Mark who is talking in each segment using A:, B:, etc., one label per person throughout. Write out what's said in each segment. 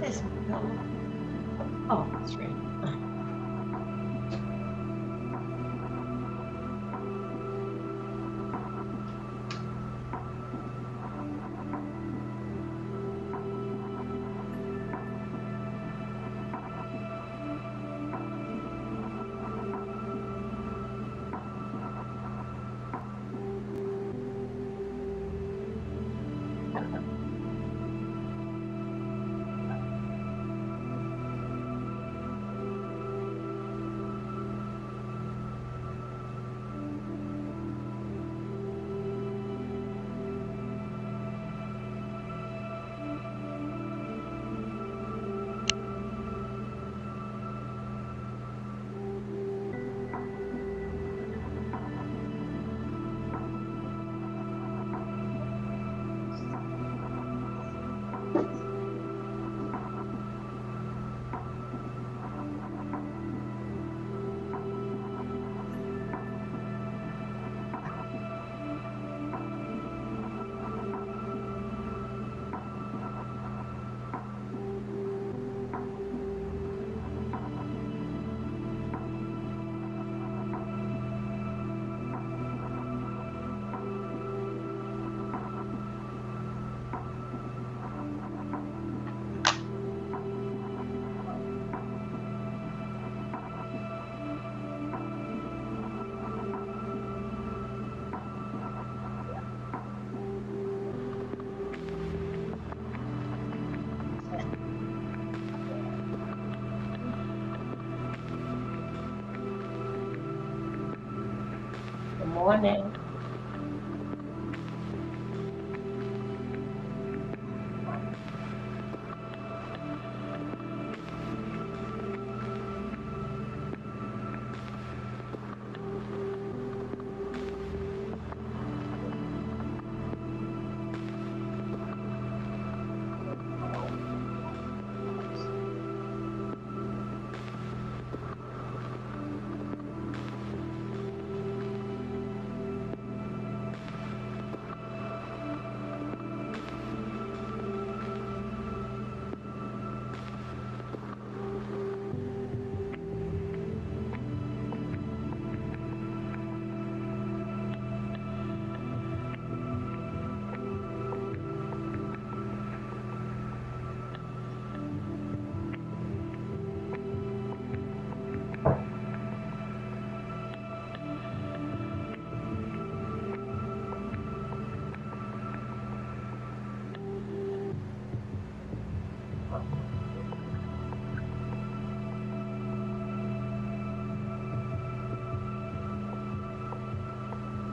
A: That's my color. Oh, that's right. Good morning.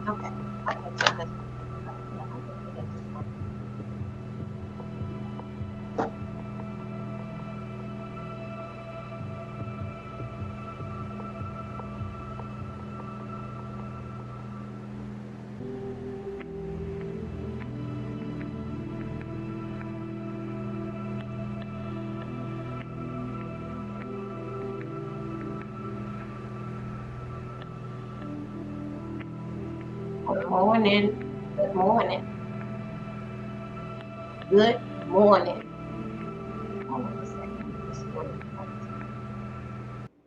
A: Okay. I can turn this. Yeah, I can put it this way. Good morning. Good morning. Good morning. Hold on a second. Just go to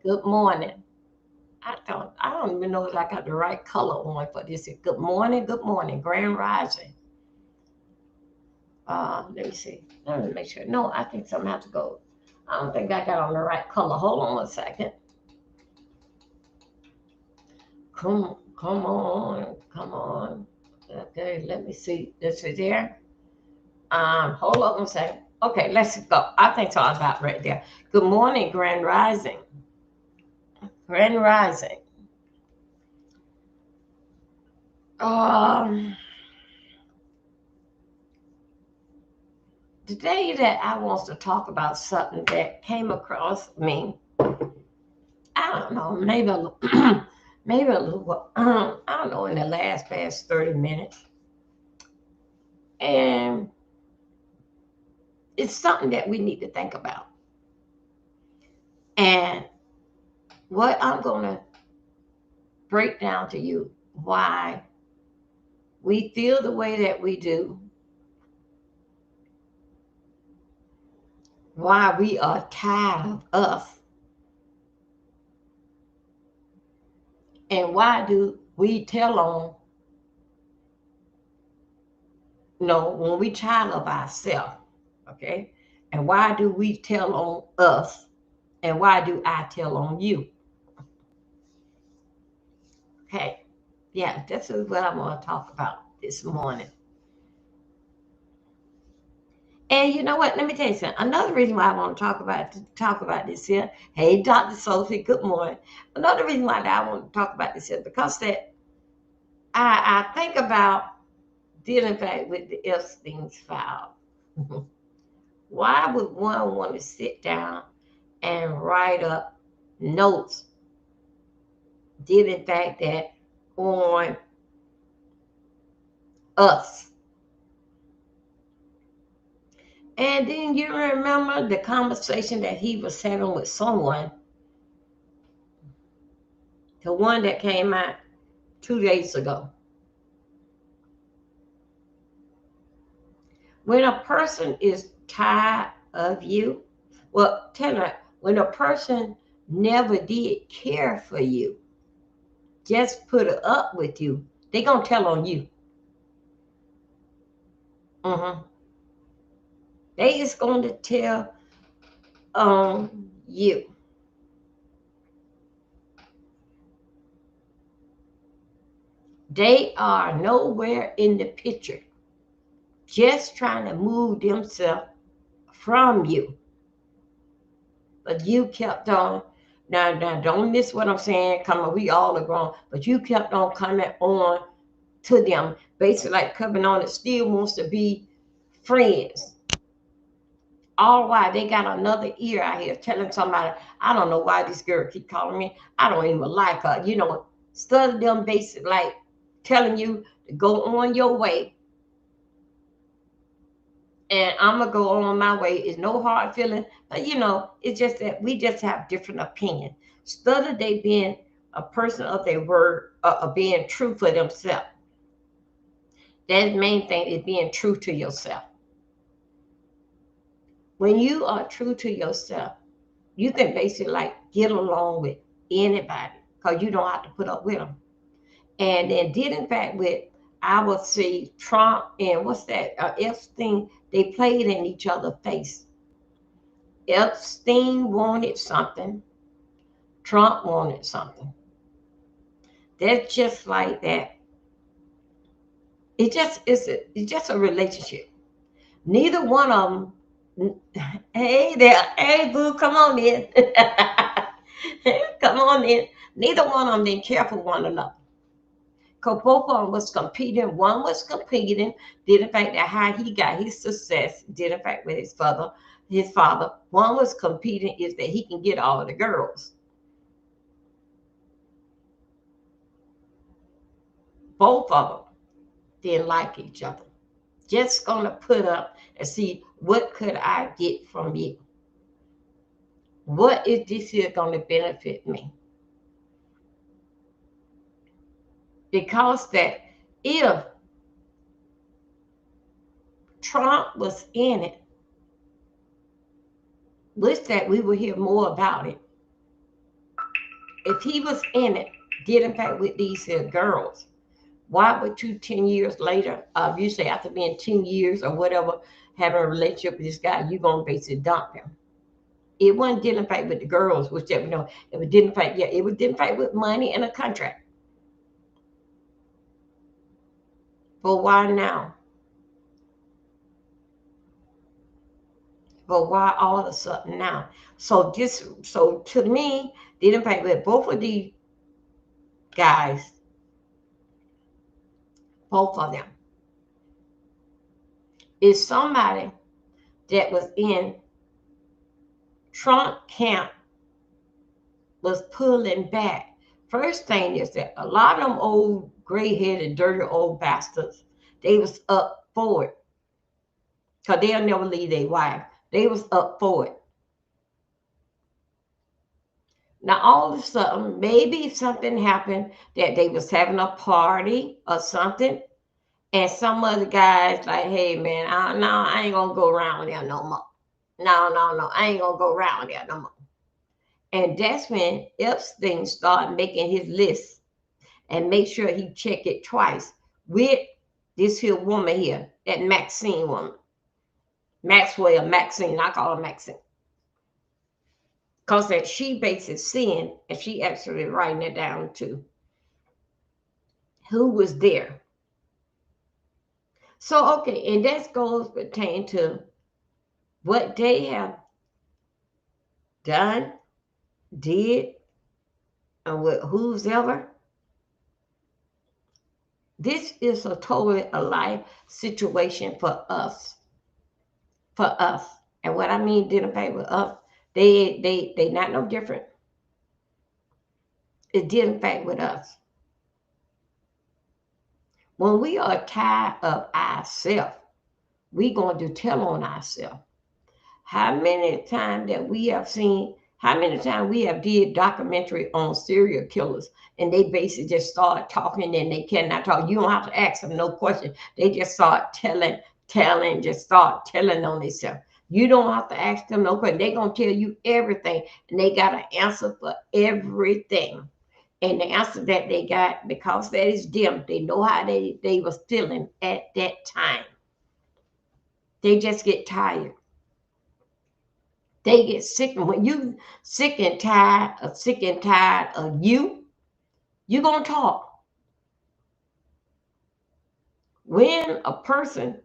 A: good morning. I don't even know if I got the right color on for this. Good morning, Grand Rising. Let me see. Let me make sure. No, I think something has to go. I don't think I got on the right color. Hold on a second. Come on, come on. Okay, let me see. This is there. Hold on a second. Okay, let's go. I think so. I'm about right there. Good morning, Grand Rising. Grand Rising. Um, Today that I want to talk about something that came across me. I don't know, maybe a little, maybe a little. I don't know, in the past 30 minutes, and it's something that we need to think about. And what I'm gonna break down to you why we feel the way that we do, why we are tired of us, and why do we tell on, when we tired of ourselves, okay? And why do we tell on us, and why do I tell on you? Okay, yeah, this is what I want to talk about this morning. And you know what? Let me tell you something. Another reason why I want to talk about this here. Hey, Dr. Sophie, good morning. Another reason why I want to talk about this here because that I think about dealing back with the Epstein's file. Why would one want to sit down and write up notes dealing back that on us? And then you remember the conversation that he was having with someone, the one that came out 2 days ago. When a person is tired of you, well, tell her, when a person never did care for you, just put it up with you, they gonna tell on you. They is going to tell on you. They are nowhere in the picture, just trying to move themselves from you. But you kept on. Now, don't miss what I'm saying. Come on, we all are grown. But you kept on coming on to them, basically like coming on and still wants to be friends. All while they got another ear out here telling somebody, I don't know why this girl keep calling me. I don't even like her. Instead of them basically like telling you to go on your way and I'm gonna go on my way. It's no hard feeling, but it's just that we just have different opinion. Instead of they being a person of their word, of being true for themselves. That main thing is being true to yourself. When you are true to yourself, you can basically like get along with anybody because you don't have to put up with them. And then did in fact with, I would say, Trump and what's that, Epstein, they played in each other's face. Epstein wanted something, Trump wanted something. That's just like that. It's just a relationship. Neither one of them. Hey there, hey boo, come on in. Come on in. Neither one of them didn't care for one another. Because both of them was competing. One was competing, did in fact that how he got his success, did in fact with his father. One was competing is that he can get all of the girls. Both of them didn't like each other. Just gonna put up and see what could I get from you. What is this here gonna benefit me? Because that if Trump was in it, wish that we would hear more about it. If he was in it, did in fact with these here girls, why would you 10 years later, you say after being 10 years or whatever, having a relationship with this guy, you're going to basically dump him? It wasn't dealing fight with the girls, which it was didn't fight. Yeah, it was didn't fight with money and a contract. But why now? But why all of a sudden now? So to me, didn't fight with both of these guys, both of them, is somebody that was in Trump camp was pulling back. First thing is that a lot of them old gray-headed, dirty old bastards, they was up for it. Because they'll never leave their wife. They was up for it. Now all of a sudden, maybe something happened that they was having a party or something, and some other guys like, hey man, I ain't gonna go around there no more. No, no, no. I ain't gonna go around there no more. And that's when Epstein started making his list and make sure he check it twice with this here woman here, that Maxine woman. Maxine, I call her Maxine. Because that she bases sin, and she actually writing it down too. Who was there? So, okay, and that goes pertain to what they have done, did, and with who's ever. This is a totally a life situation for us. For us. And what I mean didn't pay with us, they not no different. It didn't pay with us. When we are tired of ourselves, we going to tell on ourselves. How many times that we have seen, how many times we have did documentary on serial killers and they basically just start talking and they cannot talk. You don't have to ask them no question. They just start just start telling on themselves. You don't have to ask them no question. They're going to tell you everything and they got an answer for everything. And the answer that they got, because that is them, they know how they was feeling at that time. They just get tired. They get sick. And when you sick and tired of you gonna talk. When a person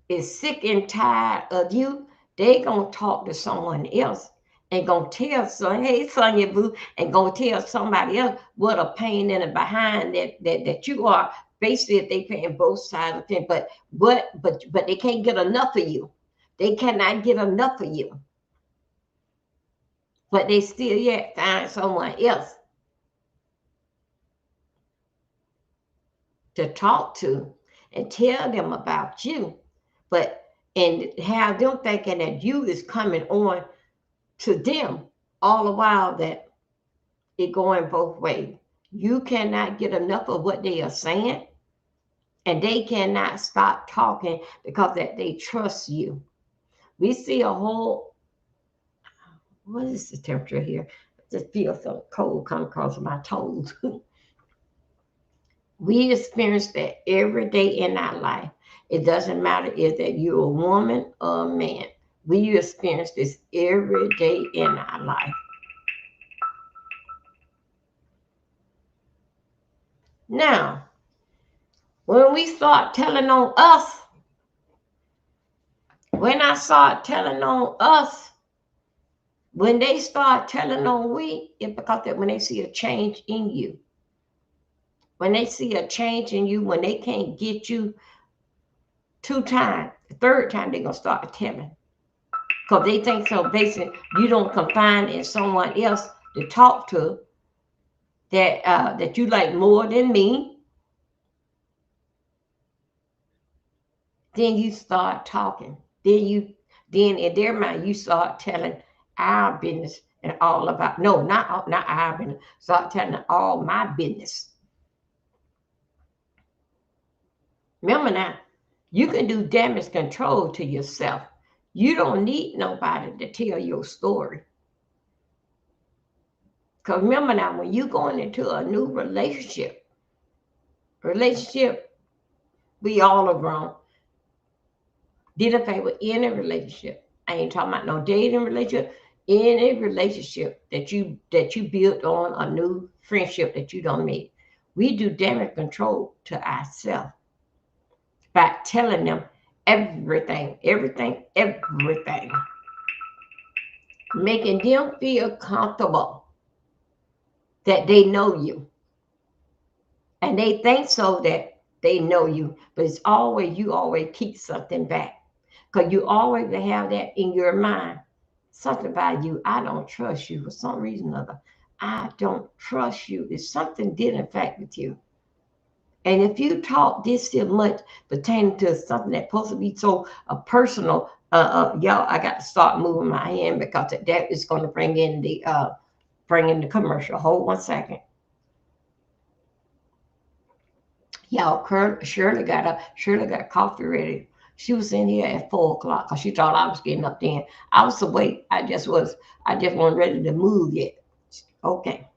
A: is sick and tired of you, they gonna talk to someone else and gonna tell son, hey Sonya Boo, and gonna tell somebody else what a pain in the behind that you are. Basically, if they paying both sides of it, but they can't get enough of you. They cannot get enough of you. But they still yet find someone else to talk to and tell them about you, but and have them thinking that you is coming on to them all the while that it going both ways. You cannot get enough of what they are saying, and they cannot stop talking because that they trust you. We see a whole what is the temperature here? I just feel so cold come across my toes. We experience that every day in our life. It doesn't matter if that you're a woman or a man. We experience this every day in our life. Now, when we start telling on us, when I start telling on us, when they start telling on we, it's because that when they see a change in you, when they see a change in you, when they can't get you 2 times, the third time they're gonna start telling. Because they think so basically you don't confine in someone else to talk to that you like more than me. Then you start talking. Then in their mind you start telling our business and all about no, not our business. Start telling all my business. Remember now, you can do damage control to yourself. You don't need nobody to tell your story. Because remember now, when you're going into a new relationship, we all are grown. Didn't pay with any relationship. I ain't talking about no dating relationship. Any relationship that you built on a new friendship that you don't make. We do damage control to ourselves by telling them everything, making them feel comfortable that they know you. And they think so that they know you, but it's always, you always keep something back. Because you always have that in your mind. Something about you, I don't trust you for some reason or other. I don't trust you. If something did in fact with you. And if you talk this so much pertaining to something that's supposed to be so personal, y'all, I got to start moving my hand because that is going to bring in the commercial. Hold 1 second. Y'all, Shirley got coffee ready. She was in here at 4 o'clock because she thought I was getting up then. I was awake. I just wasn't ready to move yet. Okay.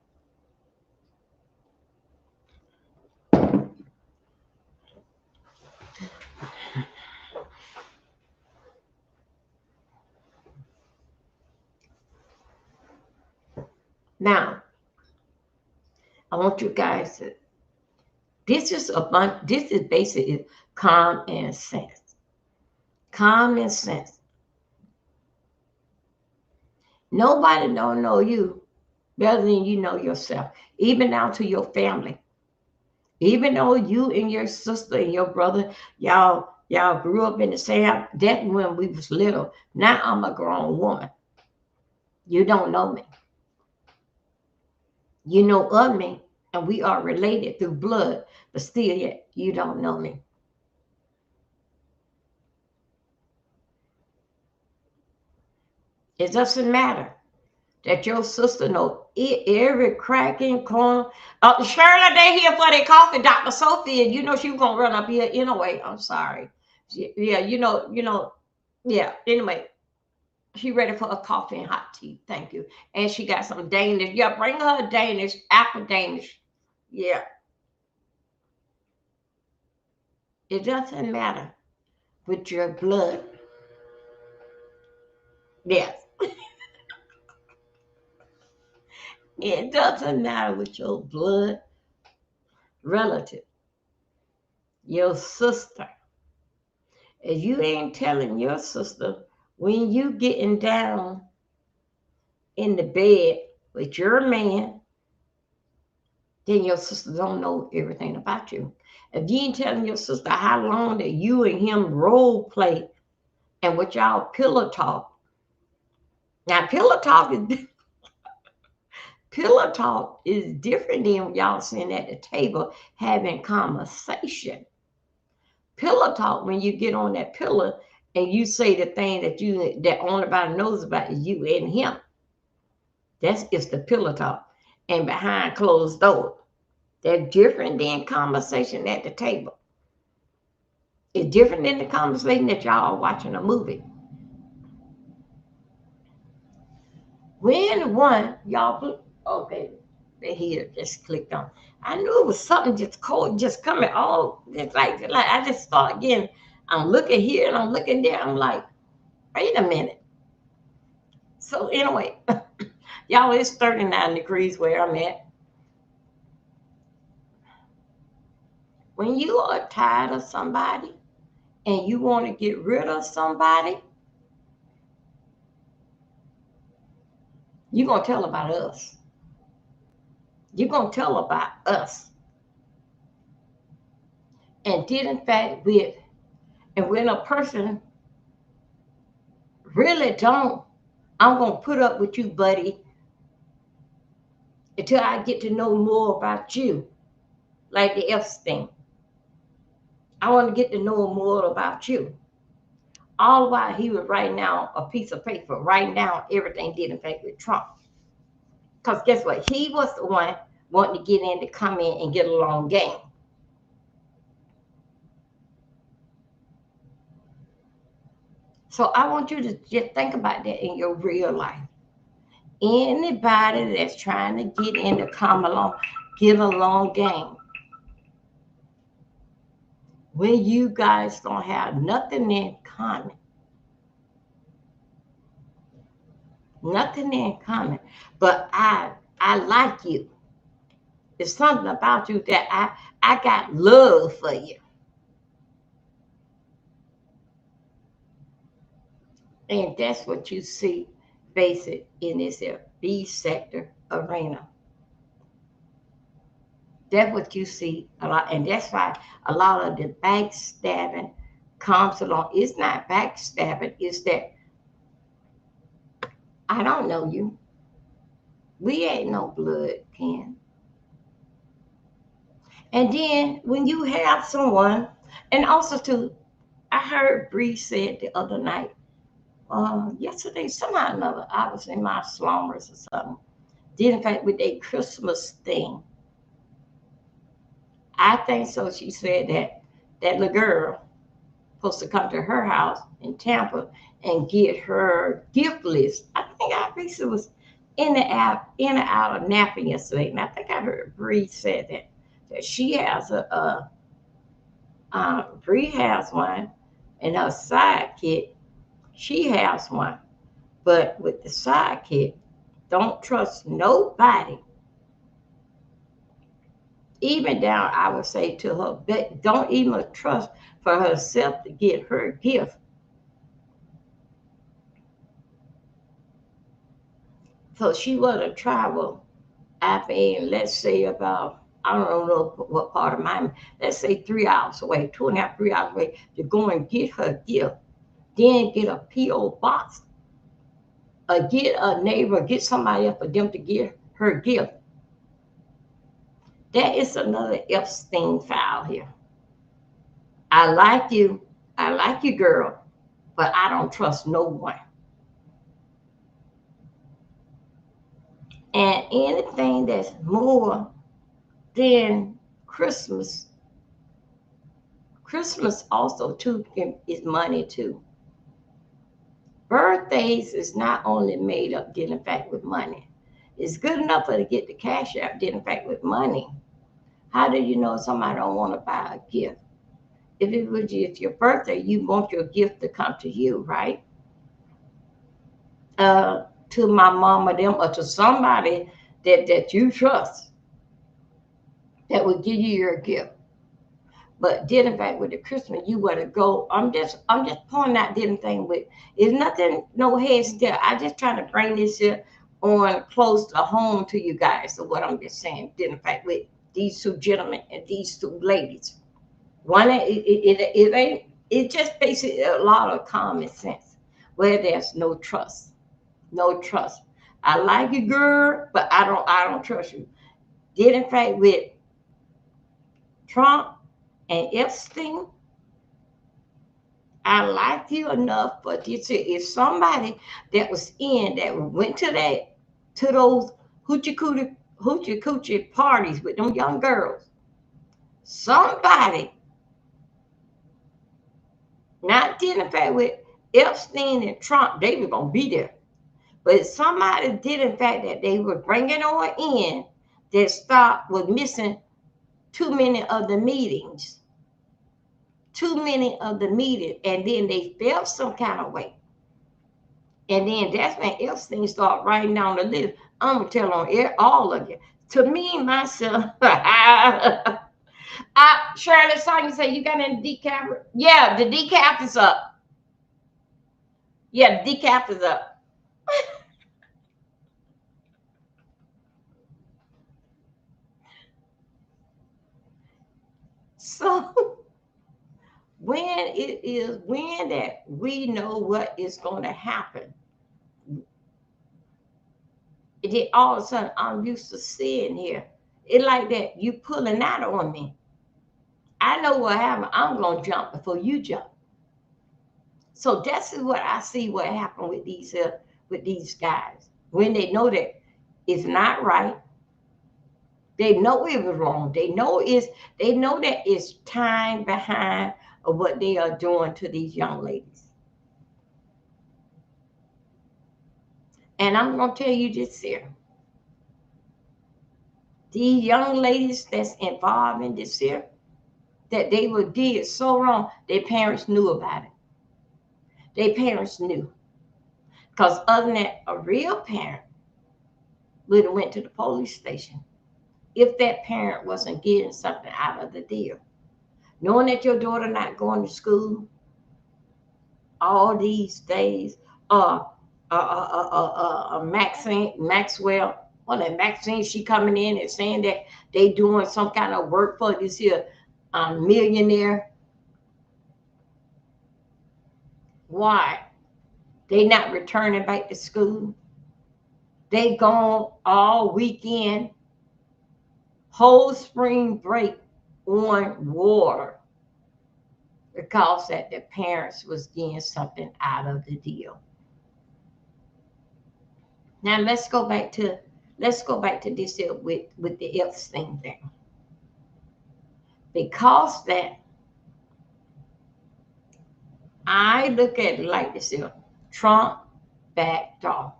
A: Now, I want you guys to, this is basically common sense. Common sense. Nobody don't know you better than you know yourself, even down to your family. Even though you and your sister and your brother, y'all grew up in the same house, that when we was little. Now I'm a grown woman. You don't know me. You know of me, and we are related through blood, but still yet you don't know me. It doesn't matter that your sister know every crack in corner. Shirley, they here for their coffee. Dr. Sophia, you know she was gonna run up here anyway. I'm sorry. Yeah, yeah. Anyway, she ready for a coffee and hot tea. Thank you. And she got some Danish. Yeah, bring her a Danish, apple Danish. Yeah, it doesn't matter with your blood. Yes, it doesn't matter with your blood relative, your sister. If you ain't telling your sister when you getting down in the bed with your man, then your sister don't know everything about you. If you ain't telling your sister how long that you and him role play and what y'all pillow talk. Now pillow talk is different than y'all sitting at the table having conversation. Pillow talk when you get on that pillow and you say the thing that only nobody knows about is you and him. That's it's the pillow talk. And behind closed doors. They're different than conversation at the table. It's different than the conversation that y'all are watching a movie. When one, y'all, okay, they here just clicked on. I knew it was something just cold, just coming all, it's like I just started again. I'm looking here and I'm looking there. I'm like, wait a minute. So anyway, y'all, it's 39 degrees where I'm at. When you are tired of somebody and you want to get rid of somebody, you're going to tell about us. You're going to tell about us. And did in fact with, and when a person really don't, I'm going to put up with you, buddy, until I get to know more about you, like the F thing. I want to get to know more about you. All while he was writing down a piece of paper, writing down everything did in fact with Trump. Because guess what? He was the one wanting to get in to come in and get a long game. So I want you to just think about that in your real life. Anybody that's trying to get in to come along, get a long game. When you guys don't have nothing in common. Nothing in common. But I like you. There's something about you that I got love for you. And that's what you see basic in this B sector arena. That's what you see a lot. And that's why a lot of the backstabbing comes along. It's not backstabbing, it's that I don't know you. We ain't no blood kin. And then when you have someone, and also too, I heard Bree said the other night, yesterday, somehow or another, I was in my slumbers or something. Did in fact with a Christmas thing. I think so. She said that little girl supposed to come to her house in Tampa and get her gift list. I think I recently was in and out of napping yesterday, and I think I heard Bree said that she has Bree has one, and her sidekick she has one. But with the sidekick, don't trust nobody. Even down, I would say to her, but don't even trust for herself to get her gift. So she was to travel, I mean, let's say about, I don't know what part of Miami, let's say 3 hours away, 2.5, 3 hours away, to go and get her gift. Then get a P.O. box, or get a neighbor, get somebody else for them to get her gift. That is another Epstein file here. I like you, girl, but I don't trust no one. And anything that's more than Christmas, Christmas also too is money too. Birthdays is not only made up dealing fact with money. It's good enough for to get the cash out dealing fact with money. How do you know somebody don't want to buy a gift? If it was it's your birthday, you want your gift to come to you, right? To my mom or them or to somebody that you trust that will give you your gift. But dealing back with the Christmas, you were to go. I'm just pointing out different thing with it's nothing, no heads there. I just trying to bring this here on close to home to you guys. So what I'm just saying, dealing back with these two gentlemen and these two ladies. One it ain't it just basically a lot of common sense where there's no trust. No trust. I like you, girl, but I don't trust you. Did in fact with Trump and Epstein, I like you enough, but you see, if somebody that was in that went to those hoochie coochie parties with them young girls, somebody not did in fact with Epstein and Trump, they were gonna be there. But somebody did in fact that they were bringing on in that stopped was missing too many of the meetings, and then they felt some kind of way. And then that's when Epstein started writing down the list. I'm gonna tell on all of you. To me, myself, Shirley Sonya say you got any decaf? Yeah, the decaf is up. Yeah, the decaf is up. So when that we know what is going to happen, then all of a sudden I'm used to seeing here. It like that you pulling out on me. I know what happened. I'm gonna jump before you jump. So that's what I see what happened with these guys when they know that it's not right. They know it was wrong. They know that it's time behind of what they are doing to these young ladies. And I'm gonna tell you this here. These young ladies that's involved in this here, that they were did so wrong, their parents knew about it. Their parents knew. Because other than that, a real parent would have went to the police station if that parent wasn't getting something out of the deal. Knowing that your daughter not going to school all these days, Maxwell, well, that Maxine, she coming in and saying that they doing some kind of work for this here millionaire. Why? They not returning back to school. They gone all weekend, whole spring break on water because that the parents was getting something out of the deal. Now let's go back to this here with the Epstein thing. Because that I look at it like this here. Trump backed off.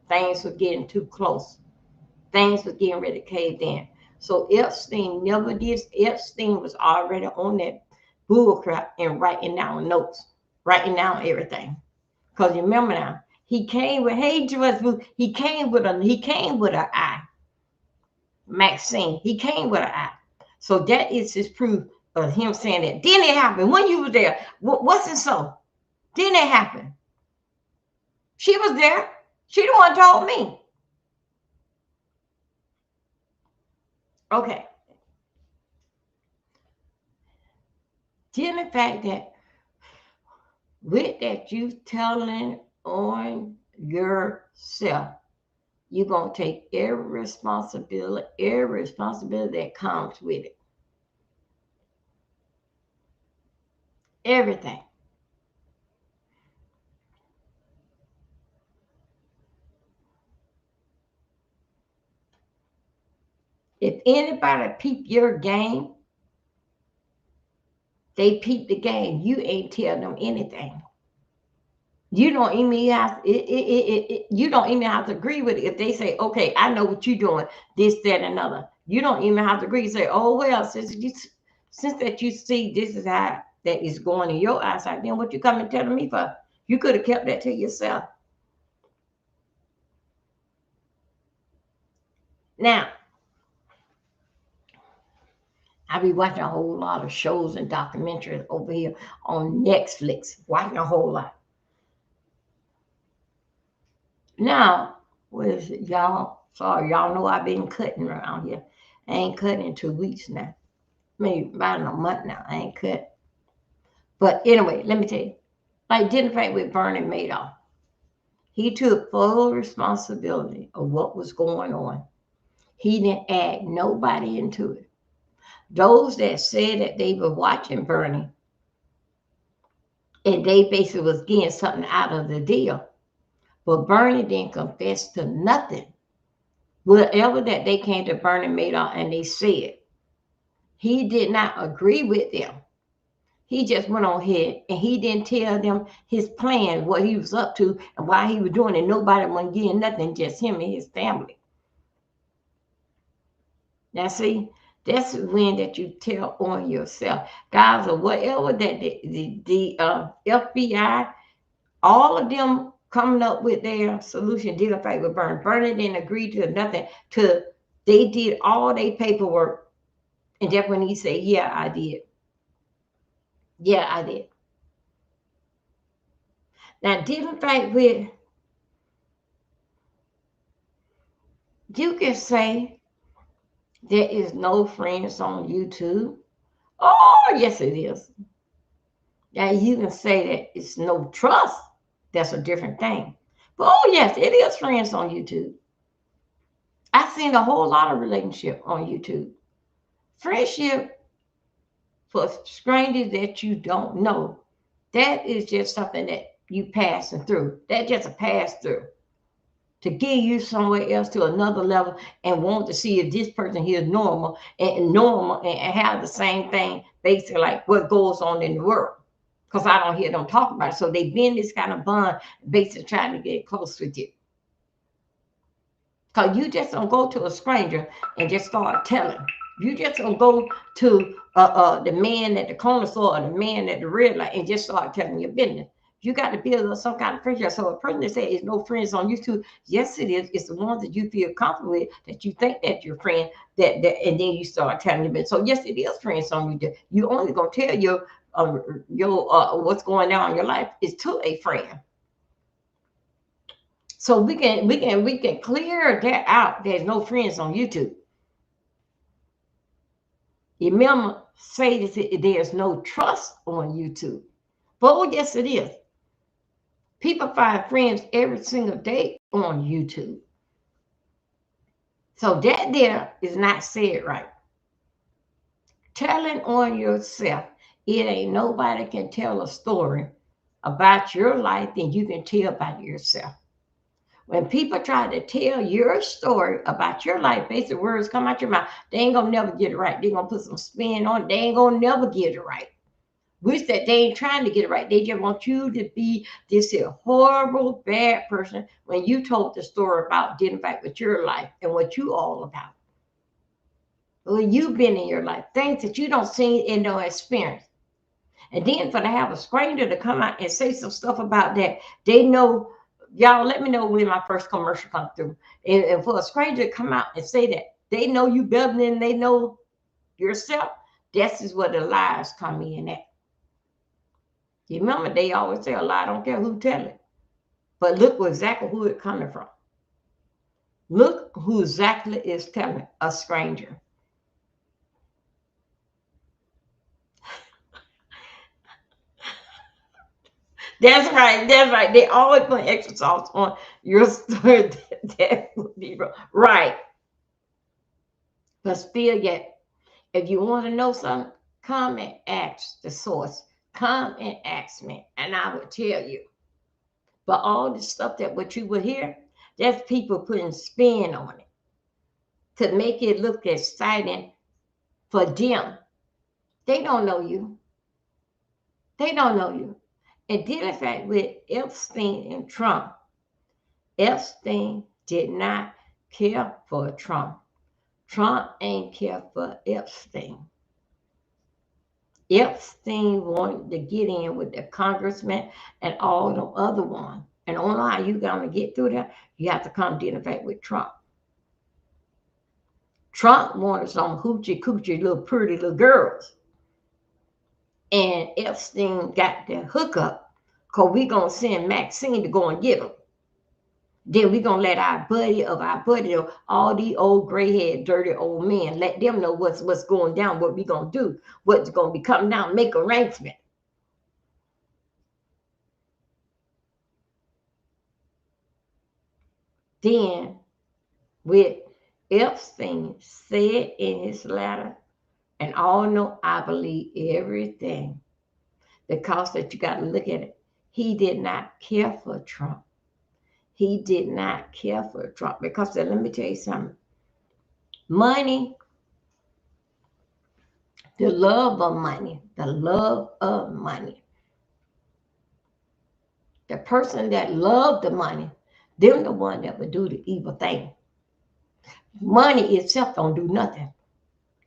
A: Things were getting too close. Things were getting ready to cave in. So Epstein never did. Epstein was already on that bullcrap and writing down notes, writing down everything. Because you remember now, he came with hey George Bush, he came with an eye. Maxine, he came with an eye. So that is his proof of him saying that. Didn't it happen when you were there? Wasn't so? Didn't it happen? She was there. She the one told me. Okay. Didn't the fact that with that you telling on yourself, you're gonna take every responsibility that comes with it. Everything. If anybody peep your game, they peep the game. You ain't tell them anything. You don't even have you don't even have to agree with it. If they say, okay, I know what you're doing, this, that, and another. You don't even have to agree. Say, oh well, since that you see this is how that is going in your eyesight, then what you coming telling me for? You could have kept that to yourself. Now, I be watching a whole lot of shows and documentaries over here on Netflix, watching a whole lot. Now, with y'all, sorry, y'all know I've been cutting around here. I ain't cutting in 2 weeks now. Maybe about a month now. I ain't cut. But anyway, let me tell you. Like didn't fight with Bernie Madoff. He took full responsibility of what was going on. He didn't add nobody into it. Those that said that they were watching Bernie and they basically was getting something out of the deal. But Bernie didn't confess to nothing. Whatever that they came to Bernie Madoff and they said, he did not agree with them. He just went on ahead and he didn't tell them his plan, what he was up to, and why he was doing it. Nobody wasn't getting nothing, just him and his family. Now, see, that's when that you tell on yourself, guys, or whatever that the FBI, all of them coming up with their solution, didn't fight with Bernie. Bernie didn't agree to nothing. They did all their paperwork, and that's when he said, "Yeah, I did. Yeah, I did." Now, didn't fight with. You can say there is no friends on YouTube. Oh, yes, it is. Now you can say that it's no trust. That's a different thing. But oh, yes, it is friends on YouTube. I've seen a whole lot of relationship on YouTube. Friendship for strangers that you don't know. That is just something that you passing through. That's just a pass through to get you somewhere else to another level and want to see if this person here is normal and have the same thing basically like what goes on in the world. Because I don't hear them talk about it. So they've been this kind of bond basically trying to get close with you. Because you just don't go to a stranger and just start telling. You just don't go to the man at the corner store or the man at the red light and just start telling your business. You got to build up some kind of friendship. So a person that says no friends on YouTube, yes, it is. It's the ones that you feel comfortable with, that you think that your friend, and then you start telling them. So yes, it is friends on YouTube. You only gonna tell your what's going on in your life is to a friend. So we can clear that out. There's no friends on YouTube. Remember, say that there's no trust on YouTube. But oh, yes, it is. People find friends every single day on YouTube. So that there is not said right. Telling on yourself, it ain't nobody can tell a story about your life than you can tell about yourself. When people try to tell your story about your life, basic words come out your mouth, they ain't gonna never get it right. They're gonna put some spin on it. They ain't gonna never get it right. Which that they ain't trying to get it right. They just want you to be this here horrible, bad person when you told the story about dealing back with your life and what you all about. Well, you've been in your life, things that you don't see and don't experience. And then for to have a stranger to come out and say some stuff about that, they know, y'all let me know when my first commercial comes through. And for a stranger to come out and say that, they know you better than they know yourself. This is where the lies come in at. You remember they always say a lie, I don't care who tell it. But look exactly who it coming from. Look who exactly is telling it, a stranger. That's right. That's right. They always put exercise on your story. That would be right. But still, yet, if you want to know something, come and ask the source. Come and ask me, and I will tell you. But all the stuff that what you will hear, that's people putting spin on it to make it look exciting for them. They don't know you. They don't know you. And then, in fact, with Epstein and Trump, Epstein did not care for Trump. Trump ain't care for Epstein. Epstein wanted to get in with the congressman and all the other ones. And only how you gonna get through that, you have to come to the fact with Trump. Trump wanted some hoochie coochie little pretty little girls. And Epstein got the hookup because we gonna send Maxine to go and get them. Then we gonna let our buddy, all these old gray-haired, dirty old men, let them know what's going down, what we gonna do, what's gonna be coming down, make arrangement. Then with Epstein said in his letter, and all know I believe everything because that you got to look at it. He did not care for Trump. He did not care for Trump because let me tell you something. Money, the love of money, the love of money. The person that loved the money, they're the one that would do the evil thing. Money itself don't do nothing.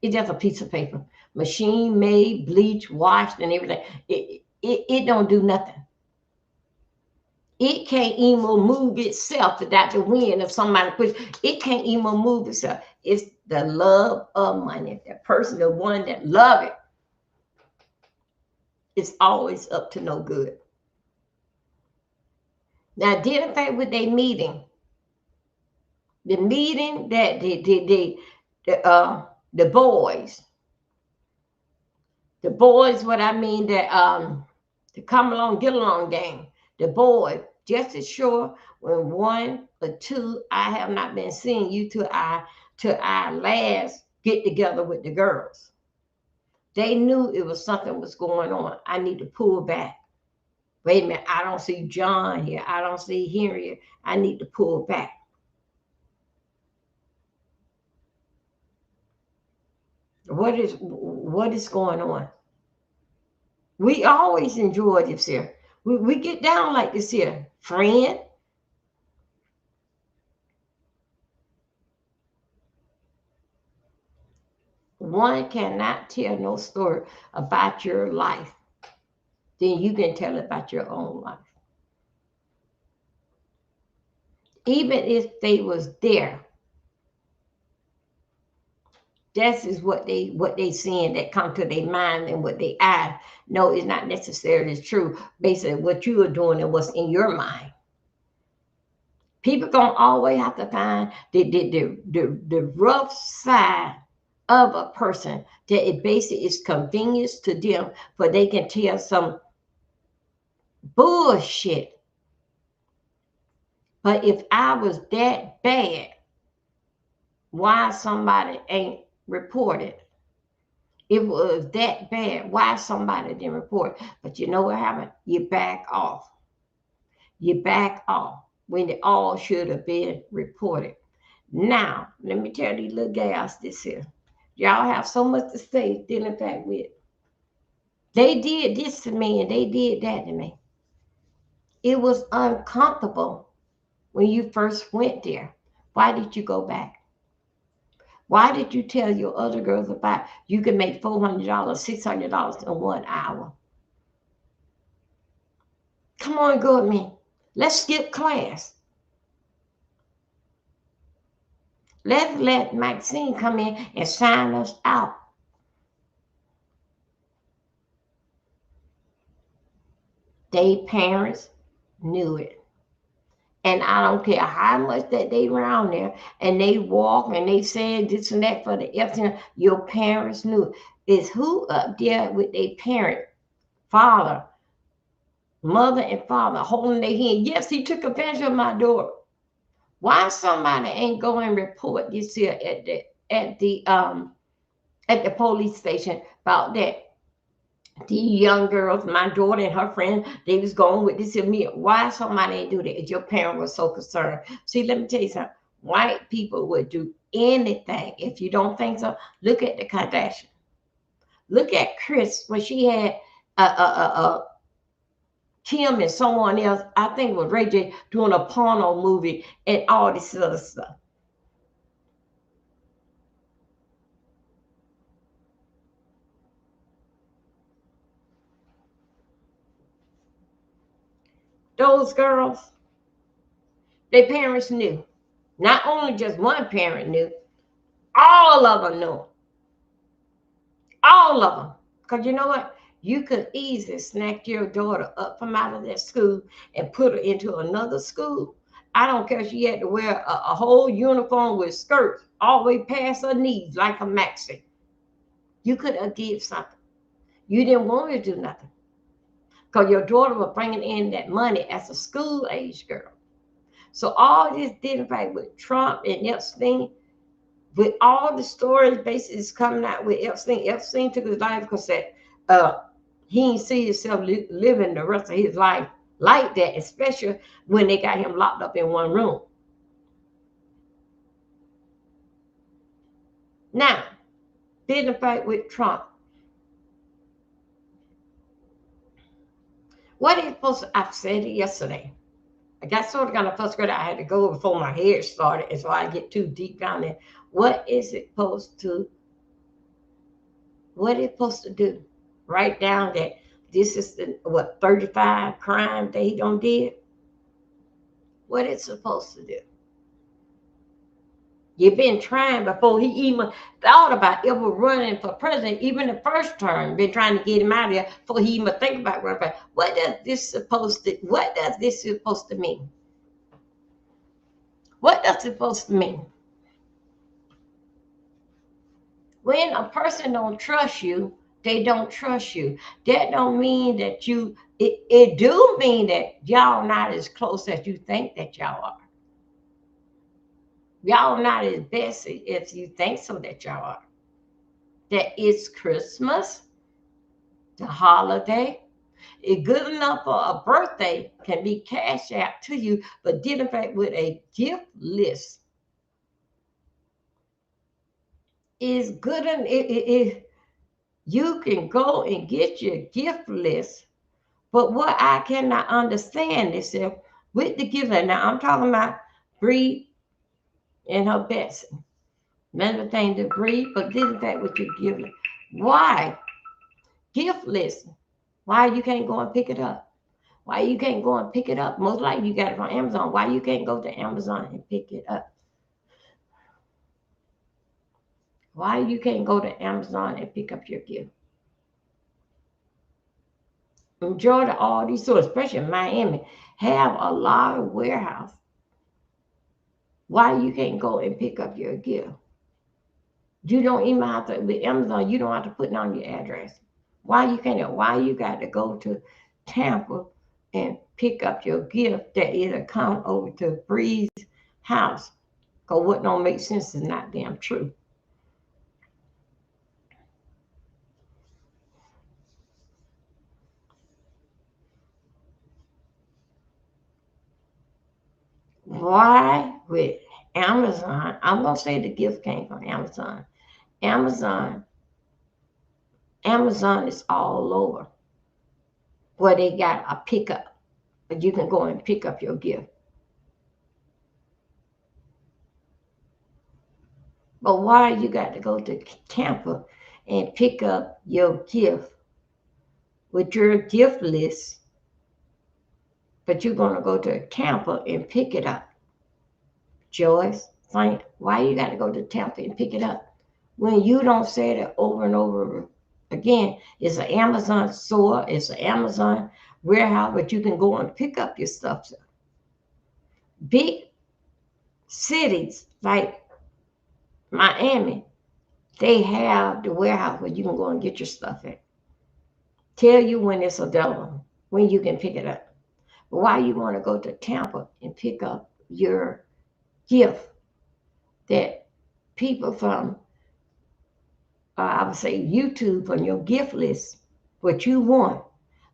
A: It's just a piece of paper, machine made, bleached, washed, and everything. It don't do nothing. It can't even move itself without the wind of somebody push. It can't even move itself. It's the love of money. The person, the one that love it, is always up to no good. Now, didn't they with their meeting? The meeting that the boys, what I mean, that the come along, get along game, the boys, just as sure when one or two, I have not been seeing you to our last get together with the girls. They knew it was something was going on. I need to pull back. Wait a minute, I don't see John here. I don't see Henry here. I need to pull back. What is going on? We always enjoy this here. We get down like this here, friend. One cannot tell no story about your life. Then you can tell about your own life. Even if they was there, that is what they seeing that come to their mind and what they eyes. No, it's not necessarily true. Basically, what you are doing and what's in your mind. People gonna always have to find the rough side of a person that it basically is convenience to them, for they can tell some bullshit. But if I was that bad, why somebody ain't reported? If it was that bad, why somebody didn't report? But you know what happened? You back off. You back off when it all should have been reported. Now, let me tell these little gals this here. Y'all have so much to say dealing back with They did this to me and they did that to me. It was uncomfortable when you first went there. Why did you go back? Why did you tell your other girls about you can make $400, $600 in 1 hour? Come on, go with me. Let's skip class. Let's let Maxine come in and sign us out. They parents knew it. And I don't care how much that they around there and they walk and they said this and that for the F, your parents knew it. It's who up there with their parent, father, mother and father holding their hand. Yes, he took advantage of my daughter. Why somebody ain't go and report this here at the police station about that? The young girls, my daughter and her friend, they was going with this and me. Why somebody ain't do that? If your parent was so concerned. See, let me tell you something. White people would do anything. If you don't think so, look at the Kardashian. Look at Chris when she had Kim and someone else. I think it was Ray J doing a porno movie and all this other stuff. Those girls, their parents knew. Not only just one parent knew, all of them knew. All of them. Because you know what? You could easily snatch your daughter up from out of that school and put her into another school. I don't care if she had to wear a whole uniform with skirts all the way past her knees like a maxi. You could have did something. You didn't want to do nothing. Because your daughter was bringing in that money as a school age girl. So all this didn't fight with Trump and Epstein, with all the stories basically coming out with Epstein. Epstein took his life because he didn't see himself living the rest of his life like that, especially when they got him locked up in one room. Now, didn't fight with Trump. What is supposed to, I said it yesterday. I got sort of kind of frustrated. I had to go before my hair started, and so I get too deep down there. What is it supposed to? What is it supposed to do? Write down that this is the 35 crime that he done did. What it's supposed to do? You've been trying before he even thought about ever running for president, even the first term, been trying to get him out of there before he even think about running. What does this supposed to? What does this supposed to mean? What does it supposed to mean? When a person don't trust you, they don't trust you. That don't mean that you. It do mean that y'all not as close as you think that y'all are. Y'all not as best as you think so that y'all are. That it's Christmas, the holiday. It's good enough for a birthday can be cashed out to you, but dealing back with a gift list is good. And you can go and get your gift list, but what I cannot understand is if with the gift list, now I'm talking about Bree and her Betsy. Another thing to Bree, but dealing back with your gift list. Why? Gift list. Why you can't go and pick it up? Why you can't go and pick it up? Most likely you got it from Amazon. Why you can't go to Amazon and pick it up? Why you can't go to Amazon and pick up your gift? Majority of all these stores, especially in Miami, have a lot of warehouse. Why you can't go and pick up your gift? You don't even have to, with Amazon, you don't have to put down your address. Why you can't? Why you got to go to Tampa and pick up your gift that it'll come over to Bree's house? Because what don't make sense is not damn true. Why with Amazon? I'm gonna say the gift came from Amazon. Amazon Amazon is all over where they got a pickup, but you can go and pick up your gift. But why you got to go to Tampa and pick up your gift with your gift list, but you're going to go to Tampa and pick it up? Joyce, Frank, why you got to go to Tampa and pick it up? When you don't say it over and over again, it's an Amazon store, it's an Amazon warehouse, but you can go and pick up your stuff. Big cities like Miami, they have the warehouse where you can go and get your stuff at. Tell you when it's available, when you can pick it up. But why you want to go to Tampa and pick up your gift that people from, I would say, YouTube on your gift list, what you want,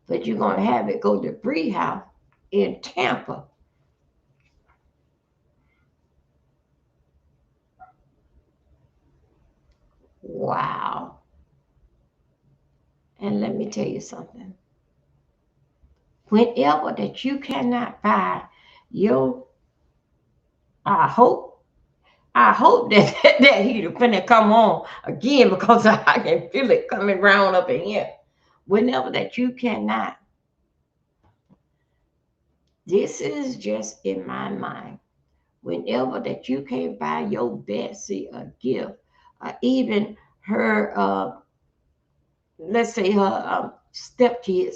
A: but you're going to have it go to Bree House in Tampa. Wow. And let me tell you something. Whenever that you cannot buy your, I hope, that heater finna come on again because I can feel it coming round up in here. Whenever that you cannot, this is just in my mind. Whenever that you can't buy your Betsy a gift, even her, let's say her stepkids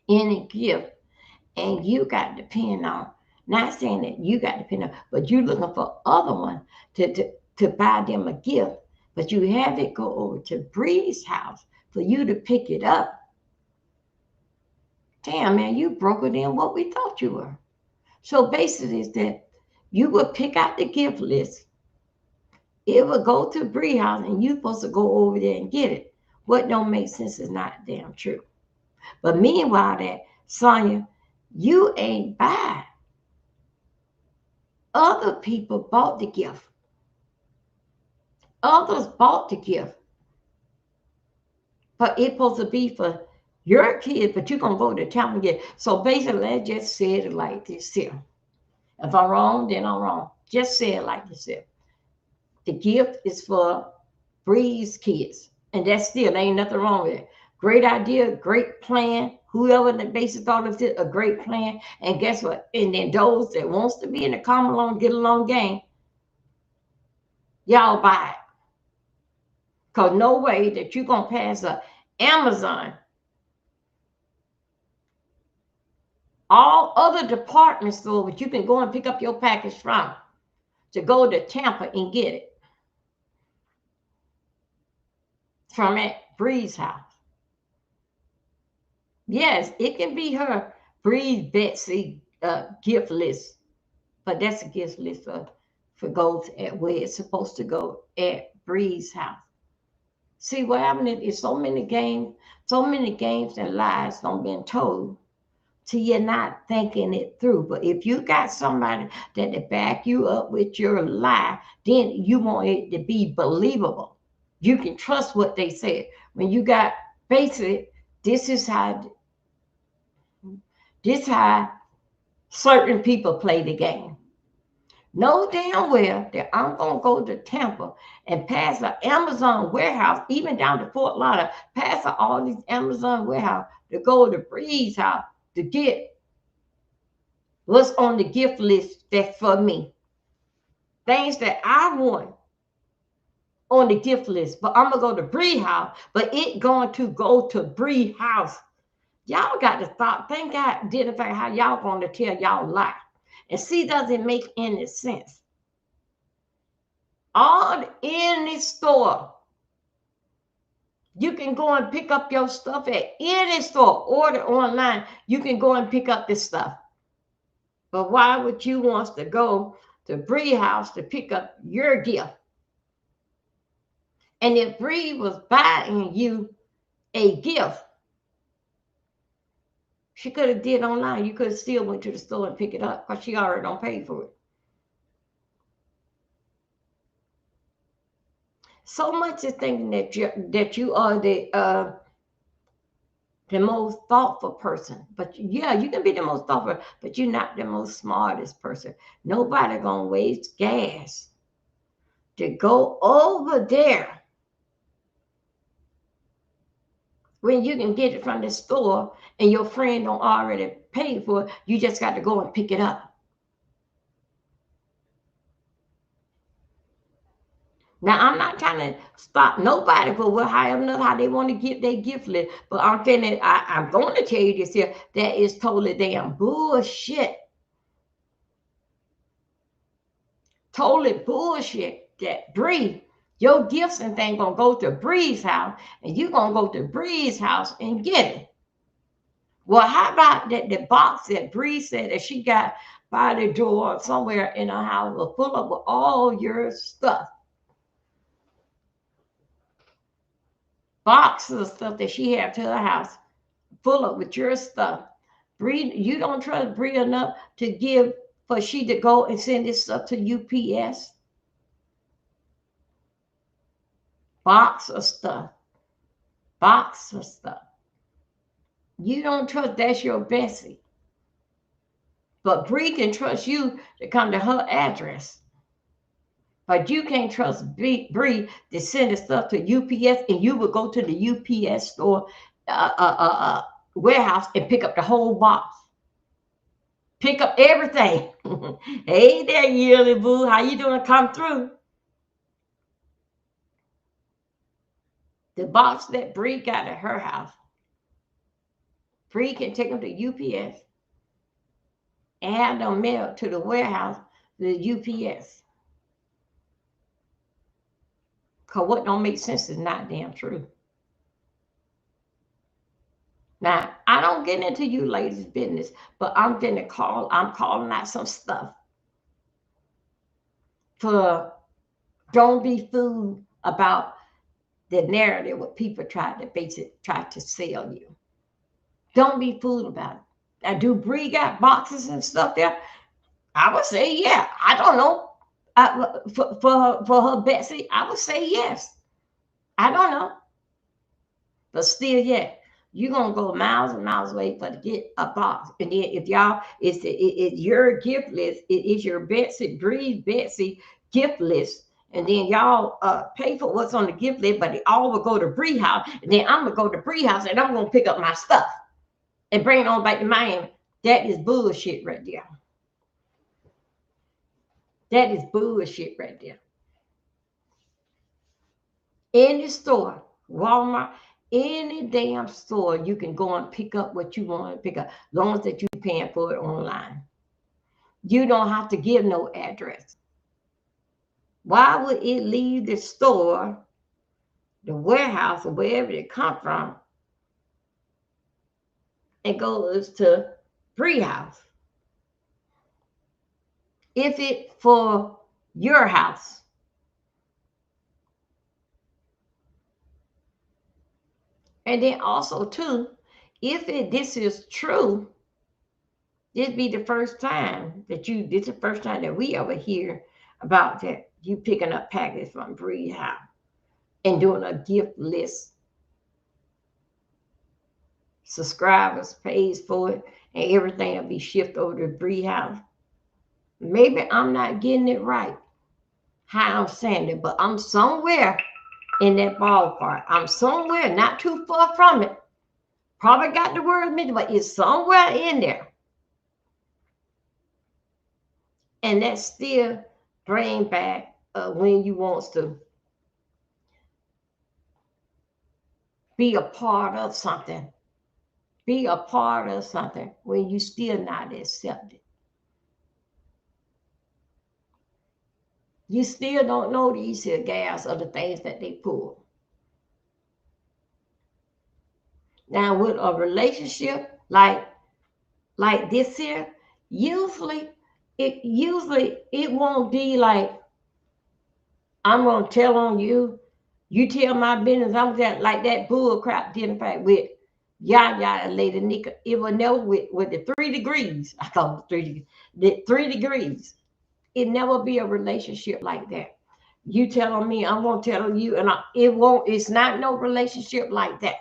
A: any gift, and you got to depend on, not saying that you got to depend on, but you looking for other one to buy them a gift, but you have it go over to Bree's house for you to pick it up. Damn, man, you broker than what we thought you were. So basically, is that you would pick out the gift list. It would go to Bree house, and you supposed to go over there and get it. What don't make sense is not damn true. But meanwhile, that Sonia, you ain't buy. Other people bought the gift. Others bought the gift. But it's supposed to be for your kid, but you're going to go to town and get it. So basically, let's just say it like this here. If I'm wrong, then I'm wrong. Just say it like this here. The gift is for Bree's kids. And that's still, ain't nothing wrong with it. Great idea, great plan. Whoever the basic thought of it, a great plan. And guess what? And then those that wants to be in the come along, get along game, y'all buy it. Because no way that you're going to pass a Amazon, all other department stores, but you can go and pick up your package from, to go to Tampa and get it from at Bree's house. Yes, it can be her Bree's Betsy gift list, but that's a gift list for goes at where it's supposed to go at Bree's house. See what happened is so many games and lies don't been told till you're not thinking it through. But if you got somebody that to back you up with your lie, then you want it to be believable. You can trust what they said. When you got basically, this is how certain people play the game. Know damn well that I'm going to go to Tampa and pass an Amazon warehouse, even down to Fort Lauderdale, pass all these Amazon warehouse to go to Bree's house to get what's on the gift list that's for me. Things that I want on the gift list, but I'm going to go to Bree house, but it going to go to Bree house. Y'all got to stop. Thank God identify how y'all going to tell y'all lie. And see, doesn't make any sense. All in the store, you can go and pick up your stuff at any store, order online. You can go and pick up this stuff. But why would you want to go to Bree house to pick up your gift? And if Bree was buying you a gift, she could have did online. You could have still went to the store and pick it up because she already don't pay for it. so much is thinking that you are the most thoughtful person. But yeah, you can be the most thoughtful, but you're not the most smartest person. Nobody gonna waste gas to go over there when you can get it from the store and your friend don't already pay for it. You just got to go and pick it up. Now, I'm not trying to stop nobody for what, however, how they want to get their gift list. But I'm feeling, I'm going to tell you this here, that is totally damn bullshit. Totally bullshit that Bree, your gifts and thing gonna go to Bree's house, and you gonna go to Bree's house and get it. Well, how about that the box that Bree said that she got by the door somewhere in her house was full of with all your stuff. Boxes of stuff that she had to her house full of with your stuff. Bree, you don't trust Bree enough to give for she to go and send this stuff to UPS. Box of stuff. Box of stuff. You don't trust that's your Bessie. But Bree can trust you to come to her address. But you can't trust Bree to send the stuff to UPS, and you would go to the UPS store warehouse and pick up the whole box. Pick up everything. Hey there, Yearly Boo. How you doing? Come through. The box that Bree got at her house, Bree can take them to UPS and have them mailed to the warehouse, the UPS. Because what don't make sense is not damn true. Now, I don't get into you ladies' business, but I'm calling out some stuff for don't be fooled about the narrative what people try to sell you. Don't be fooled about it. Now, do Bree got boxes and stuff there? I would say, yeah. I don't know. For her Betsy, I would say yes. I don't know. But still, yeah, you're gonna go miles and miles away for to get a box. And then if y'all, it's your gift list, it is your Bree's Betsy gift list. And then y'all pay for what's on the gift list, but it all will go to Bree house. And then I'm gonna go to Bree house and I'm gonna pick up my stuff and bring it on back to Miami. That is bullshit right there. That is bullshit right there. In the store, Walmart, any damn store, you can go and pick up what you want to pick up, as long as that you're paying for it online. You don't have to give no address. Why would it leave the store, the warehouse, or wherever it come from, and goes to Bree house? If it for your house. And then also too, if this is true, this be the first time that this is the first time that we ever hear about that you picking up packages from Bree house and doing a gift list. Subscribers pays for it and everything will be shipped over to Bree house. Maybe I'm not getting it right, how I'm saying it, but I'm somewhere in that ballpark. I'm somewhere not too far from it. Probably got the word missing, but it's somewhere in there. And that still bring back when you wants to be a part of something. Be a part of something when you still not accepted. You still don't know these here gas or the things that they pull. Now with a relationship like this here, usually it won't be like I'm gonna tell on you, you tell my business. I'm just like that bull crap didn't fact with Yaya and Lady Nika. It will never with the 3 degrees. I call it 3 degrees. The 3 degrees. It never be a relationship like that. You telling me, I'm gonna tell you, and it won't. It's not no relationship like that.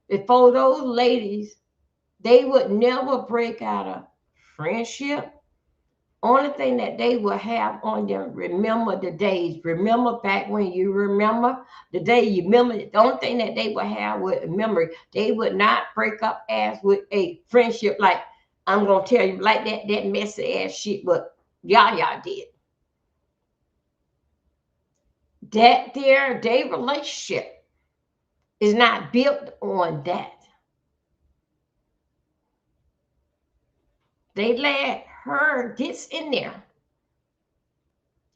A: Before those ladies, they would never break out a friendship. Only thing that they will have on them, remember the days. Remember back when you remember the day you remember. The only thing that they would have with memory, they would not break up as with a friendship like I'm gonna tell you like that messy ass shit. But y'all did that. Their relationship is not built on that. They let her gets in there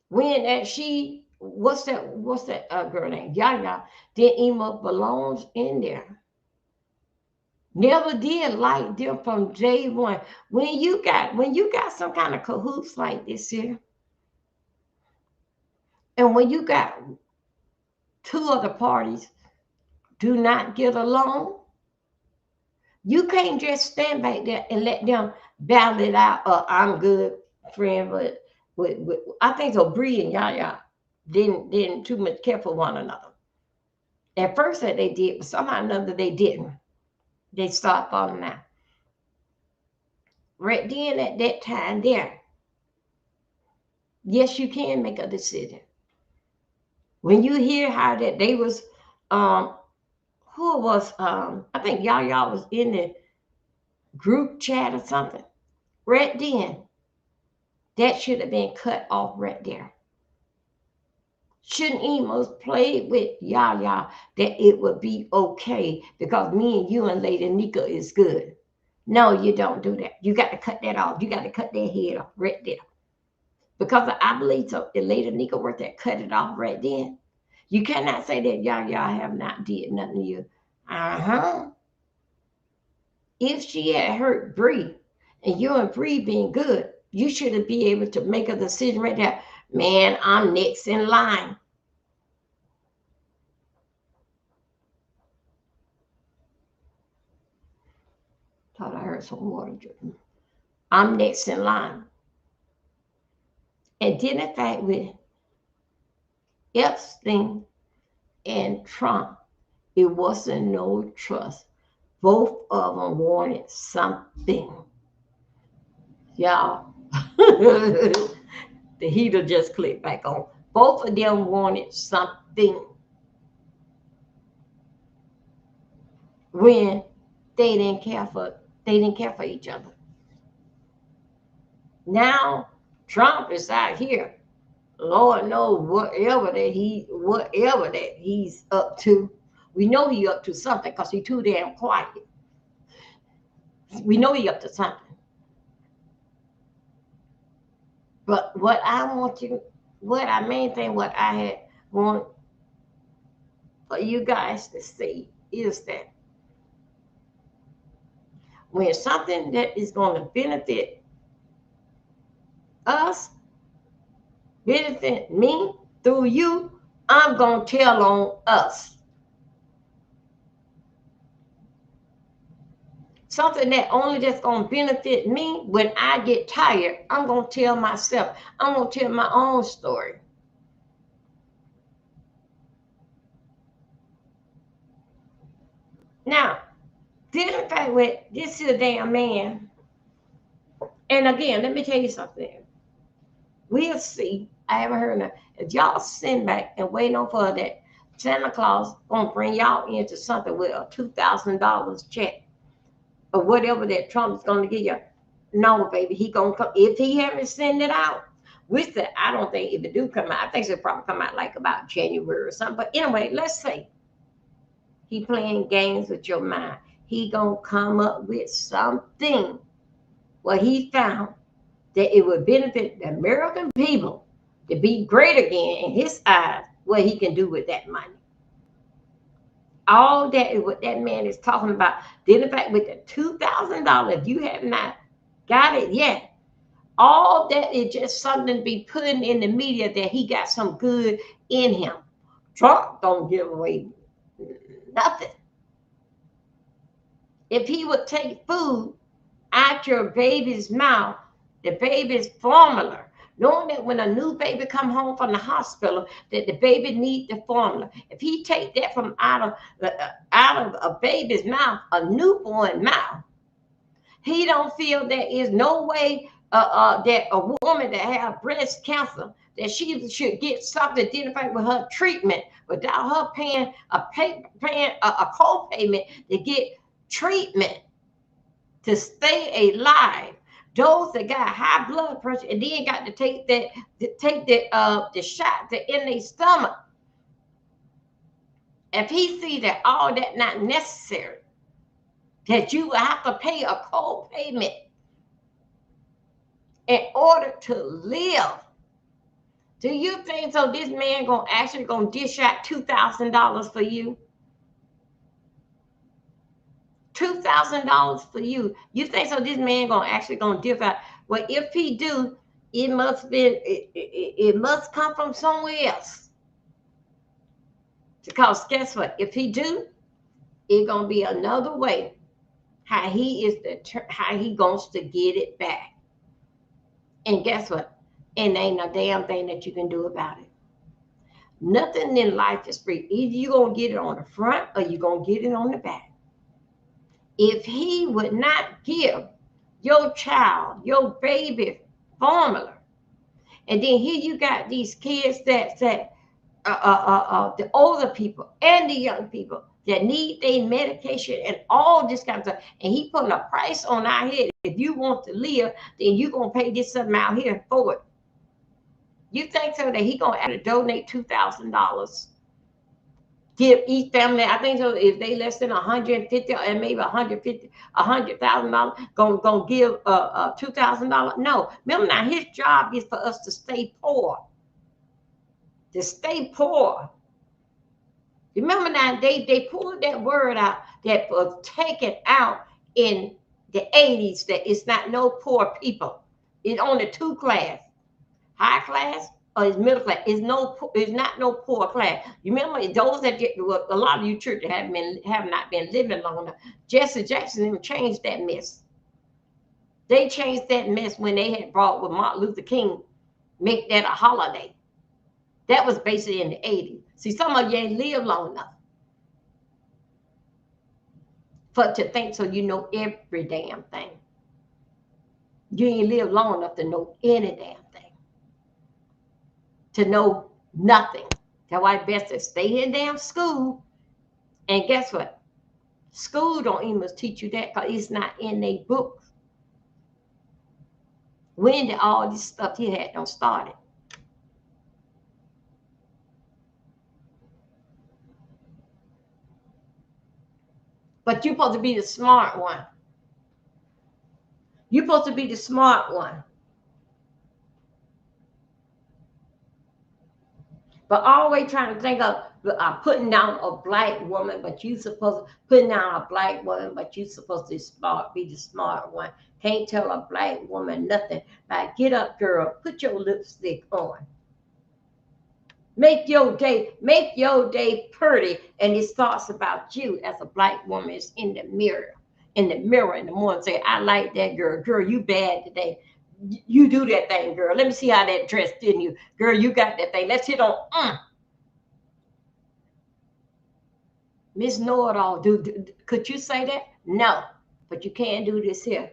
A: when that she what's that girl name Yaya then Ema belongs in there. Never did like them from day one. When you got some kind of cahoots like this here, and when you got two other parties do not get along, you can't just stand back there and let them battle it out. I'm good friend, but I think so. Bree and Yaya didn't too much care for one another. At first that they did, but somehow or another they didn't. They start falling out. Right then at that time there, yes, you can make a decision. When you hear how that they was um who was I think y'all was in the group chat or something. Right then, that should have been cut off right there. Shouldn't emos play with Yaya that it would be okay because me and you and Lady Nika is good. No, you don't do that. You got to cut that off. You got to cut that head off right there. Because I believe so. The Lady Nika worked that cut it off right then. You cannot say that Yaya have not did nothing to you. Uh-huh. If she had hurt Bree and you and Bree being good, you should have been able to make a decision right there. Man, I'm next in line. Thought I heard some water dripping. I'm next in line. And then in fact with Epstein and Trump, it wasn't no trust. Both of them wanted something. Y'all. The heater just clicked back on. Both of them wanted something when they didn't care for each other. Now Trump is out here. Lord knows whatever that he's up to. We know he up to something because he too damn quiet. We know he up to something. But what I had want for you guys to see is that when something that is going to benefit us, benefit me through you, I'm going to tell on us. Something that only just going to benefit me when I get tired, I'm going to tell myself. I'm going to tell my own story. Now, dealing fact with this here damn man, and again, let me tell you something. We'll see. I haven't heard enough. If y'all sitting back and waiting on for that Santa Claus gonna bring y'all into something with a $2,000 check or whatever that Trump is gonna give you. No, baby, he gonna come if he haven't sent it out. With that, I don't think if it do come out, I think it'll probably come out like about January or something. But anyway, let's say he playing games with your mind. He gonna come up with something what he found that it would benefit the American people to be great again in his eyes, what he can do with that money. All that is what that man is talking about. Then, in fact, with the $2,000, if you have not got it yet, all that is just something to be putting in the media that he got some good in him. Trump don't give away nothing. If he would take food out your baby's mouth, the baby's formula, knowing that when a new baby come home from the hospital, that the baby need the formula. If he take that from out of a baby's mouth, a newborn mouth, he don't feel there is no way that a woman that have breast cancer that she should get something identified with her treatment without her paying a co-payment to get treatment to stay alive. Those that got high blood pressure and then got to take the shot that in their stomach. If he see that all that not necessary, that you will have to pay a co-payment in order to live. Do you think so? This man gonna dish out $2,000 for you? $2,000 for you. You think so? This man gonna dish out? Well, if he do, it must come from somewhere else. Because guess what? If he do, it's gonna be another way how he goes to get it back. And guess what? And ain't no damn thing that you can do about it. Nothing in life is free. Either you're going to get it on the front or you're going to get it on the back. If he would not give your child, your baby formula, and then here you got these kids that the older people and the young people that need their medication and all this kind of stuff, and he putting a price on our head. If you want to live, then you're going to pay this amount here for it. You think so that he going to have to donate $2,000? Give each family, I think so, if they less than 150 and maybe $100,000, gonna give $2,000? No. Remember now, his job is for us to stay poor. To stay poor. Remember now, they pulled that word out that was taken out in the 80s, that it's not no poor people. It's only two class. High class or is middle class. It's not no poor class. You remember those that get, well, a lot of you churches have not been living long enough. Jesse Jackson changed that mess. They changed that mess when they had brought with Martin Luther King, make that a holiday. That was basically in the 80s. See, some of you ain't lived long enough for to think so you know every damn thing. You ain't lived long enough to know any damn thing. To know nothing. That's why it's best to stay in damn school. And guess what? School don't even teach you that because it's not in their books. When did all this stuff he had don't start it? But you're supposed to be the smart one. You're supposed to be the smart one. But always trying to think of putting down a black woman, but you supposed to putting down a black woman, but you supposed to be the smart one. Can't tell a black woman nothing. Like, get up, girl, put your lipstick on. Make your day pretty, and it starts about you as a black woman. Is in the mirror in the morning. Say, I like that girl. Girl, you bad today. You do that thing, girl. Let me see how that dress fit in you. Girl, you got that thing. Let's hit on. Miss Know-it-all. Could you say that? No. But you can't do this here.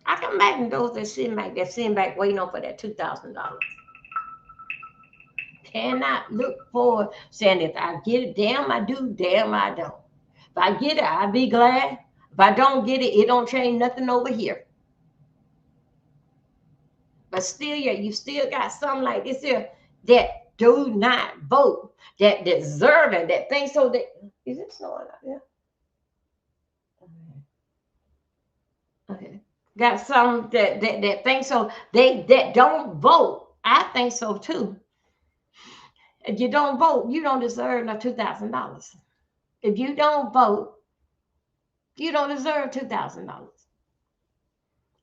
A: I can imagine those that sitting back waiting on for that $2,000. Cannot look forward saying, if I get it, damn I do, damn I don't. If I get it, I'll be glad. If I don't get it, it don't change nothing over here. But still, yeah, you still got something like this here that do not vote, that deserve it, that think so. That is it snowing out there? Okay. Got some that think so. That don't vote. I think so too. If you don't vote, you don't deserve no $2,000. If you don't vote, you don't deserve $2,000.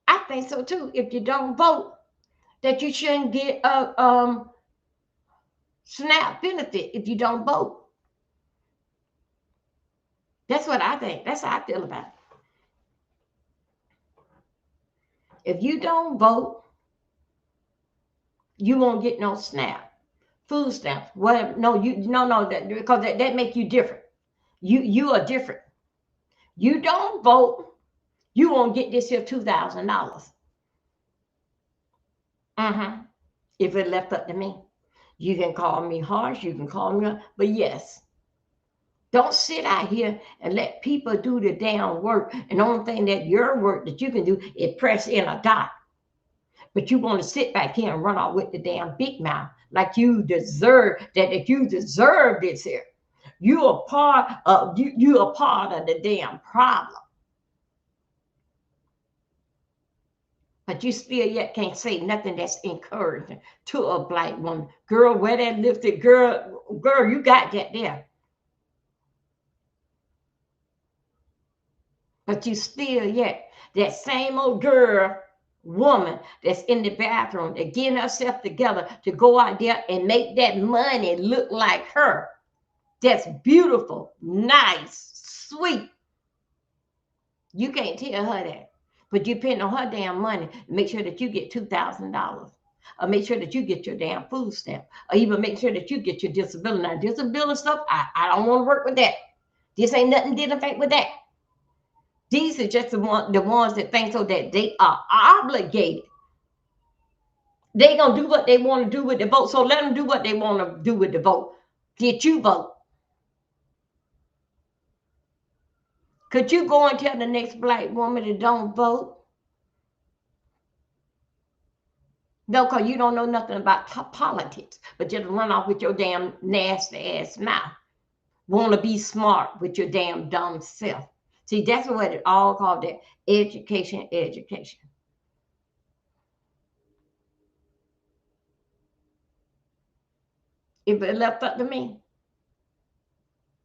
A: I think so too. If you don't vote, that you shouldn't get a SNAP benefit if you don't vote. That's what I think. That's how I feel about it. If you don't vote, you won't get no SNAP, food stamps, whatever. No, that because that make you different. You are different. You don't vote, you won't get this here $2,000. If it left up to me. You can call me harsh, you can call me, but yes, don't sit out here and let people do the damn work. And the only thing that your work that you can do is press in a dot. But you want to sit back here and run off with the damn big mouth like you deserve that you deserve this here. You are part of you are part of the damn problem. But you still yet can't say nothing that's encouraging to a black woman. Girl, wear that lipstick. Girl, you got that there. But you still yet that same old girl, woman that's in the bathroom, that getting herself together to go out there and make that money look like her. That's beautiful, nice, sweet. You can't tell her that. But you depend on her damn money. Make sure that you get $2,000. Or make sure that you get your damn food stamp. Or even make sure that you get your disability. Now, disability stuff, I don't want to work with that. This ain't nothing to affect with that. These are just the ones that think so that they are obligated. They gonna do what they want to do with the vote. So let them do what they want to do with the vote. Did you vote? Could you go and tell the next black woman that don't vote? No, because you don't know nothing about politics, but just run off with your damn nasty ass mouth. Want to be smart with your damn dumb self. See, that's what it all called that education. If it left up to me,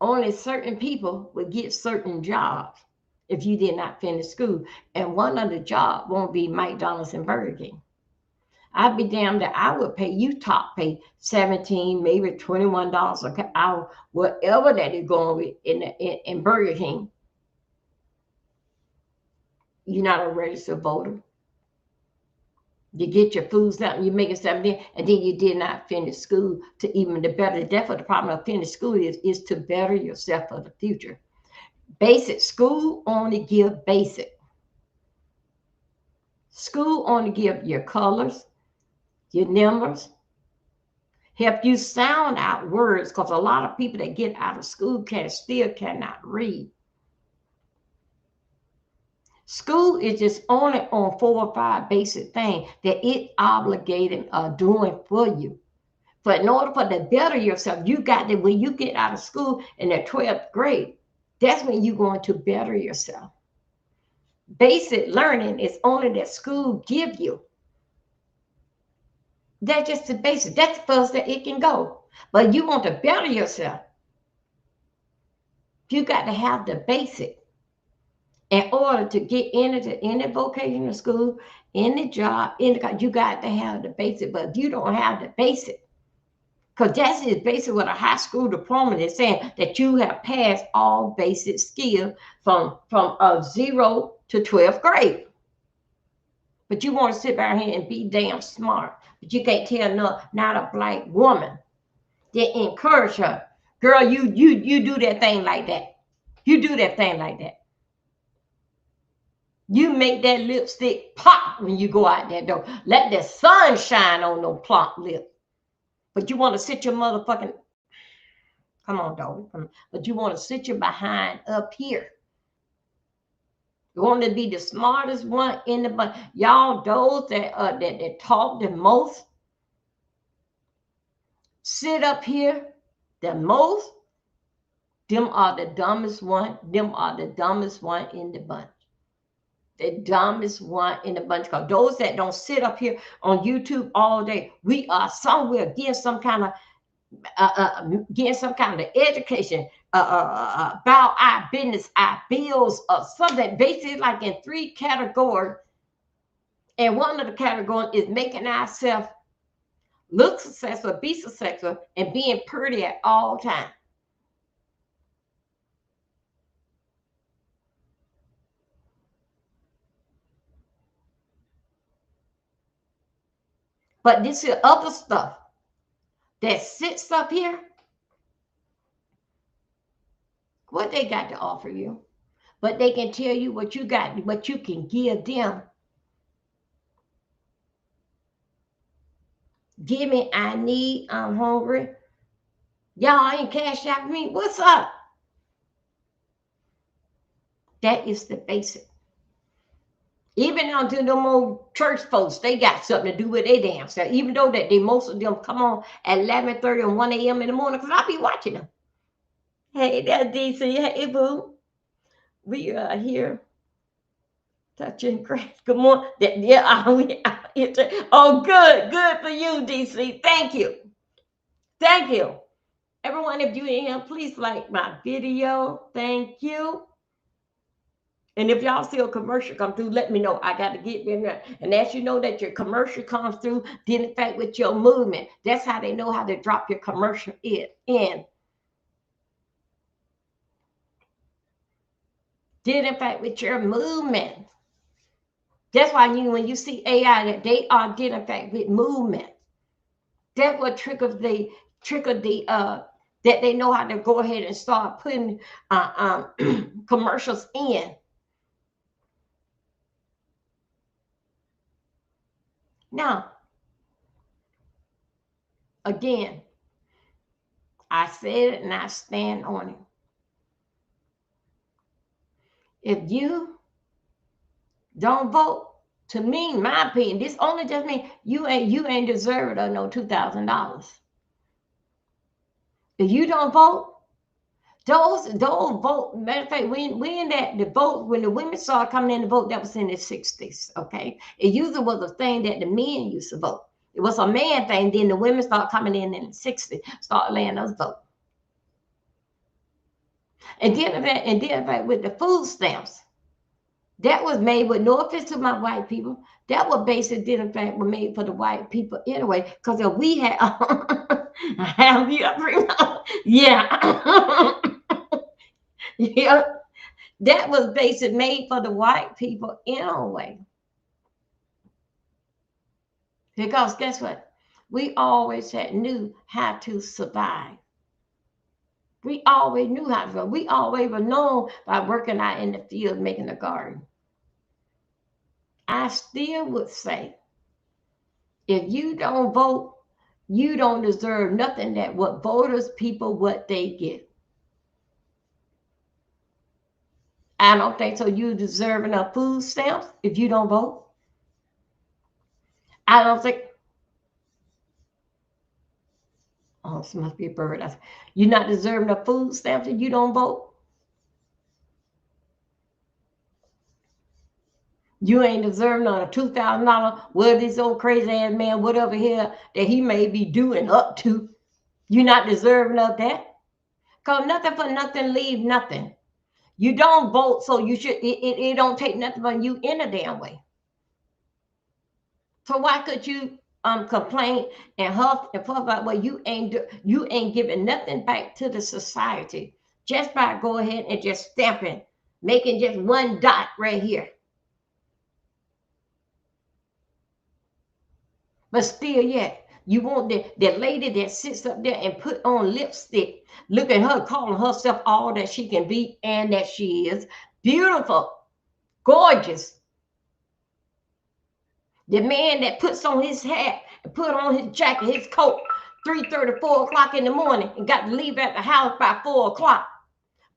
A: only certain people would get certain jobs if you did not finish school. And one of the jobs won't be McDonald's and Burger King. I'd be damned that I would pay you top pay $17, maybe $21 an hour, whatever that is going with in Burger King. You're not a registered voter. You get your food stamp, you make it 17, and then you did not finish school to even the better. That's what the problem of finish school is to better yourself for the future. Basic school only give basic. School only give your colors, your numbers, help you sound out words, because a lot of people that get out of school still cannot read. School is just only on 4 or 5 basic things that it obligated doing for you. But in order for to better yourself, you got that when you get out of school in the 12th grade, that's when you're going to better yourself. Basic learning is only that school give you. That's just the basic. That's the first that it can go. But you want to better yourself, you got to have the basic. In order to get into any vocational school, any job, you got to have the basic. But if you don't have the basic, because that's basically what a high school diploma is saying, that you have passed all basic skills from 0 to 12th grade. But you want to sit down here and be damn smart. But you can't tell not a black woman that encourage her. Girl, you do that thing like that. You do that thing like that. You make that lipstick pop when you go out that door. Let the sun shine on those plump lips. But you want to sit your motherfucking, come on, dog. But you want to sit your behind up here. You want to be the smartest one in the bunch. Y'all, those that talk the most, sit up here the most, them are the dumbest one. Them are the dumbest one in the bunch. The dumbest one in the bunch. Because those that don't sit up here on YouTube all day, we are somewhere getting some kind of education about our business, our bills, or something. Basically, like in 3 categories. And one of the categories is making ourselves look successful, be successful, and being pretty at all times. But this is other stuff that sits up here, what they got to offer you. But they can tell you what you got, what you can give them. Give me, I need, I'm hungry. Y'all ain't cash out me. What's up? That is the basic. Even down to them old church folks, they got something to do with their damn self. Even though that they most of them come on at 11:30 and 1 a.m. in the morning, because I'll be watching them. Hey, that's DC. Hey, boo. We are here touching grass. Good morning. Yeah, oh, good. Good for you, DC. Thank you. Thank you. Everyone, if you're in here, please like my video. Thank you. And if y'all see a commercial come through, let me know. I got to get in there. And as you know that your commercial comes through, then in fact with your movement, that's how they know how to drop your commercial in. Did in fact with your movement. That's why when you see AI, that they are did in fact with movement. That's what triggers the that they know how to go ahead and start putting commercials in. Now, again, I said it and I stand on it. If you don't vote, to me, my opinion, this only just means you ain't deserving of no $2,000. If you don't vote, those vote. Matter of fact, when that the vote, when the women started coming in to vote, that was in the 60s. Okay, it usually was a thing that the men used to vote. It was a man thing. Then the women started coming in the 60s, start letting us vote. And then with the food stamps, that was made with no offense to my white people. That was basically, in fact, was made for the white people anyway. Because if we had, have you ever, yeah, yeah, that was basically made for the white people anyway. Because guess what? We always knew how to survive. We always knew how to go. We always were known by working out in the field, making a garden. I still would say, if you don't vote, you don't deserve nothing that what voters, people, what they get. I don't think so. You deserve enough food stamps if you don't vote. I don't think. Oh, this must be a bird. You're not deserving enough food stamps if you don't vote. You ain't deserving of a $2,000. Well, this old crazy ass man, whatever here that he may be doing up to, you're not deserving of that. Because nothing for nothing, leave nothing. You don't vote, so you should. It don't take nothing from you in a damn way. So why could you complain and huff and puff about well you ain't giving nothing back to the society just by go ahead and just stamping, making just one dot right here. But still, yet you want the lady that sits up there and put on lipstick, look at her calling herself all that she can be and that she is beautiful, gorgeous. The man that puts on his hat and put on his jacket, his coat, 3:30, 4 o'clock in the morning and got to leave at the house by 4 o'clock.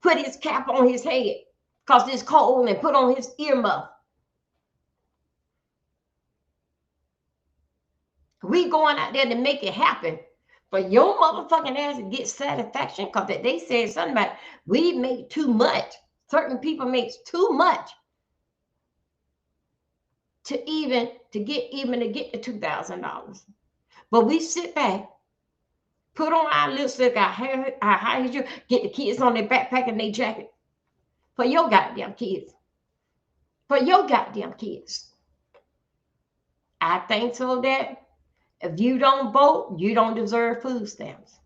A: Put his cap on his head because it's cold and put on his earmuff. We going out there to make it happen. For your motherfucking ass to get satisfaction because they said something about we make too much. Certain people makes too much to get the $2,000. But we sit back, put on our lipstick, our high heels, get the kids on their backpack and their jacket for your goddamn kids. For your goddamn kids. I think so that if you don't vote, you don't deserve food stamps.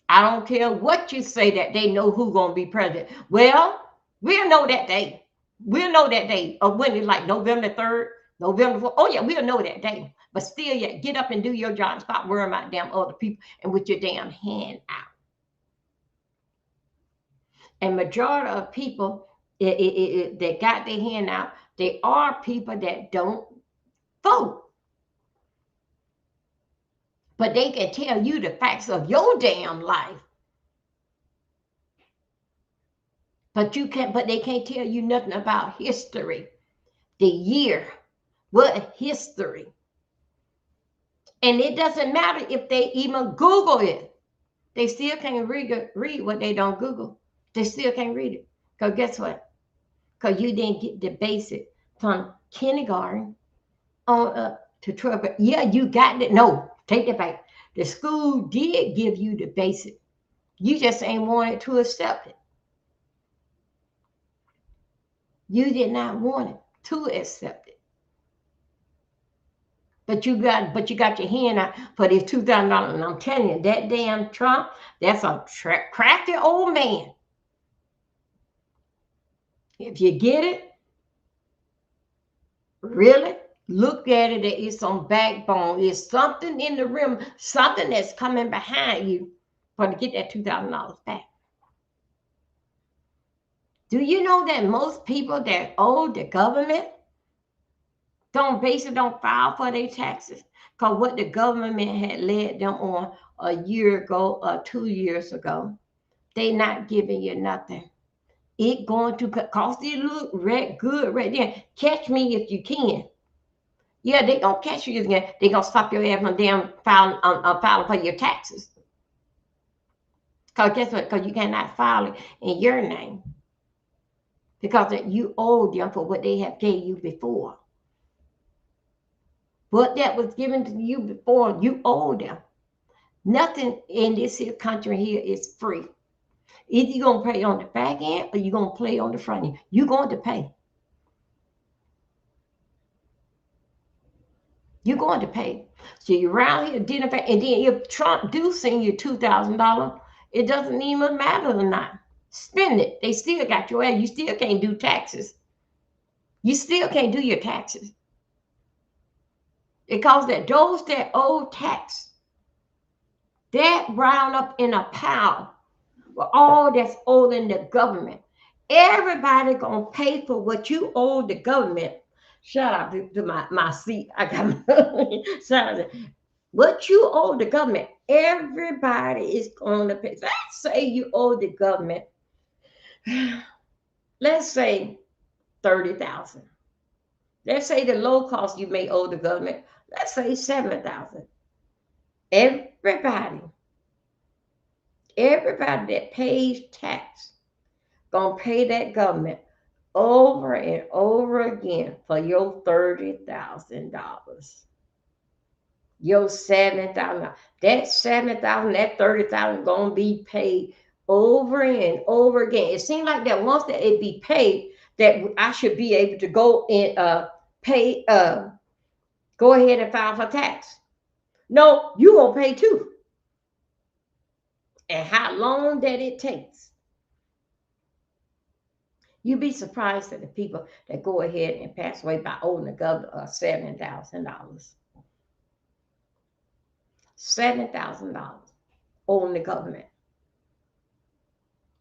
A: I don't care what you say that they know who's going to be president. Well, we'll know that day. We'll know that day of when it's like November 3rd, November 4th. Oh, yeah, we'll know that day. But still, yeah, get up and do your job. Stop worrying about damn other people and with your damn hand out. And majority of people that got their hand out, they are people that don't vote. But they can tell you the facts of your damn life. But they can't tell you nothing about history, the year, what history. And it doesn't matter if they even Google it. They still can't read what they don't Google. They still can't read it. Because guess what? Because you didn't get the basic from kindergarten on up to 12th grade. Yeah, you got it. No, take it back. The school did give you the basic. You just ain't wanted to accept it. You did not want it to accept it. But you got your hand out for this $2,000. And I'm telling you, that damn Trump, that's a crafty old man. If you get it, really look at it. There is some backbone. It's something in the rim, something that's coming behind you for to get that $2,000 back. Do you know that most people that owe the government don't file for their taxes? Because what the government had led them on a year ago or 2 years ago, they not giving you nothing. It going to cost you look good right there. Catch me if you can. Yeah, they gonna catch you again. They gonna stop your ass from damn filing for your taxes. Cause guess what? Cause you cannot file it in your name because you owe them for what they have gave you before. What that was given to you before, you owe them. Nothing in this here country here is free. Either you're gonna pay on the back end or you're gonna play on the front end. You're going to pay. You're going to pay. So you're around here identifying, and then if Trump do send you $2,000, it doesn't even matter or not. Spend it. They still got your ass. You still can't do taxes. You still can't do your taxes. Because those that owe tax, that round up in a pile with all that's owed in the government. Everybody gonna pay for what you owe the government. Shout out to my seat. I got shout out. What you owe the government, everybody is going to pay. Let's say you owe the government, let's say 30,000. Let's say the low cost you may owe the government, let's say 7,000. Everybody that pays tax gonna pay that government over and over again for your $30,000. Your 7,000. That 7,000, that 30,000 gonna be paid over and over again. It seems like that once that it be paid, that I should be able to go and pay, go ahead and file for tax. No, you gonna pay too. And how long that it takes. You'd be surprised at the people that go ahead and pass away by owing the government $7,000. $7,000 owing the government.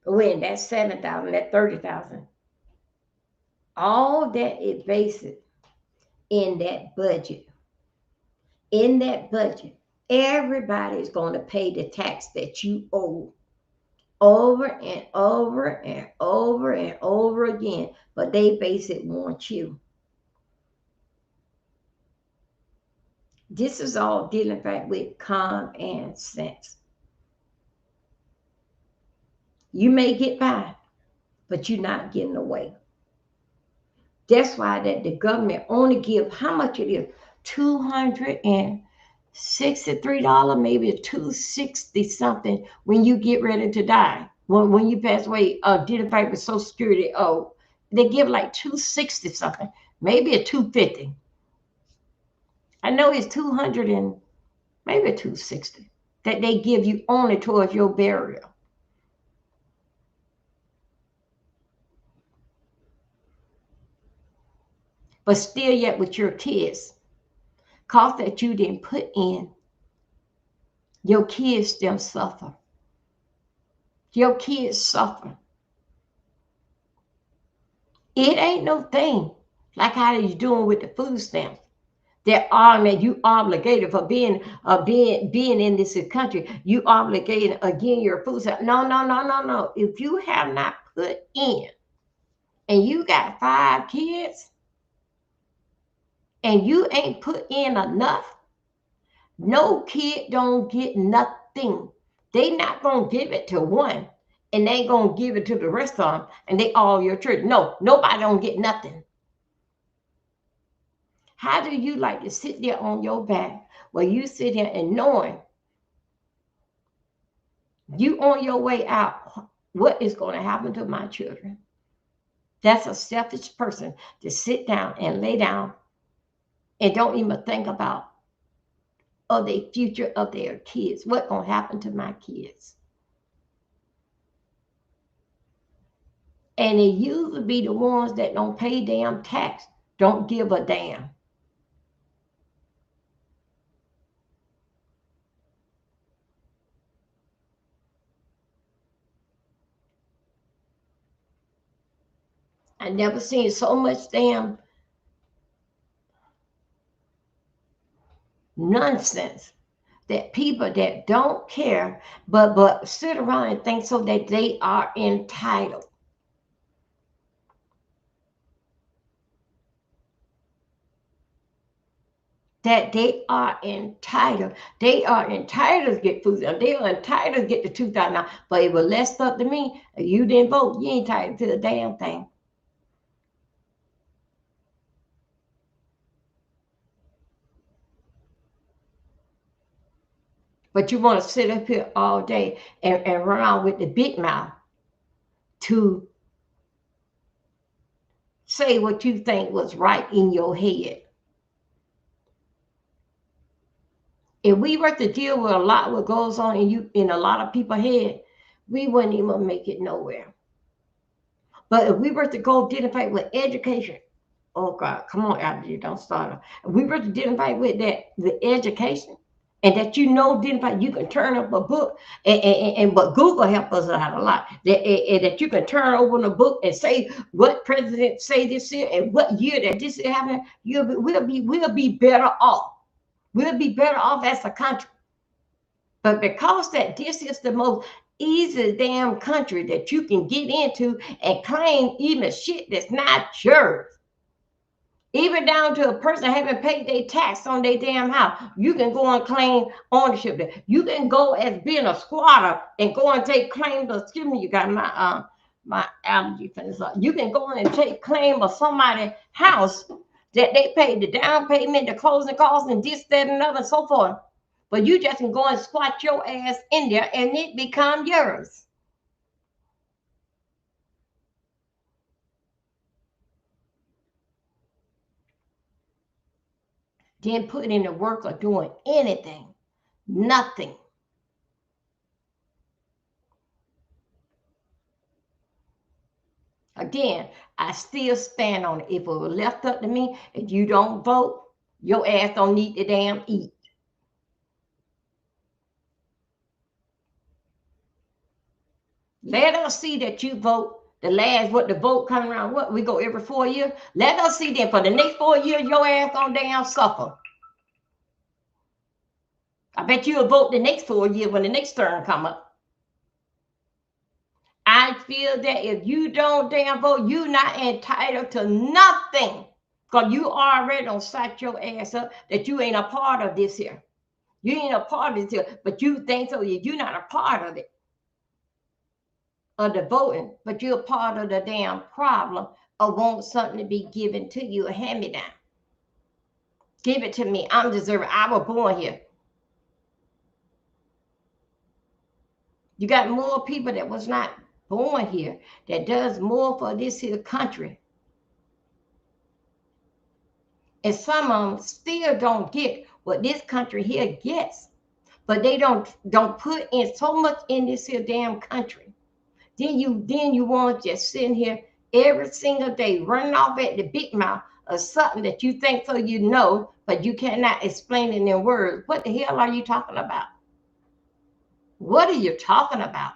A: When that 7,000, that 30,000, all that is based in that budget. In that budget, everybody is going to pay the tax that you owe over and over and over and over again. But they basically want you. This is all dealing back with common sense. You may get by, but you're not getting away. That's why that the government only give how much it is, $263, maybe $260 something when you get ready to die. When you pass away, identified with Social Security, they give like $260 something, maybe a $250. I know it's 200 and maybe $260 that they give you only towards your burial. but still yet with your kids, cost that you didn't put in, your kids still suffer. Your kids suffer. It ain't no thing like how you doing with the food stamps. That are that you obligated for being in this country. You obligated again your food stamp. No, no, no, no, no. If you have not put in, and you got 5 kids, and you ain't put in enough, no kid don't get nothing. They not gonna give it to one, and they ain't gonna give it to the rest of them, and they all your church. No, nobody don't get nothing. How do you like to sit there on your back where you sit here and knowing you on your way out, what is going to happen to my children? That's a selfish person to sit down and lay down and don't even think about of the future of their kids. What's going to happen to my kids? And it usually be the ones that don't pay damn tax, don't give a damn. I never seen so much damn nonsense that people that don't care but sit around and think so that they are entitled. That they are entitled. They are entitled to get food. They are entitled to get the $2,000. But it was left up to me. If you didn't vote, you ain't entitled to the damn thing. But you want to sit up here all day and run around with the big mouth to say what you think was right in your head. If we were to deal with a lot of what goes on in a lot of people's head, we wouldn't even make it nowhere. But if we were to go identify with education, oh God, come on, Abby, you don't start. If we were to identify with that, the education, and that identify, you can turn up a book, and but Google help us out a lot. That you can turn over a book and say what president say this year and what year that this happened. We'll be better off. We'll be better off as a country. But because that this is the most easy damn country that you can get into and claim even shit that's not yours. Even down to a person haven't paid their tax on their damn house. You can go and claim ownership there. You can go as being a squatter and go and take claim of, excuse me, you got my allergy finish up. You can go in and take claim of somebody's house that they paid the down payment, the closing costs, and this, that, and other, and so forth. But you just can go and squat your ass in there and it become yours. Didn't put in the work of doing anything. Nothing. Again, I still stand on it. If it was left up to me, if you don't vote, your ass don't need to damn eat. Let us see that you vote. What the vote coming around, what we go every 4 years. Let us see that for the next 4 years, your ass gonna damn suffer. I bet you'll vote the next 4 years when the next term come up. I feel that if you don't damn vote, you're not entitled to nothing. Because you already don't set your ass up that you ain't a part of this here. You ain't a part of this here, but you think so. You're not a part of it. Of the voting, but you're a part of the damn problem of want something to be given to you, a hand-me-down. Give it to me. I'm deserving. I was born here. You got more people that was not born here that does more for this here country. And some of them still don't get what this country here gets. But they don't put in so much in this here damn country. Then you want just sitting here every single day running off at the big mouth or something that you think so you know, but you cannot explain it in words. What the hell are you talking about? What are you talking about?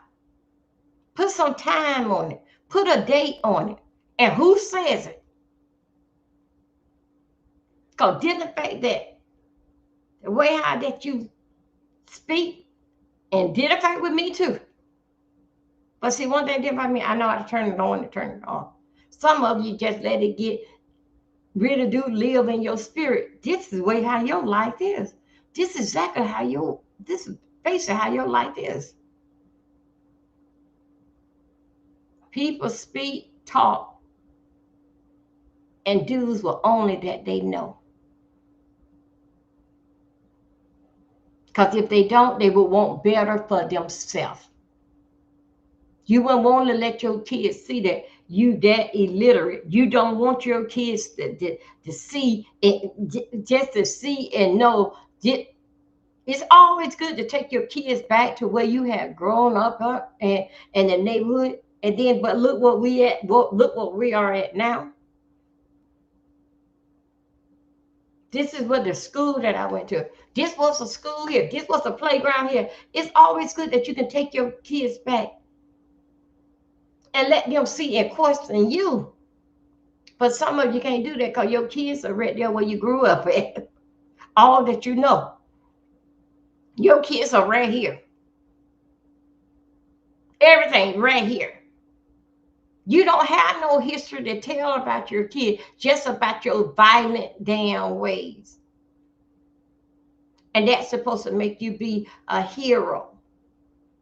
A: Put some time on it. Put a date on it. And who says it? Because did the fact that the way how that you speak and did affect with me too. But see, one thing about me, I know how to turn it on and turn it off. Some of you just let it get really do live in your spirit. This is the way how your life is. This is exactly how this is basically how your life is. People speak, talk, and do what only that they know. Because if they don't, they will want better for themselves. You wouldn't want to let your kids see that you that illiterate. You don't want your kids to see it, just to see and know. It's always good to take your kids back to where you have grown up and the neighborhood. And then, but look what we at. Look what we are at now. This is what the school that I went to. This was a school here. This was a playground here. It's always good that you can take your kids back and let them see and question you. But some of you can't do that because your kids are right there where you grew up at. All that you know. Your kids are right here. Everything right here. You don't have no history to tell about your kid, just about your violent damn ways. And that's supposed to make you be a hero.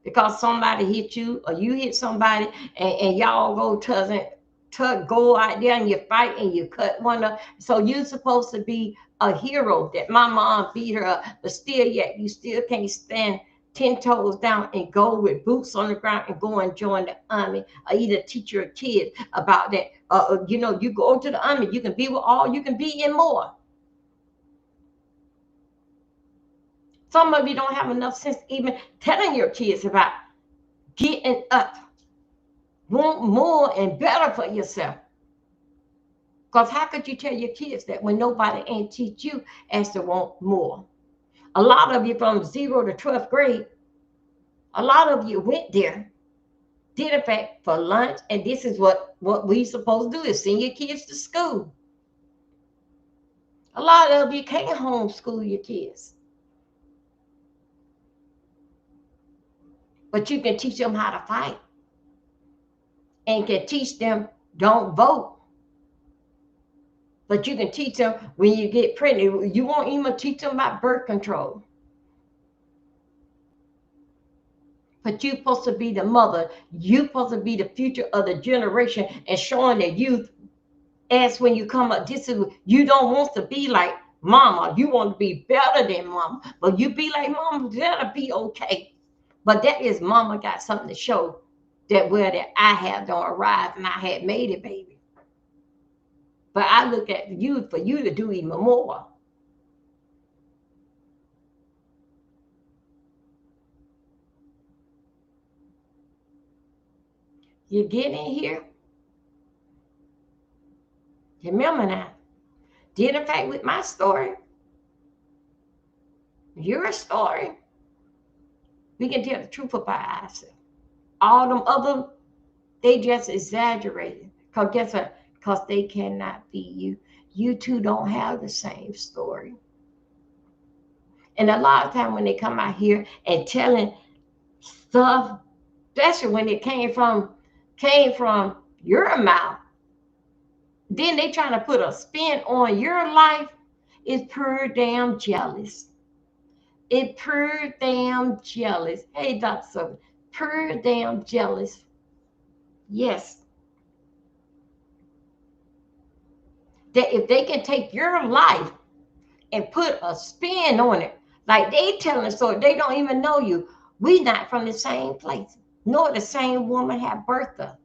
A: Because somebody hit you or you hit somebody and y'all go out there and you fight and you cut one up. So you're supposed to be a hero that my mom beat her up, but still yet you still can't stand 10 toes down and go with boots on the ground and go and join the army or either teach your kids about that. You go to the army, you can be with all you can be and more. Some of you don't have enough sense even telling your kids about getting up, want more and better for yourself. Because how could you tell your kids that when nobody ain't teach you as to want more? A lot of you from 0 to 12th grade, a lot of you went there, did in fact for lunch, and this is what we supposed to do is send your kids to school. A lot of you can't homeschool your kids. But you can teach them how to fight and can teach them don't vote. But you can teach them when you get pregnant. You won't even teach them about birth control. But you're supposed to be the mother. You're supposed to be the future of the generation and showing the youth as when you come up, this is, you don't want to be like mama. You want to be better than mama. But you be like mama, that'll be okay. But that is mama got something to show that where that I have don't arrive and I had made it, baby. But I look at the youth for you to do even more. You get in here. Remember now, did in fact with my story, your story, we can tell the truth about ourselves. All them other, they just exaggerated. Because guess what? Because they cannot be you. You two don't have the same story. And a lot of time when they come out here and telling stuff, especially when it came from your mouth, then they trying to put a spin on your life. It's pure damn jealous. It's pure damn jealous. Hey, Dr. Sophie, pure damn jealous. Yes. That if they can take your life and put a spin on it, like they telling us so they don't even know you. We not from the same place, nor the same woman have birthed us.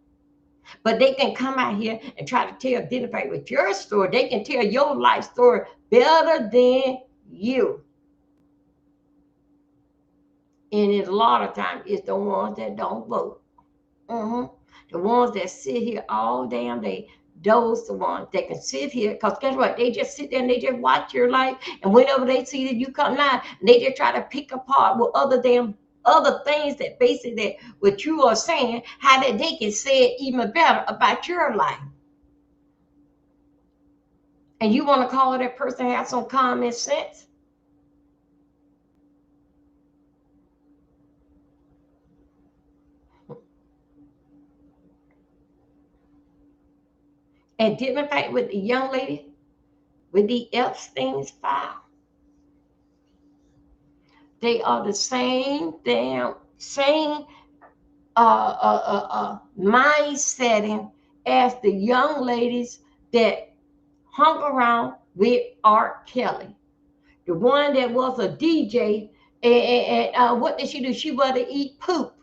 A: But they can come out here and try to identify with your story. They can tell your life story better than you. And it's a lot of times it's the ones that don't vote. The ones that sit here all damn day those the ones that can sit here, because guess what? They just sit there and they just watch your life, and whenever they see that you come live, they just try to pick apart with other things that basically that what you are saying, how that they can say it even better about your life. And you want to call that person have some common sense? And didn't fight with the young lady with the Epstein's file. They are the same damn same mind setting as the young ladies that hung around with R. Kelly. The one that was a DJ, and what did she do? She wanted to eat poop.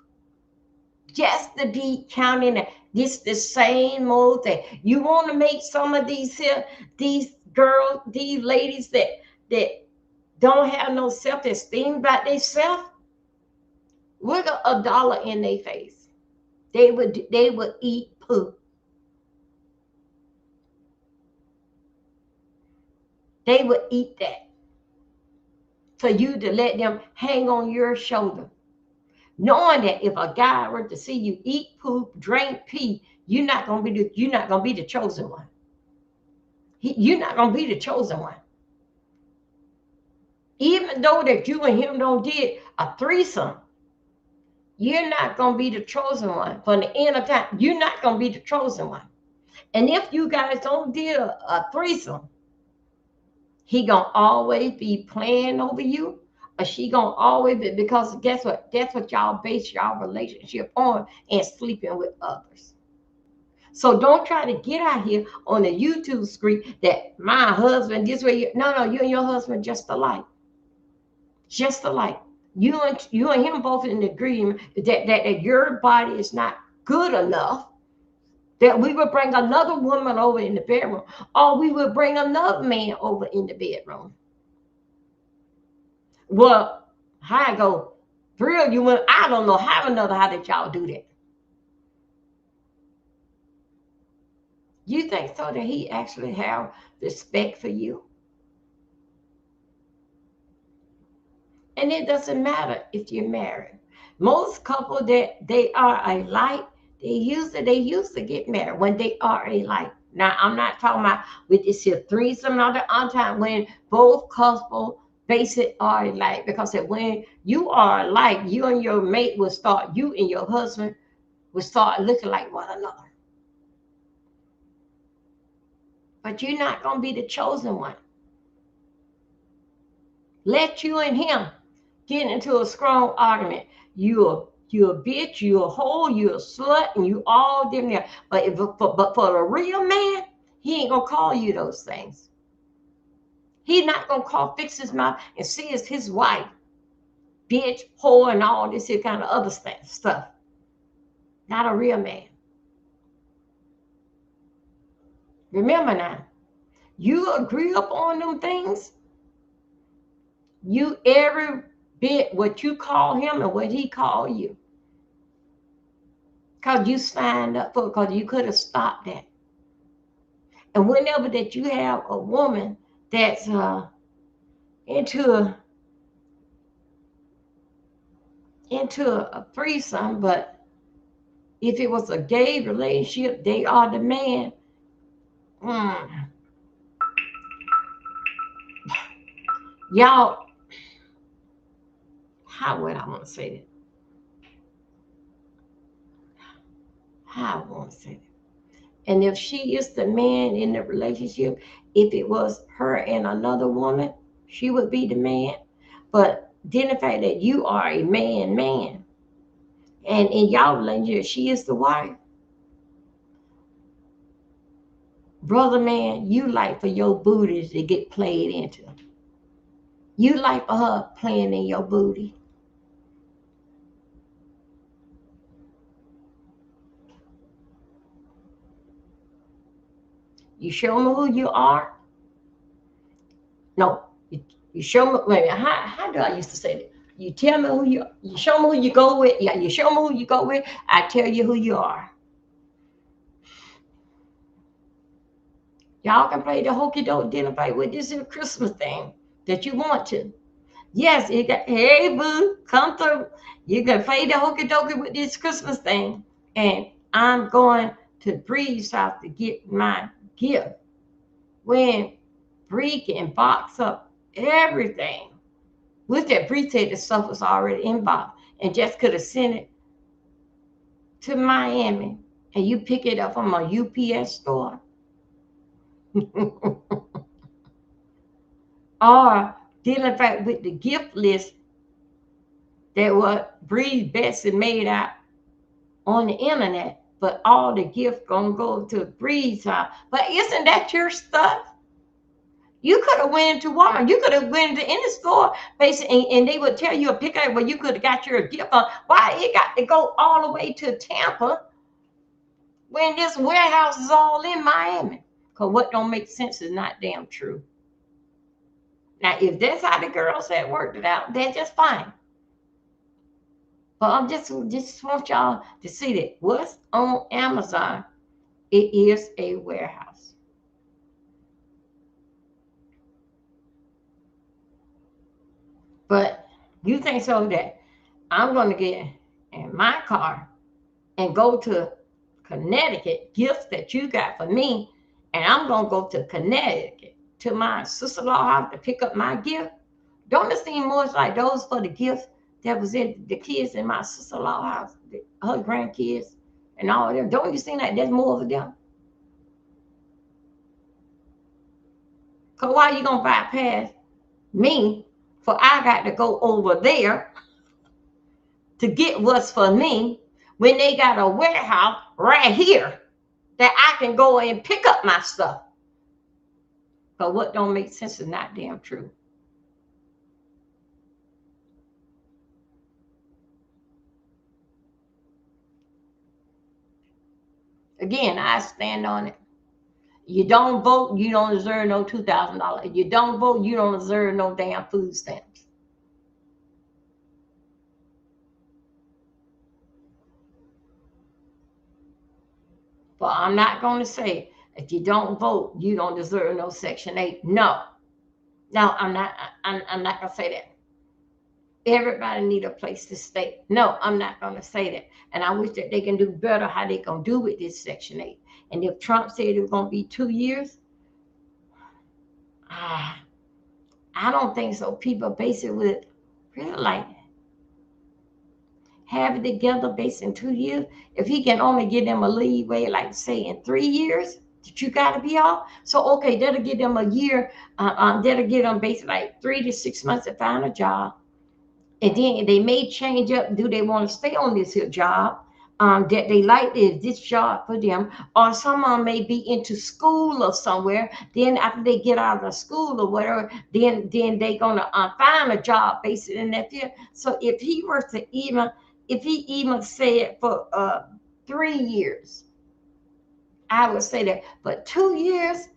A: Just to be counting that. This the same old thing. You want to make some of these here, these girls, these ladies that don't have no self-esteem about themselves, wiggle a dollar in their face. They would eat poop. They would eat that for you to let them hang on your shoulder. Knowing that if a guy were to see you eat poop, drink pee, you're not gonna be the chosen one. You're not gonna be the chosen one. Even though that you and him don't did a threesome, you're not gonna be the chosen one. From the end of time, you're not gonna be the chosen one. And if you guys don't did a threesome, he gonna always be playing over you, or she gonna always be, because guess what? That's what y'all base y'all relationship on, and sleeping with others. So don't try to get out here on the YouTube screen that my husband this way. No, you and your husband just alike, just alike. You and him both in agreement that your body is not good enough. That we would bring another woman over in the bedroom, or we would bring another man over in the bedroom. Well, how I go thrill you when I don't know how did y'all do that? You think so that he actually have respect for you? And it doesn't matter if you're married. Most couples that they are alike, they used to get married when they are alike. Now I'm not talking about with this here threesome all the time when both couples base it are alike, because when you are alike, you and your mate will start, you and your husband will start looking like one another. But you're not gonna be the chosen one. Let you and him get into a strong argument. You a bitch, you a hoe, you a slut, and you all them there. But for the real man, he ain't gonna call you those things. He's not gonna fix his mouth and see it's his wife, bitch, whore, and all this here kind of other stuff. Not a real man. Remember now, you agree up on them things. You every bit what you call him and what he call you. Because you signed up for it, because you could have stopped that. And whenever that you have a woman that's into a, into a threesome, but if it was a gay relationship, they are the man. Y'all, how would I want to say that? How I want to say that? And if she is the man in the relationship, if it was her and another woman, she would be the man. But then the fact that you are a man, and in y'all relationship, she is the wife. Brother man, you like for your booties to get played into. You like for her playing in your booty. You show me who you are. No, you show me. Wait a minute, how do I used to say that? You tell me you show me who you go with. Yeah, you show me who you go with. I tell you who you are. Y'all can play the hokey doke dinner fight with this Christmas thing that you want to. Yes, you got, hey boo, come through. You can play the hokey dokey with this Christmas thing. And I'm going to Bree's house to get my gift. When Bree can box up everything. With that, Bree said the stuff was already in box and just could have sent it to Miami and you pick it up from a UPS store. Or dealing back with the gift list that what Bree Betsy made out on the internet, but all the gifts gonna go to Bree's house. But isn't that your stuff? You could have went into Walmart. You could have went into any store, basically, and they would tell you a pick up where you could have got your gift on. Why it got to go all the way to Tampa when this warehouse is all in Miami? Because what don't make sense is not damn true. Now, if that's how the girls had worked it out, they're just fine. But I'm just want y'all to see that what's on Amazon, it is a warehouse. But you think so that I'm going to get in my car and go to Connecticut, gifts that you got for me, and I'm going to go to Connecticut to my sister-in-law house to pick up my gift? Don't it seem more like those for the gifts that was in the kids in my sister-in-law house, her grandkids and all of them? Don't you seem like there's more of them? Because why are you going to bypass me for I got to go over there to get what's for me when they got a warehouse right here that I can go and pick up my stuff? But what don't make sense is not damn true. Again, I stand on it. You don't vote, you don't deserve no $2,000. You don't vote, you don't deserve no damn food stamps. But I'm not going to say if you don't vote, you don't deserve no Section 8. No, I'm not. I'm not going to say that. Everybody need a place to stay. No, I'm not going to say that. And I wish that they can do better how they going to do with this Section 8. And if Trump said it was going to be 2 years, I don't think so. People basically would really like have it together based in 2 years. If he can only give them a leeway, like say in 3 years, that you got to be off. So, okay, that'll give them a year. That'll give them basically like 3 to 6 months to find a job. And then they may change up. Do they want to stay on this here job? That they like this job for them, or some of them may be into school or somewhere. Then after they get out of school or whatever, then they gonna find a job based in that field. So if he were to if he even said for 3 years, I would say that. But 2 years,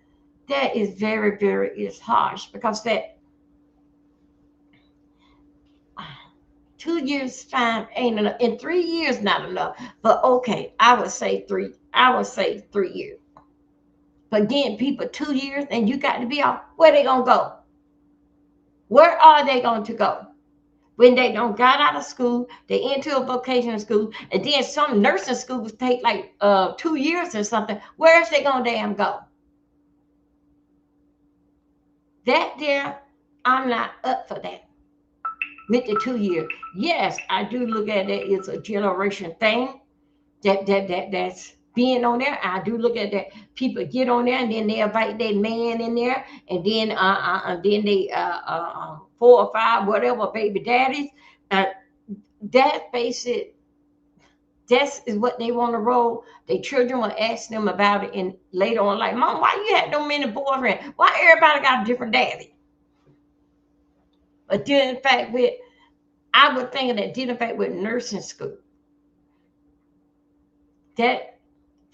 A: that is very, very is harsh, because that 2 years time ain't enough. In 3 years, not enough. But okay, I would say 3. I would say 3 years. But then people 2 years and you got to be off. Where they gonna go? Where are they going to go? When they don't got out of school, they into a vocational school, and then some nursing schools take like 2 years or something. Where's they gonna damn go? That there, I'm not up for that. With the 2 years, yes, I do look at it as a generation thing. That's being on there. I do look at that. People get on there and then they invite their man in there, and then they 4 or 5 whatever baby daddies. That basic. That is what they want to roll. Their children will ask them about it, and later on, like, Mom, why you had no many boyfriends? Why everybody got a different daddy? But dealing in fact with, I would think that dealing in fact with nursing school, that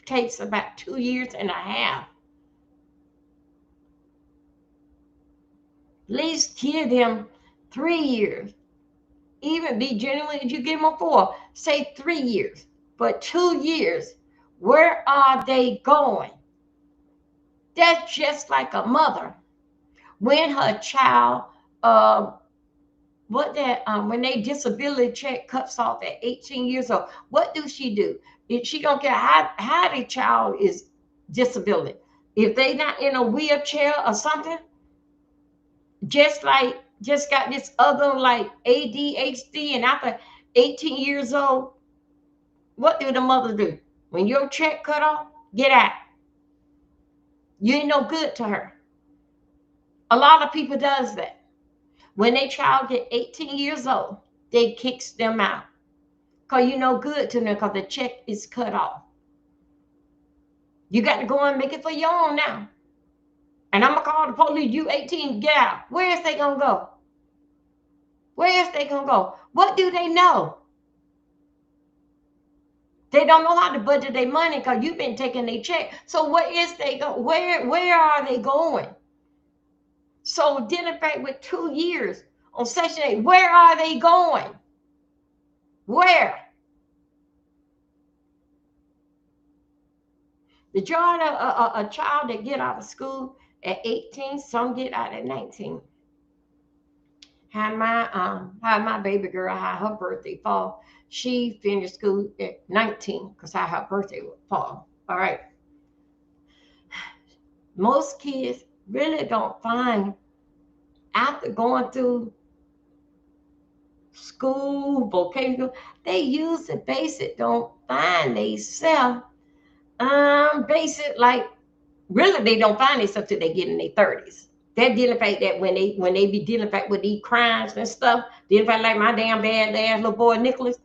A: takes about 2 years and a half. At least give them 3 years. Even be genuine if you give them 4, say 3 years. But 2 years, where are they going? That's just like a mother when her child, uh, when they disability check cuts off at 18 years old. What do? She don't care how the child is disability. If they not in a wheelchair or something, just got this other like ADHD, and after 18 years old, what do the mother do? When your check cut off, get out. You ain't no good to her. A lot of people does that. When their child get 18 years old, they kicks them out. Because you no good to them because the check is cut off. You got to go and make it for your own now. And I'm going to call the police. You 18, get out. Where is they going to go? Where is they going to go? What do they know? They don't know how to budget their money because you've been taking their check. So where is they go? Where are they going? So dealing back with 2 years on Section 8, where are they going? Where? The join a child that get out of school at 18, some get out at 19. How my baby girl, how her birthday fall, she finished school at 19 because how her birthday would fall. All right. Most kids really don't find, after going through school, vocational, they use the basic, don't find themselves basic, like really they don't find themselves till they get in their 30s. They're dealing fact that when they be dealing fact with these crimes and stuff, dealing fact like my damn bad ass little boy Nicholas,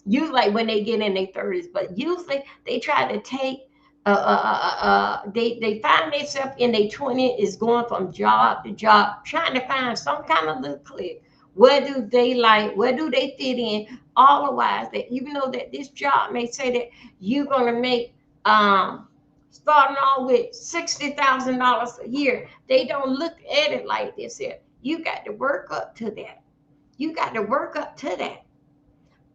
A: usually like when they get in their 30s, but usually they try to take they find themselves in their 20s is going from job to job, trying to find some kind of little click. Where do they like? Where do they fit in? Otherwise, that even though that this job may say that you're gonna make starting off with $60,000 a year, they don't look at it like this here. You got to work up to that. You got to work up to that.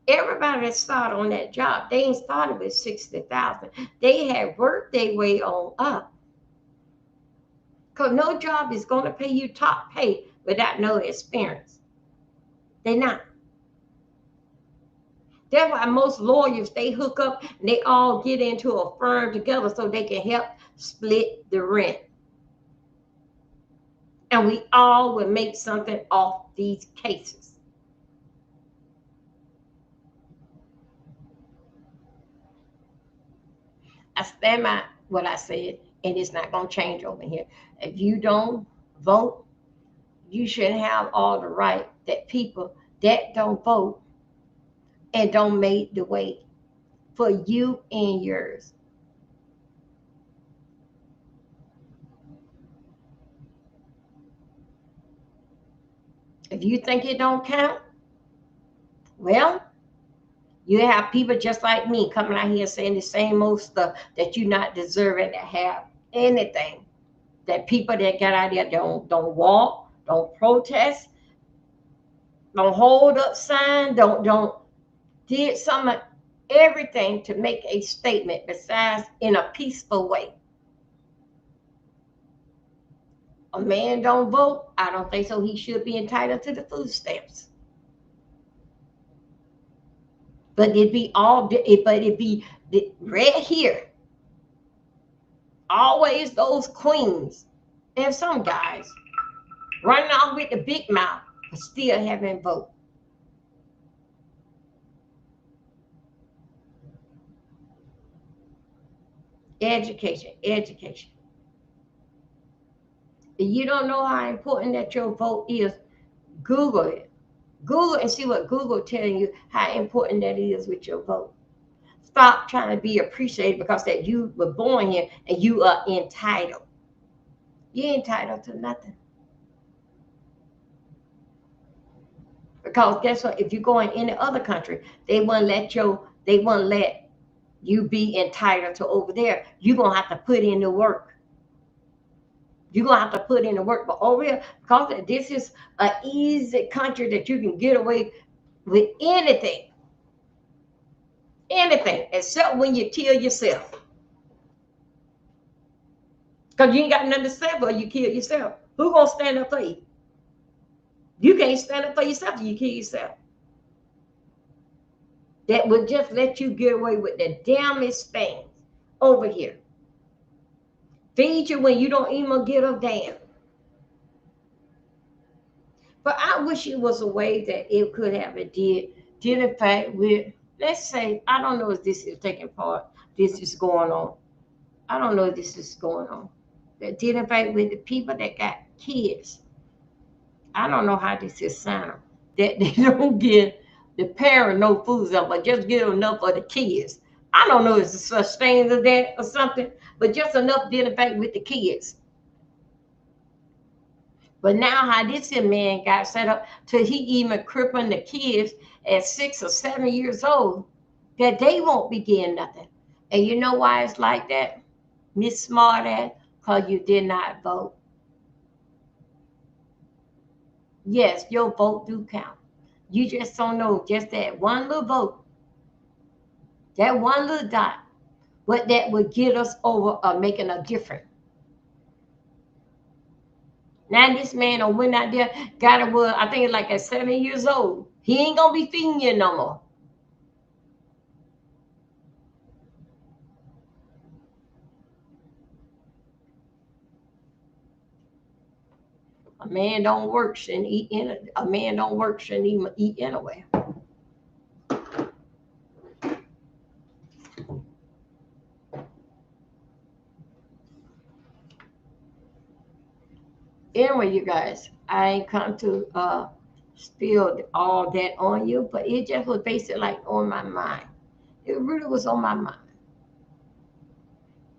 A: Everybody that started on that job, they ain't started with 60,000. They had worked their way on up. Because no job is going to pay you top pay without no experience. They're not. That's why most lawyers, they hook up and they all get into a firm together so they can help split the rent. And we all will make something off these cases. I stand by what I said, and it's not going to change over here. If you don't vote, you should have all the right that people that don't vote and don't make the way for you and yours. If you think it don't count, well, you have people just like me coming out here saying the same old stuff that you're not deserving to have anything. That people that get out there don't walk, don't protest, don't hold up sign, don't did some of everything to make a statement besides in a peaceful way. A man don't vote, I don't think so. He should be entitled to the food stamps. But it'd be right here. Always those queens and some guys running off with the big mouth, but still haven't voted. Education, education. If you don't know how important that your vote is, Google it. Google and see what Google telling you how important that is with your vote. Stop trying to be appreciated because that you were born here and you are entitled. You're entitled to nothing. Because guess what? If you go in any other country, they won't let you be entitled to over there. You're gonna have to put in the work. You're gonna have to put in the work. But over here, because this is an easy country that you can get away with anything. Anything except when you kill yourself. Because you ain't got nothing to say for you kill yourself. Who gonna stand up for you? You can't stand up for yourself if you kill yourself. That would just let you get away with the damnest things over here. Feed you when you don't even get a damn. But I wish it was a way that it could have it did in fact with, let's say, I don't know if this is taking part, this is going on. I don't know if this is going on. That did in fact with the people that got kids. I don't know how this is sound. That they don't get the parent no food up, but just get enough for the kids. I don't know if it's such thing as that or something, but just enough did in fact with the kids. But now how this here man got set up till he even crippling the kids at 6 or 7 years old, that they won't be getting nothing. And you know why it's like that, Miss Smart Ass? Because you did not vote. Yes, your vote do count. You just don't know just that one little vote, that one little dot, what that would get us over making a difference. Now this man went out there, got it, I think it's like at 7 years old. He ain't gonna be feeding you no more. A man don't work shouldn't eat in a man don't work shouldn't even eat anyway. Anyway, you guys, I ain't come to spill all that on you, but it just was basically like on my mind. It really was on my mind.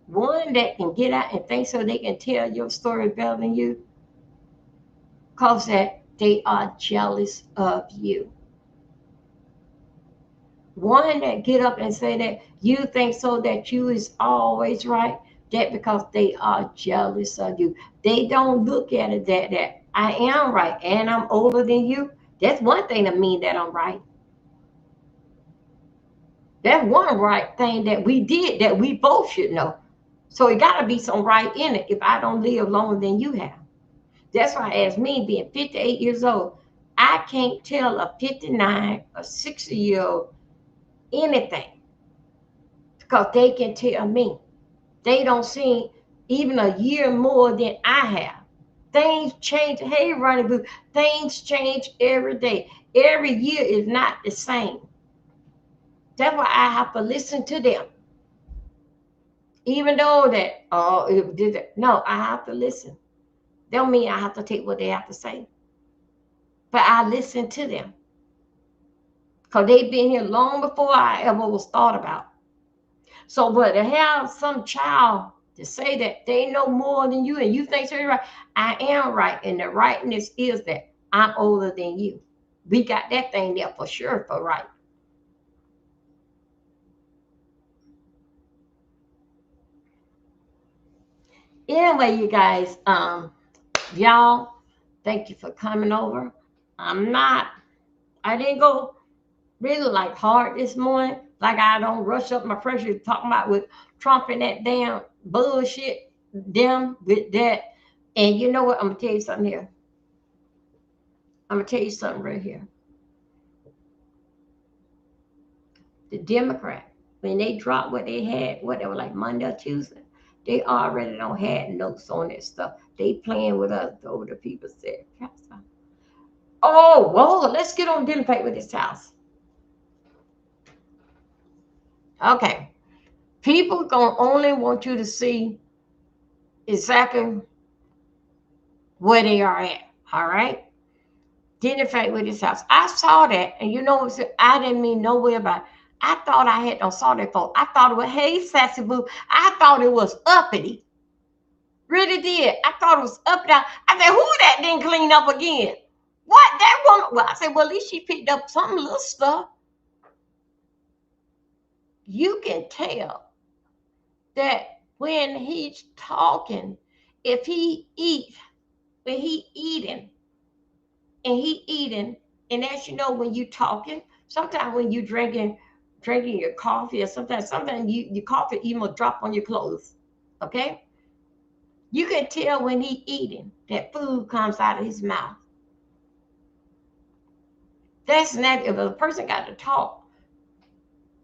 A: One that can get out and think so they can tell your story better than you, cause that they are jealous of you. One that get up and say that you think so that you is always right, that because they are jealous of you. They don't look at it that I am right and I'm older than you. That's one thing to mean that I'm right. That's one right thing that we did that we both should know. So it got to be some right in it if I don't live longer than you have. That's why, as me being 58 years old, I can't tell a 59 or 60-year-old anything because they can tell me. They don't see even a year more than I have. Things change. Hey, Ronnie Boo, things change every day. Every year is not the same. That's why I have to listen to them. Even though that, oh, it did it. No, I have to listen. Don't mean I have to take what they have to say. But I listen to them. Because they've been here long before I ever was thought about. So, but to have some child to say that they know more than you and you think you're right, I am right. And the rightness is that I'm older than you. We got that thing there for sure for right. Anyway, you guys, y'all, thank you for coming over. I'm not, I didn't go really like hard this morning. Like I don't rush up my pressure talking about with Trump and that damn bullshit, them with that. And you know what? I'm gonna tell you something here. I'm gonna tell you something right here. The Democrat, when they dropped what they had, what they were like Monday or Tuesday, they already don't had notes on that stuff. They playing with us. The older people said, "Oh, well, let's get on dinner plate with this house." Okay, people gonna only want you to see exactly where they are at. All right. Dinner fight with his house. I saw that, and you know, I didn't mean no way about it. I thought I had no saw that folk. I thought it was, hey, sassy boo. I thought it was uppity. Really did. I thought it was up down. I said, who that didn't clean up again? What that woman? Well, I said, well, at least she picked up some little stuff. You can tell that when he's talking, if he eat, when he eating, and he eating, and as you know, when you talking, sometimes when you drinking your coffee, or sometimes you your coffee even will drop on your clothes. Okay, You can tell when he eating that food comes out of his mouth. That's not if a person got to talk,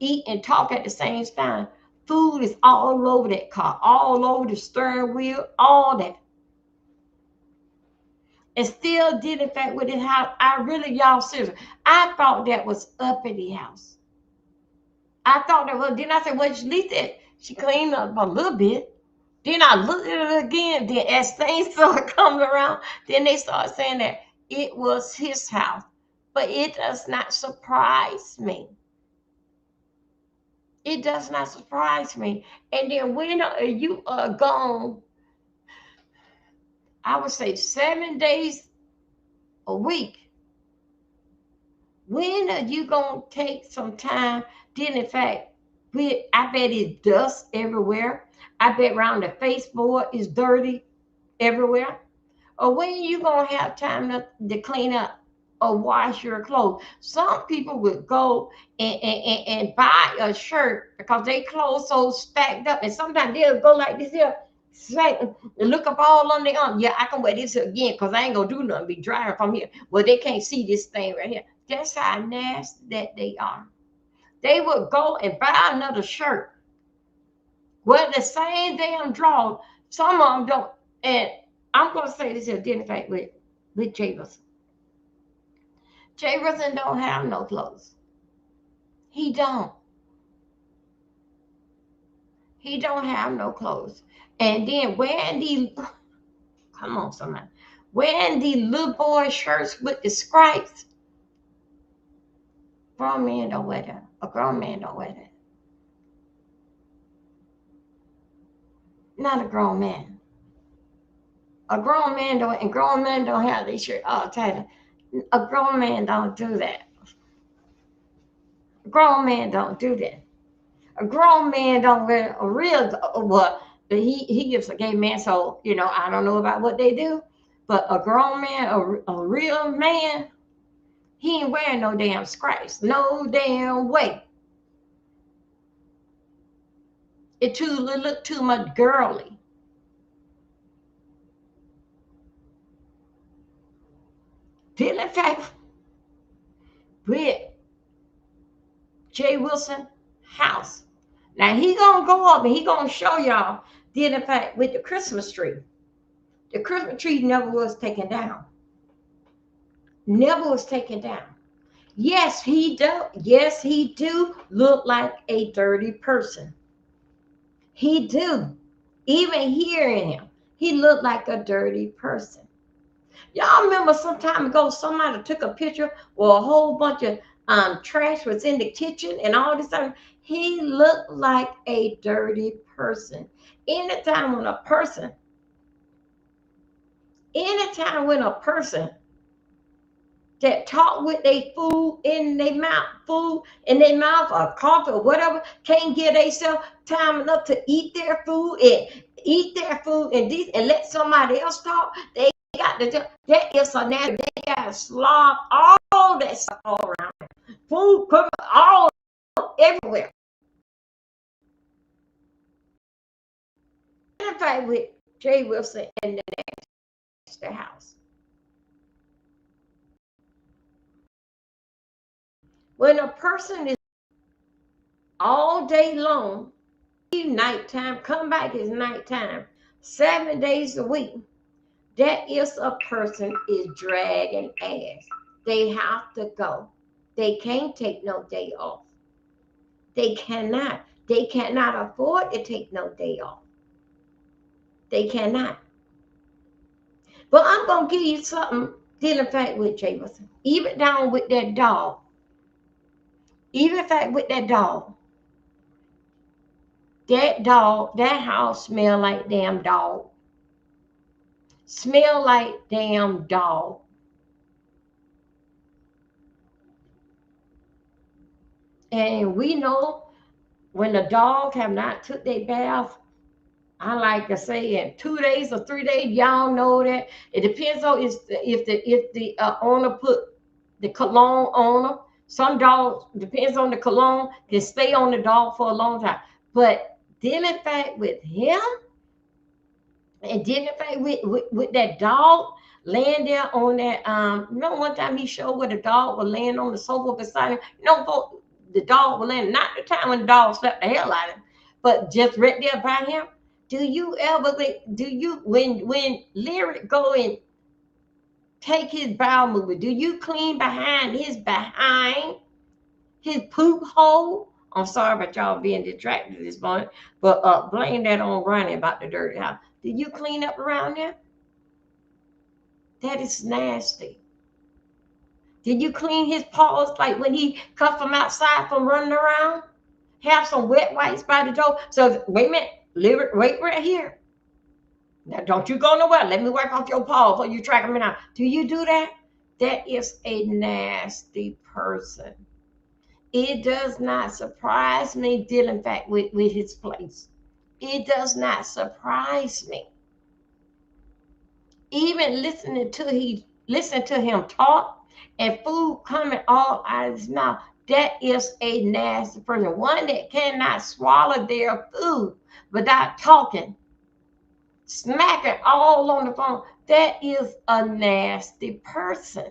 A: eat and talk at the same time. Food is all over that car, all over the steering wheel, all that. And still did in fact with his house. I really, y'all serious. I thought that was uppity house. I thought that was. Then I said, well, at least she cleaned up a little bit. Then I looked at it again. Then as things started coming around, then they started saying that it was his house. But it does not surprise me. It does not surprise me. And then when you are gone, I would say 7 days a week. When are you gonna take some time? Then in fact, I bet it's dust everywhere. I bet around the baseboard is dirty everywhere. Or when you gonna have time to clean up or wash your clothes? Some people would go and buy a shirt because they clothes so stacked up, and sometimes they'll go like this here, stack, and look up all on their arm. Yeah, I can wear this again because I ain't gonna do nothing. Be drying from here. Well, they can't see this thing right here. That's how nasty that they are. They would go and buy another shirt. Well, the same damn draw. Some of them don't. And I'm gonna say this identify with Jay Wilson. Jay Wilson don't have no clothes. He don't. He don't have no clothes. And then wearing these, come on, somebody, wearing these little boy shirts with the stripes. Grown man don't wear that. A grown man don't wear that. Not a grown man. A grown man don't, and grown men don't have these shirts all tight. A grown man don't do that. A grown man don't do that. A grown man don't wear a real well. He is a gay man, so I don't know about what they do. But a grown man, a real man, he ain't wearing no damn scraps, no damn way. It look too much girly. Then in fact, with Jay Wilson house. Now he gonna go up and he gonna show y'all. Then in fact, with the Christmas tree, the Christmas tree never was taken down. Never was taken down. Yes, he do. Yes, he do look like a dirty person. He do. Even hearing him, he looked like a dirty person. Y'all remember some time ago, somebody took a picture where a whole bunch of trash was in the kitchen and all this stuff. He looked like a dirty person. Anytime when a person that talk with their food in their mouth, or coffee or whatever, can't get themselves time enough to eat their food and let somebody else talk. They got to do that. Is a natural. They got to slob all that stuff all around them. Food cook all everywhere. In fact, with Jay Wilson in the next house. When a person is all day long, leave nighttime, come back is nighttime, 7 days a week, that is a person is dragging ass. They have to go. They can't take no day off. They cannot. They cannot afford to take no day off. They cannot. But I'm going to give you something dealing fact with Jay Wilson. Even down with that dog. Even fact with that dog. That house smell like damn dog. Smell like damn dog. And we know when the dog have not took their bath, I like to say in 2 days or 3 days, y'all know that. It depends on if the owner put the cologne on them. Some dogs, depends on the cologne, can stay on the dog for a long time. But dealing fact with him, And then if I with that dog laying there on that one time he showed where the dog was laying on the sofa beside him. The dog was laying, not the time when the dog slapped the hell out of him, but just right there by him. Do you ever think, do you when Lyric go and take his bowel movement, do you clean behind his poop hole? I'm sorry about y'all being distracted this morning, but blame that on Ronnie about the dirty house. Did you clean up around there? That is nasty. Did you clean his paws like when he come from outside from running around? Have some wet wipes by the door. So wait a minute, wait right here. Now don't you go nowhere. Let me wipe off your paw before you track him down. Do you do that? That is a nasty person. It does not surprise me dealing fact with his place. It does not surprise me. Even listen to him talk and food coming all out of his mouth. That is a nasty person. One that cannot swallow their food without talking, smacking all on the phone. That is a nasty person.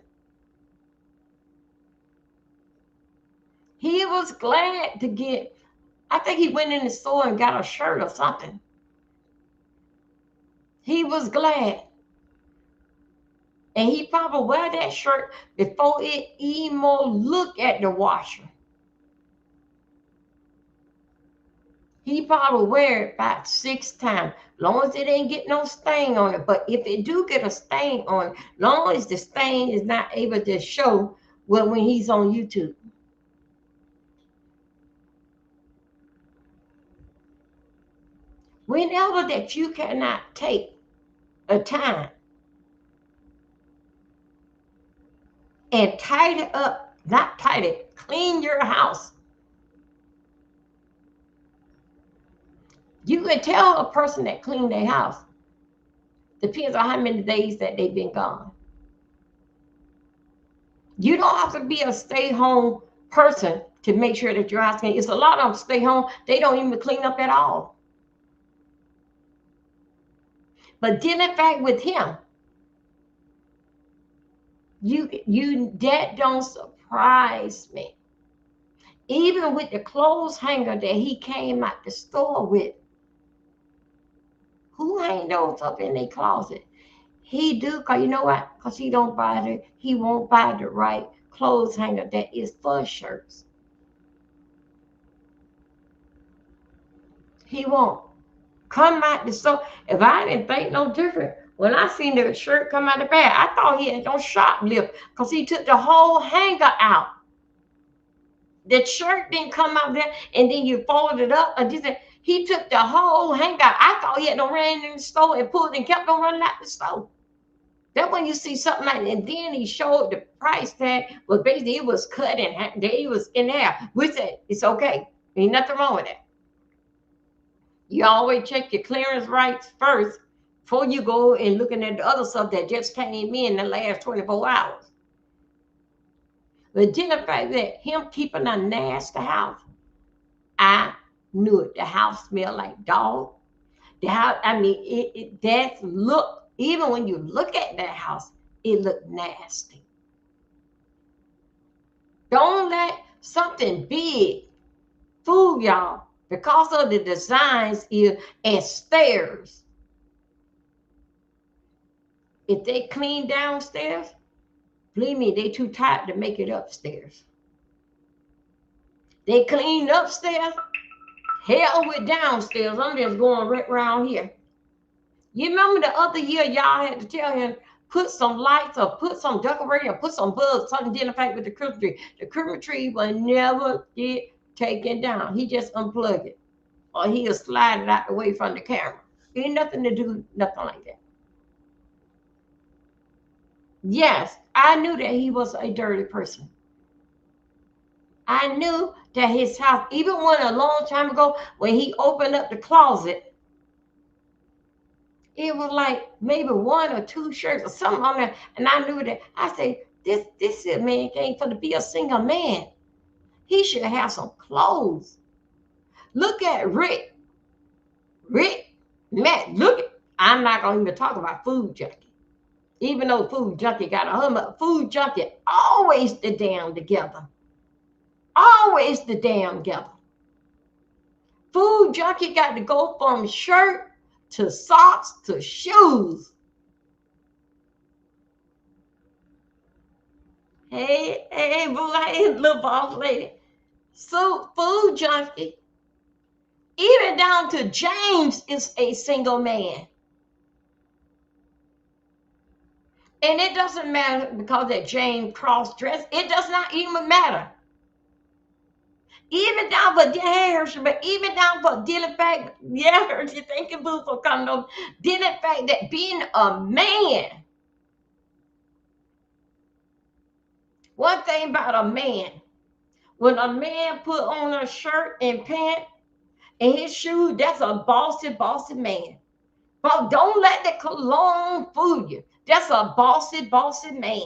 A: He was glad to get, I think he went in the store and got a shirt or something. He was glad. And he probably wear that shirt before it even look at the washer. He probably wear it about 6 times. Long as it ain't get no stain on it. But if it do get a stain on it, long as the stain is not able to show when he's on YouTube. Whenever that you cannot take a time and tidy up, not tidy, clean your house. You can tell a person that cleaned their house. Depends on how many days that they've been gone. You don't have to be a stay-home person to make sure that your house clean. It's a lot of them stay home. They don't even clean up at all. But then in fact with him, you that don't surprise me. Even with the clothes hanger that he came out the store with, who hang those up in their closet? He do, cause you know what? Cause he won't buy the right clothes hanger that is for shirts. He won't come out the store. If I didn't think no different, when I seen the shirt come out the bag, I thought he had no shoplift because he took the whole hanger out. The shirt didn't come out there and then you fold it up. He took the whole hanger out. I thought he had no ran in the store and pulled and kept on running out the store. That when you see something like that, and then he showed the price tag, well, basically it was cut in half. It was in half. We said it's okay. Ain't nothing wrong with that. You always check your clearance rights first before you go and looking at the other stuff that just came in the last 24 hours. But then the fact that him keeping a nasty house, I knew it. The house smelled like dog. The house, I mean, that's look, even when you look at that house, it looked nasty. Don't let something big fool y'all because of the designs here and stairs. If they clean downstairs, believe me, they too tired to make it upstairs. They cleaned upstairs, hell with downstairs. I'm just going right around here. You remember the other year y'all had to tell him, put some lights or put some decorating or put some bulbs, something to identify with the Christmas tree. The Christmas tree will never get taken down. He just unplug it or he'll slide it out the way from the camera. Ain't nothing to do, nothing like that. Yes, I knew that he was a dirty person. I knew that his house, even when a long time ago, when he opened up the closet, it was like maybe 1 or 2 shirts or something on there. And I knew that. I said, this man came for to be a single man. He should have some clothes. Look at Rick. Matt, look at, I'm not going to even talk about food junkie. Even though food junkie got a husband, food junkie always the damn together. Always the damn together. Food junkie got to go from shirt to socks to shoes. Hey, boo, hey, little boss lady. So, food junkie, even down to James is a single man. And it doesn't matter because that James cross-dressed. It does not even matter. Even down for Hershey, but even down for dealing fact, yeah, Hershey, thank you, boo, for coming over. Dealing fact that being a man, one thing about a man, when a man put on a shirt and pants and his shoes, that's a bossy man. But don't let the cologne fool you. That's a bossy man.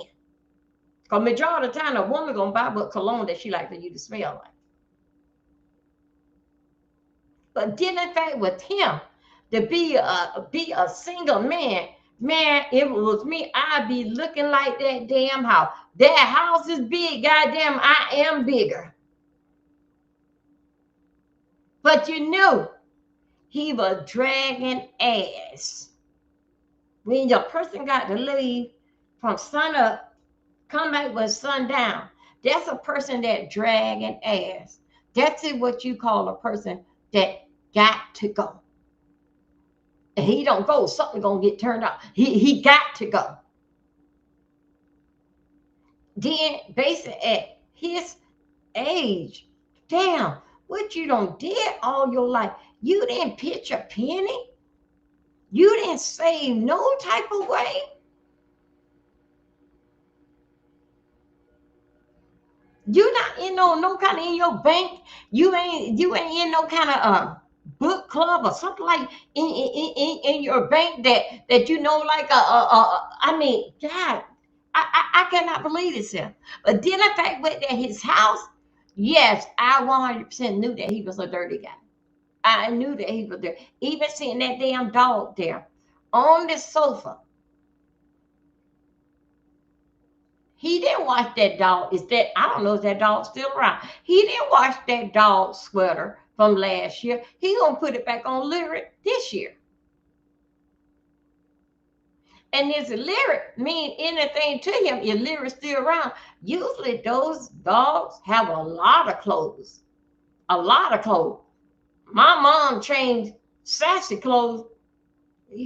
A: Because majority of the time, a woman gonna buy what cologne that she like for you to smell like. But dealing fact with him, to be a single man, if it was me, I'd be looking like that damn house. That house is big, goddamn, I am bigger. But you knew he was dragging ass. When the person got to leave from sun up, come back when sun down, that's a person that dragging ass. That's what you call a person that got to go. And he don't go, something gonna get turned off. He got to go. Then based at his age, damn, what you done did all your life. You didn't pitch a penny. You didn't save no type of way. You not in no kind of in your bank. You ain't in no kind of book club or something like in your bank that you know like I mean, God, I cannot believe this here. But then the fact went at his house, yes, I 100% knew that he was a dirty guy. I knew that he was there. Even seeing that damn dog there on the sofa. He didn't wash that dog. I don't know if that dog's still around. He didn't wash that dog sweater from last year. He gonna put it back on lyric this year. And his lyric mean anything to him. Your lyric's still around. Usually those dogs have a lot of clothes. A lot of clothes. My mom changed Sassy clothes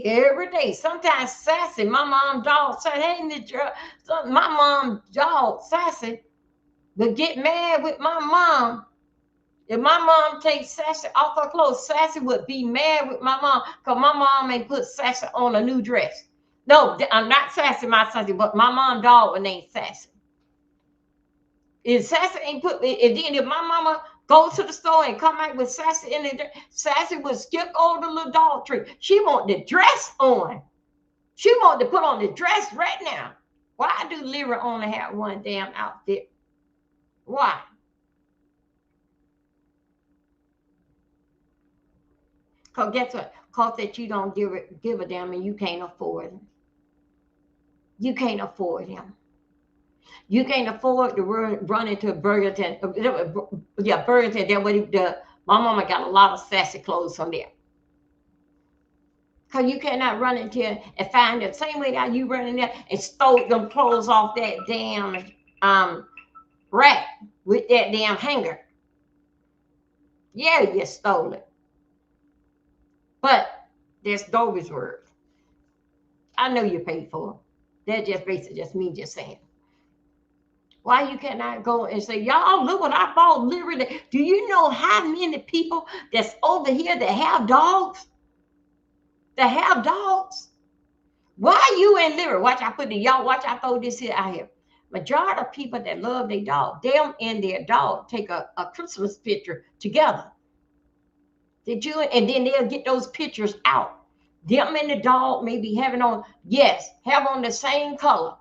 A: every day. Sometimes Sassy, my mom dog said, hey, my mom dog Sassy would get mad with my mom. If my mom takes Sassy off her clothes, Sassy would be mad with my mom because my mom ain't put Sassy on a new dress. No, I'm not Sassy, my Sassy, but my mom dog was named Sassy. If Sassy ain't put, and then if my mama go to the store and come back with Sassy in it, Sassy would skip over the little dog tree. She want the dress on. She want to put on the dress right now. Why do Lyra only have one damn outfit? Why? Because guess what? Because that you don't give a damn and you can't afford it. You can't afford him. You can't afford to run into Burlington. Yeah, Burlington. Then what my mama got a lot of Sassy clothes from there. Because you cannot run into and find the same way that you run in there and stole them clothes off that damn rack with that damn hanger. Yeah, you stole it. But there's Dover's word. I know you paid for it. That just basically just me just saying. Why you cannot go and say, y'all, look what I bought literally. Do you know how many people that's over here that have dogs? That have dogs? Why you in Lyra? Watch, I put the y'all, watch, I throw this here out here. Majority of people that love their dog, them and their dog take a Christmas picture together. Did you? And then they'll get those pictures out. Them and the dog may be having on, yes, have on the same color.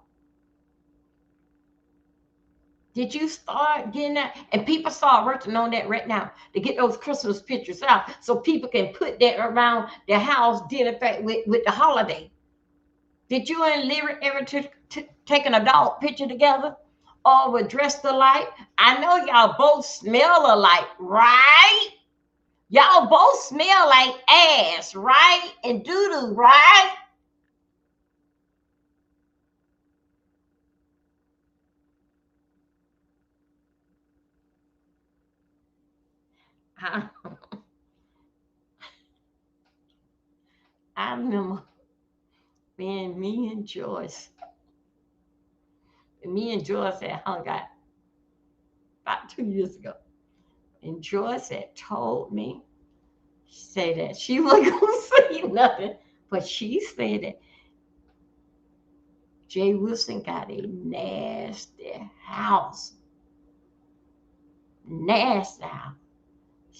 A: Did you start getting that? And people start working on that right now to get those Christmas pictures out so people can put that around their house dinner with the holiday. Did you and Lyric ever take an adult picture together or were dressed alike? I know y'all both smell alike, right? Y'all both smell like ass, right? And doo-doo, right? I, I remember being me and Joyce had hung out about 2 years ago. And Joyce had told me, say that she wasn't gonna say nothing, but she said that Jay Wilson got a nasty house. Nasty house.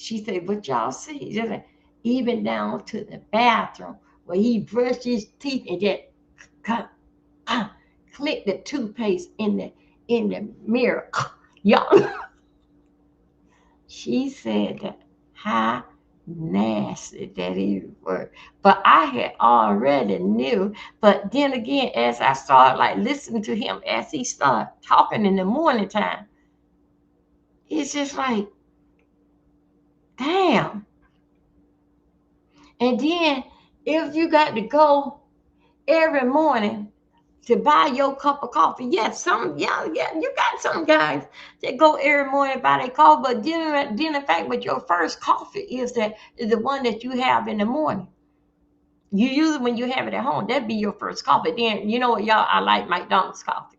A: She said, but y'all see, just like, even down to the bathroom where he brushed his teeth and just cut, uh, click the toothpaste in the mirror. Y'all, she said that how nasty that he was. But I had already knew. But then again, as I started like listening to him as he started talking in the morning time, it's just like, damn. And then if you got to go every morning to buy your cup of coffee. Yes, yeah, you got some guys that go every morning buy their coffee, but then in fact, but your first coffee is the one that you have in the morning. You use it when you have it at home. That'd be your first coffee. Then you know what, y'all, I like McDonald's coffee.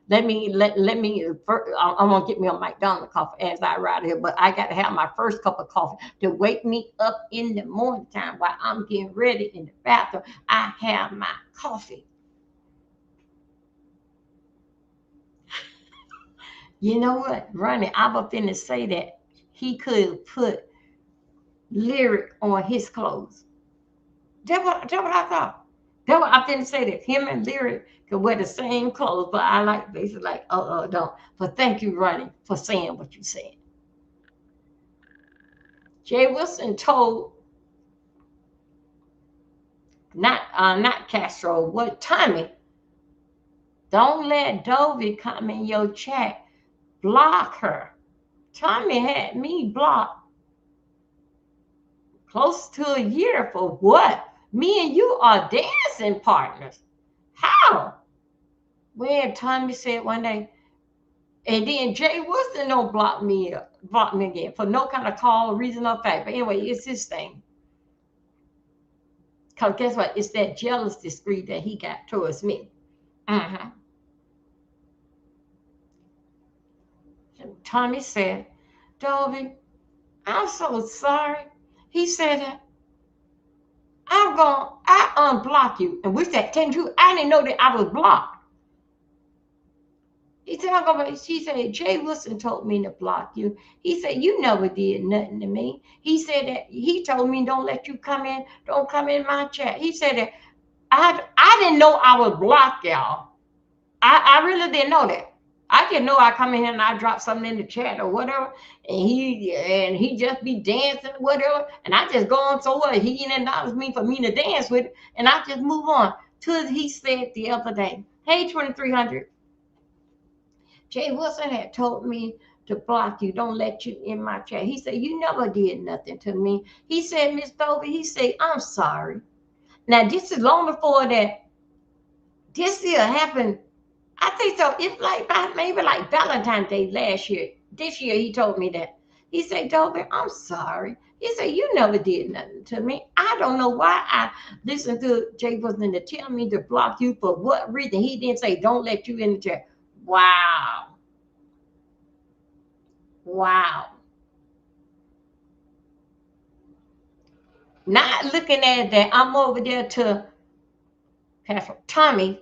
A: Let me. I'm gonna get me a McDonald's coffee as I ride here, but I got to have my first cup of coffee to wake me up in the morning time while I'm getting ready in the bathroom. I have my coffee. You know what, Ronnie? I was finna say that he could put lyric on his clothes. That what I thought. That what I finna say that him and lyric could wear the same clothes, but I like basically like, don't. But thank you, Ronnie, for saying what you said. Jay Wilson told not Castro, what Tommy, don't let Dovey come in your chat. Block her. Tommy had me blocked close to a year for what? Me and you are dancing partners. How? When Tommy said one day, and then Jay Wilson don't block me again for no kind of call, reason, or fact. But anyway, it's his thing. Because guess what? It's that jealous degree that he got towards me. Mm-hmm. Tommy said, Dolby, I'm so sorry. He said, I unblock you. And we said, can you? I didn't know that I was blocked. He said, she said, Jay Wilson told me to block you. He said, you never did nothing to me. He said that he told me don't let you come in, don't come in my chat. He said that I didn't know I was blocked, y'all. I really didn't know that. I didn't know I come in here and I drop something in the chat or whatever, and he just be dancing or whatever, and I just go on, so what? He didn't acknowledge me for me to dance with, and I just move on. Till he said the other day, hey 2300. Jay Wilson had told me to block you, don't let you in my chat. He said, you never did nothing to me. He said, Miss Dovey, he said, I'm sorry. Now, this is long before that. This year happened. I think so. It's like maybe like Valentine's Day last year. This year, he told me that. He said, Dovey, I'm sorry. He said, you never did nothing to me. I don't know why I listened to Jay Wilson to tell me to block you for what reason. He didn't say, don't let you in the chat. Wow. Wow. Not looking at that, I'm over there to Pastor Tommy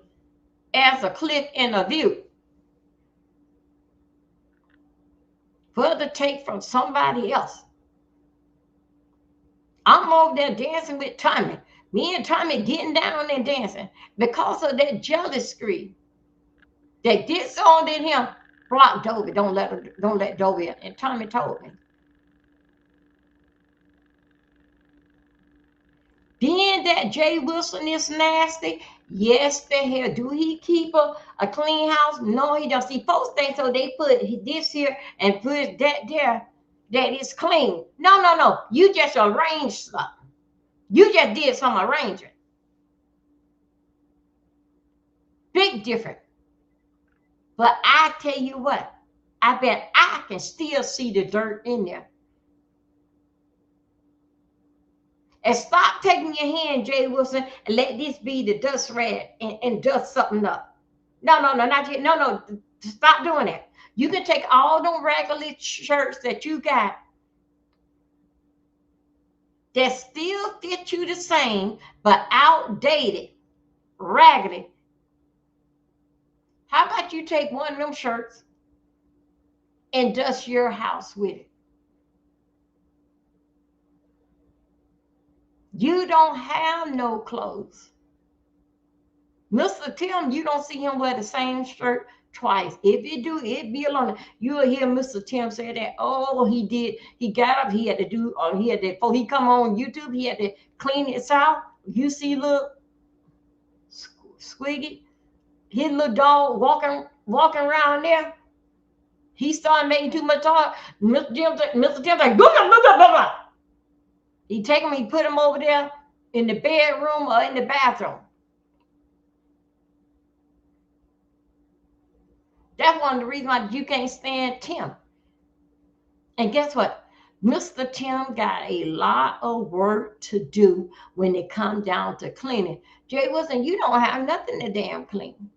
A: as a click and a view. For the take from somebody else. I'm over there dancing with Tommy. Me and Tommy getting down and dancing because of that jealousy that disowned in him. Block Dobie. Don't let Dobie in. And Tommy told me. Being that Jay Wilson is nasty, yes, the hell. Do he keep a clean house? No, he don't. See, folks think so. They put this here and put that there, that is clean. No, no, no. You just arranged something. You just did some arranging. Big difference. But I tell you what, I bet I can still see the dirt in there. And stop taking your hand, Jay Wilson, and let this be the dust rag and dust something up. No, no, no, not yet. No, no, stop doing that. You can take all them regular shirts that you got that still fit you the same, but outdated, raggedy. How about you take one of them shirts and dust your house with it? You don't have no clothes. Mr. Tim, you don't see him wear the same shirt twice. If you do, it be alone. You'll hear Mr. Tim say that, oh, he did. He got up, he had to do, or he had to, before he come on YouTube, he had to clean his out. You see little Squiggy, his little dog walking around there. He started making too much talk. Mr. Tim's like, blah, blah, blah, blah, blah. He take him, he put him over there in the bedroom or in the bathroom. That's one of the reasons why you can't stand Tim. And guess what? Mr. Tim got a lot of work to do when it comes down to cleaning. Jay Wilson, you don't have nothing to damn clean.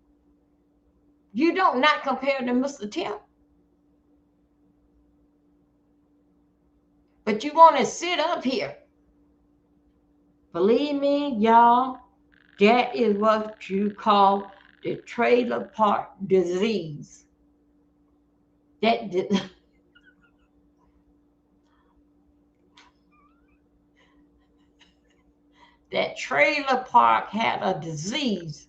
A: You don't, not compared to Mr. Tim. But you want to sit up here. Believe me, y'all, that is what you call the trailer park disease. That trailer park had a disease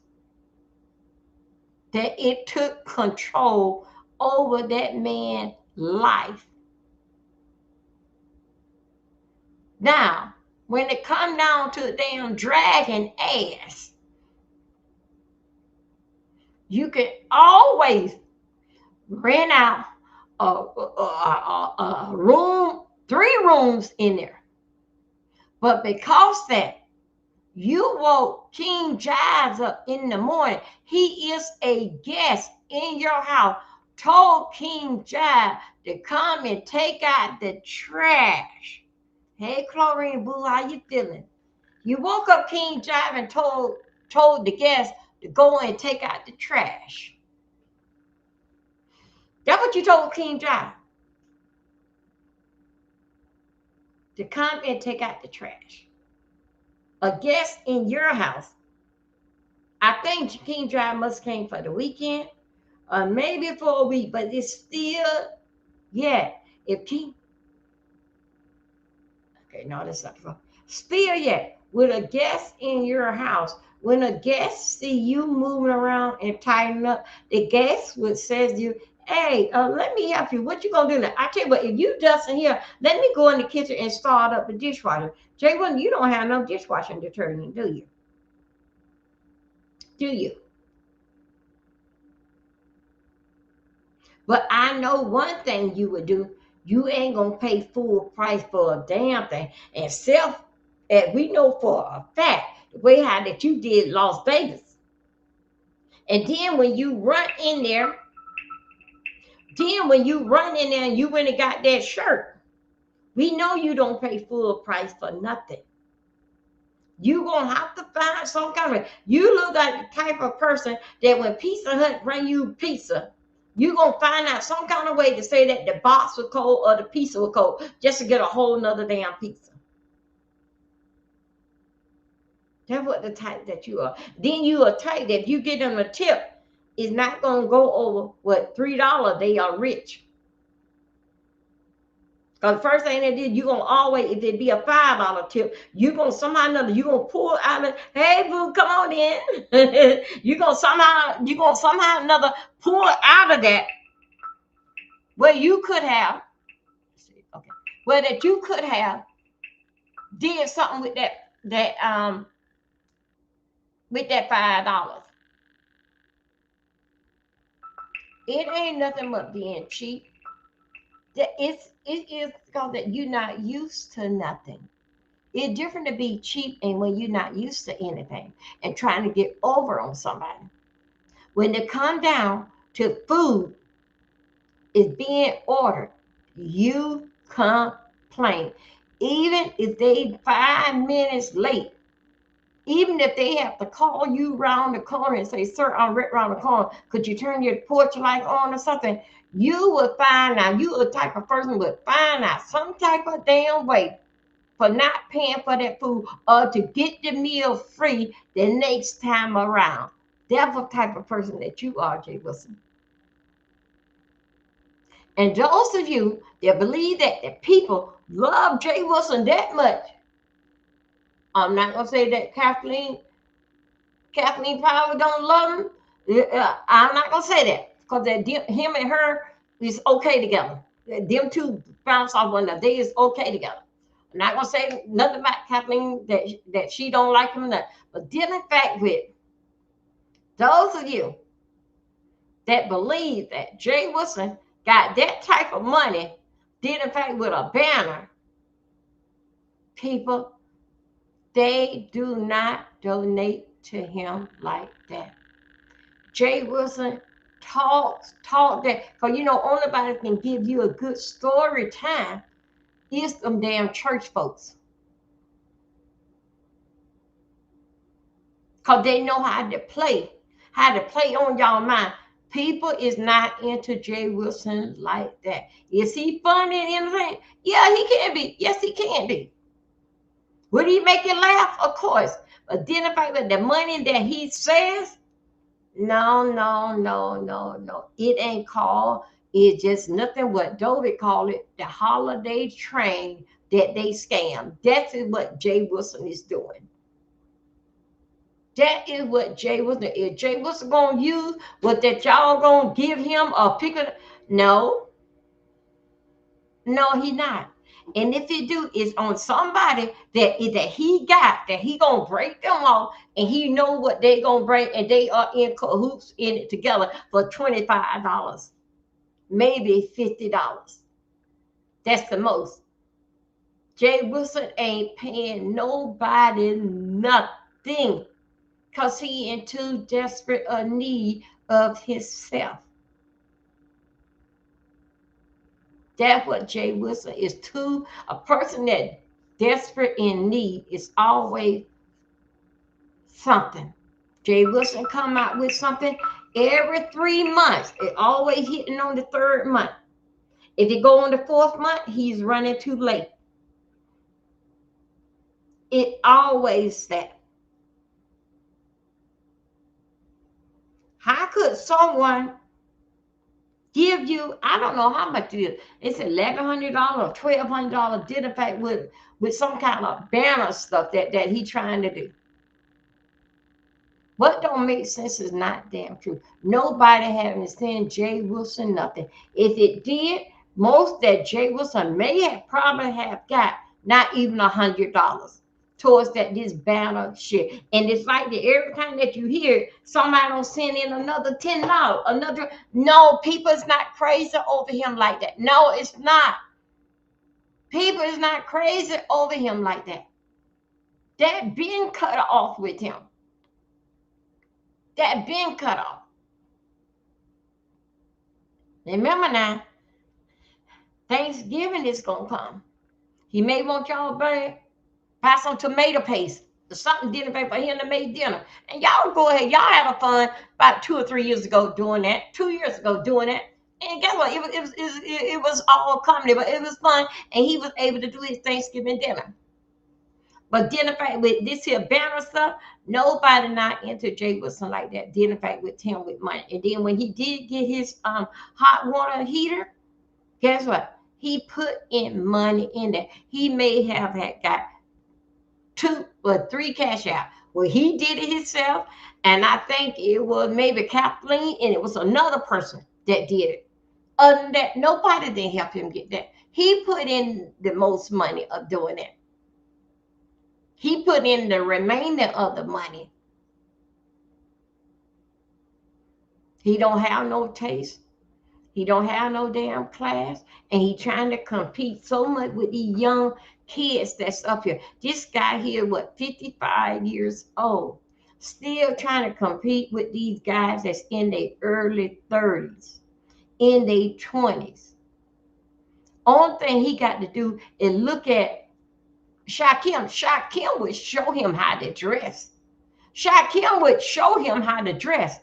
A: that it took control over that man's life. Now, when it come down to a damn dragging ass, you can always rent out a room, 3 rooms in there. But because that you woke King Jives up in the morning, he is a guest in your house, told King Jive to come and take out the trash. Hey, Chlorine Boo, how you feeling? You woke up King Jive and told the guest to go and take out the trash. That's what you told King Jive. To come and take out the trash. A guest in your house. I think King Jive must came for the weekend, or maybe for a week, but it's still, yeah. If King, okay, no, that's not wrong. Still, yeah, with a guest in your house, when a guest see you moving around and tidying up, the guest would say to you, hey, let me help you. What you gonna do now? I tell you what, if you dusting here, let me go in the kitchen and start up the dishwasher. Jay, well, you don't have no dishwashing detergent, do you? Do you? But I know one thing you would do. You ain't gonna pay full price for a damn thing. And we know for a fact, the way how that you did Las Vegas. And then when you run in there, and you went and got that shirt, we know you don't pay full price for nothing. You gonna have to find some kind of, you look like the type of person that when Pizza Hut bring you pizza, you gonna find out some kind of way to say that the box was cold or the pizza was cold just to get a whole nother damn pizza. That's what the type that you are. Then you are type that if you get them a tip, it's not gonna go over what $3. They are rich. Because the first thing they did, you're gonna always, if it be a $5 tip, you're gonna somehow or another, you're gonna pull out of, hey boo, come on in. you're gonna somehow or another pull out of that Well, you could have, okay, well, that you could have did something with that $5. It ain't nothing but being cheap. It is because that you're not used to nothing. It's different to be cheap and when you're not used to anything and trying to get over on somebody. When it come down to food is being ordered, you complain. Even if they 5 minutes late, even if they have to call you round the corner and say, sir, I'm right around the corner, could you turn your porch light on or something? You will find out, you the type of person would find out some type of damn way for not paying for that food or to get the meal free the next time around. That's the type of person that you are, Jay Wilson. And those of you that believe that the people love Jay Wilson that much, I'm not gonna say that Kathleen Power don't love him. I'm not gonna say that because that him and her is okay together. Them two bounce off one another. They is okay together. I'm not gonna say nothing about Kathleen that she don't like him, but dealing fact with those of you that believe that Jay Wilson got that type of money, did in fact with a banner, people, they do not donate to him like that. Jay Wilson talk that, because you know, only nobody can give you a good story time is them damn church folks. Because they know how to play on y'all mind. People is not into Jay Wilson like that. Is he funny and anything? Yeah, he can be. Yes, he can be. Would he make you laugh? Of course. But then the fact that the money that he says, no, no, no, no, no. It ain't called. It's just nothing what David called it, the holiday train that they scam. That's what Jay Wilson is doing. That is what Jay Wilson is. Jay Wilson gonna use what that y'all gonna give him or pick it? No, no, he not. And if he do, it's on somebody that he got that he gonna break them off, and he know what they gonna break, and they are in cahoots in it together for $25, maybe $50. That's the most. Jay Wilson ain't paying nobody nothing because he in too desperate a need of himself. That's what Jay Wilson is too. A person that desperate in need is always something. Jay Wilson come out with something every 3 months. It always hitting on the third month. If it go on the fourth month, he's running too late. It always that. How could someone give you, I don't know how much it is. It's $1,100, $1,200 did in fact with some kind of banner stuff that he trying to do. What don't make sense is not damn true. Nobody having sent Jay Wilson nothing. If it did, most that Jay Wilson may have probably have got not even $100 towards this banner shit. And it's like that every time that you hear it, somebody don't send in another $10, another. No, people is not crazy over him like that. No, it's not. People is not crazy over him like that. That been cut off with him. That been cut off. Remember now, Thanksgiving is gonna come. He may want y'all to buy some tomato paste or something dinner for him to make dinner. And y'all go ahead, y'all have a fun about 2 or 3 years ago doing that. 2 years ago doing that. And guess what? It was all comedy, but it was fun. And he was able to do his Thanksgiving dinner. But then in fact with this here banner stuff, nobody not into Jay Wilson like that. Then in fact with him with money. And then when he did get his hot water heater, guess what? He put in money in there. He may have had got 2 or 3 cash out. Well, he did it himself, and I think it was maybe Kathleen, and it was another person that did it. Other than that, nobody didn't help him get that. He put in the most money of doing it. He put in the remainder of the money. He don't have no taste. He don't have no damn class, and he trying to compete so much with these young kids that's up here. This guy here, what, 55 years old, still trying to compete with these guys that's in their early 30s, in their 20s. Only thing he got to do is look at Shaquem. Shaquem would show him how to dress. Shaquem would show him how to dress.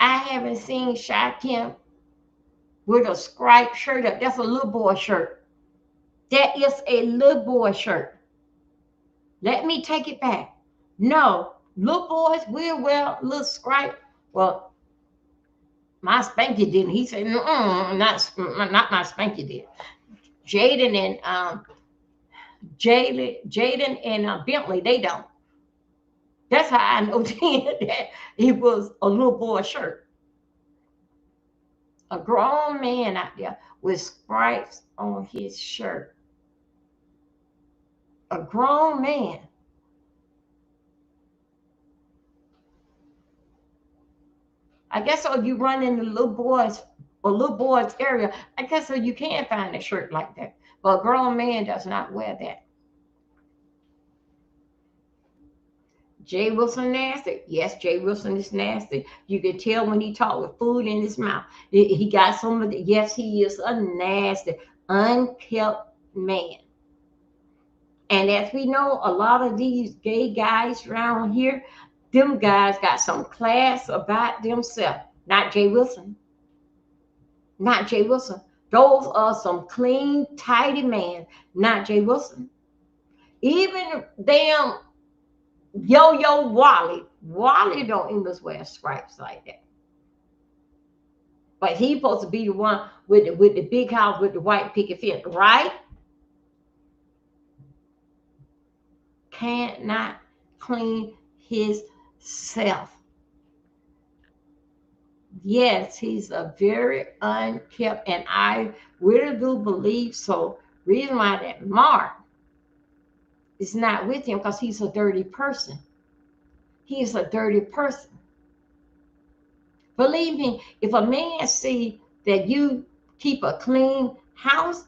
A: I haven't seen Shaquem with a striped shirt up. That's a little boy shirt. That is a little boy shirt. Let me take it back. No, little boys will wear little stripe. Well, my Spanky didn't. He said, not my Spanky did. Jaden and Jaden and Bentley, they don't. That's how I know that it was a little boy shirt. A grown man out there with stripes on his shirt. A grown man. I guess so you run in the little boys area, I guess so you can find a shirt like that. But a grown man does not wear that. Jay Wilson nasty. Yes, Jay Wilson is nasty. You can tell when he talk with food in his mouth. He got some of the, yes, he is a nasty, unkept man. And as we know, a lot of these gay guys around here, them guys got some class about themselves. Not Jay Wilson. Not Jay Wilson. Those are some clean, tidy man. Not Jay Wilson. Even damn Yo-Yo Wally. Wally don't even wear stripes like that. But he supposed to be the one with the big house with the white picket fence, right? Cannot clean his self. Yes, he's a very unkept, and I really do believe so. Reason why that Mark is not with him because he's a dirty person. He's a dirty person. Believe me, if a man see that you keep a clean house,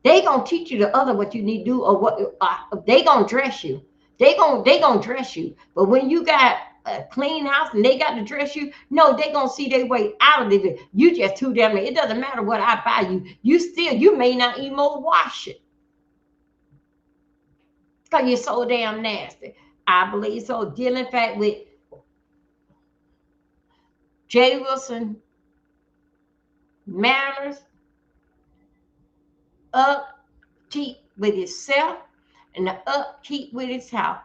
A: they gonna teach you the other what you need to do, or what they gonna dress you. They gonna dress you. But when you got a clean house and they got to dress you, no, they gonna see their way out of it. You just too damn. It doesn't matter what I buy you. You may not even wash it because you're so damn nasty. I believe so. Dealing fact with Jay Wilson manners, upkeep with himself, and the upkeep with his house.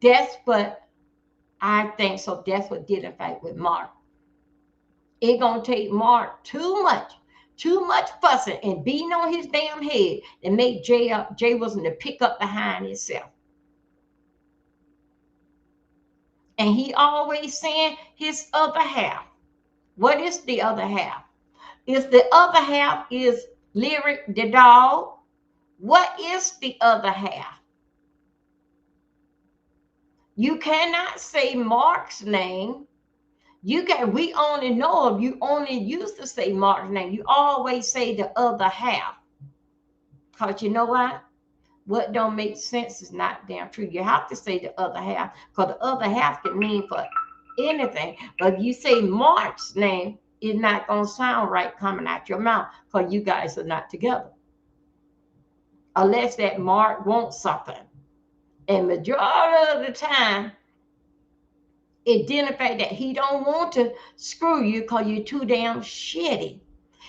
A: That's what I think. So that's what did in fact with Mark. It gonna take Mark too much fussing and beating on his damn head and make Jay Wilson to pick up behind himself. And he always saying his other half. What is the other half? Is the other half is Lyric the dog? What is the other half? You cannot say Mark's name. We only know of, you only used to say Mark's name. You always say the other half. Because you know what? What don't make sense is not damn true. You have to say the other half, because the other half can mean for anything. But if you say Mark's name, it's not going to sound right coming out your mouth, because you guys are not together. Unless that Mark wants something. And majority of the time, identify that he don't want to screw you because you're too damn shitty.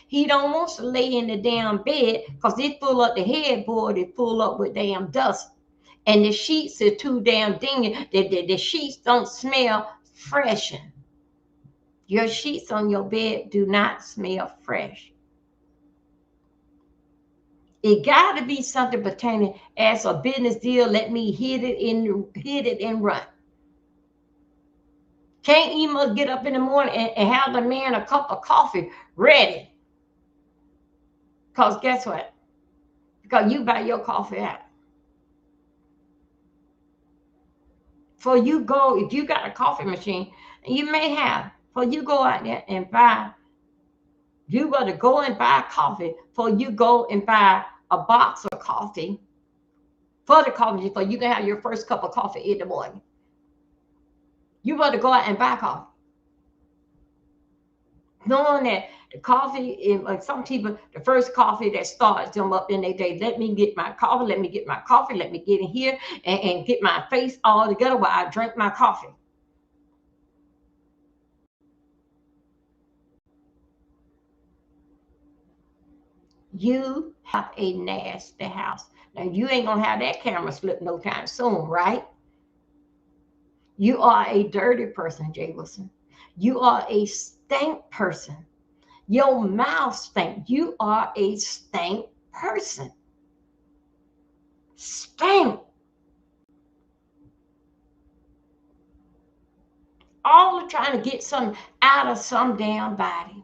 A: He don't want to lay in the damn bed because it full up the headboard, it full up with damn dust. And the sheets are too damn dingy. The sheets don't smell fresh. Your sheets on your bed do not smell fresh. It got to be something pertaining as a business deal. Let me hit it and run. Can't even get up in the morning and have the man a cup of coffee ready. Because guess what? Because you buy your coffee out. For you go, if you got a coffee machine, you may have, for you go out there and buy, you got to go and buy coffee, for you go and buy a box of coffee for the coffee, for you can have your first cup of coffee in the morning. You got to go out and buy coffee. Knowing that the coffee, like some people, the first coffee that starts them up in their day, let me get my coffee, let me get my coffee, let me get in here and get my face all together while I drink my coffee. You have a nasty house. Now, you ain't going to have that camera slip no time soon, right? You are a dirty person, Jay Wilson. You are a stank person. Your mouth stink. You are a stank person. Stank. All trying to get something out of some damn body.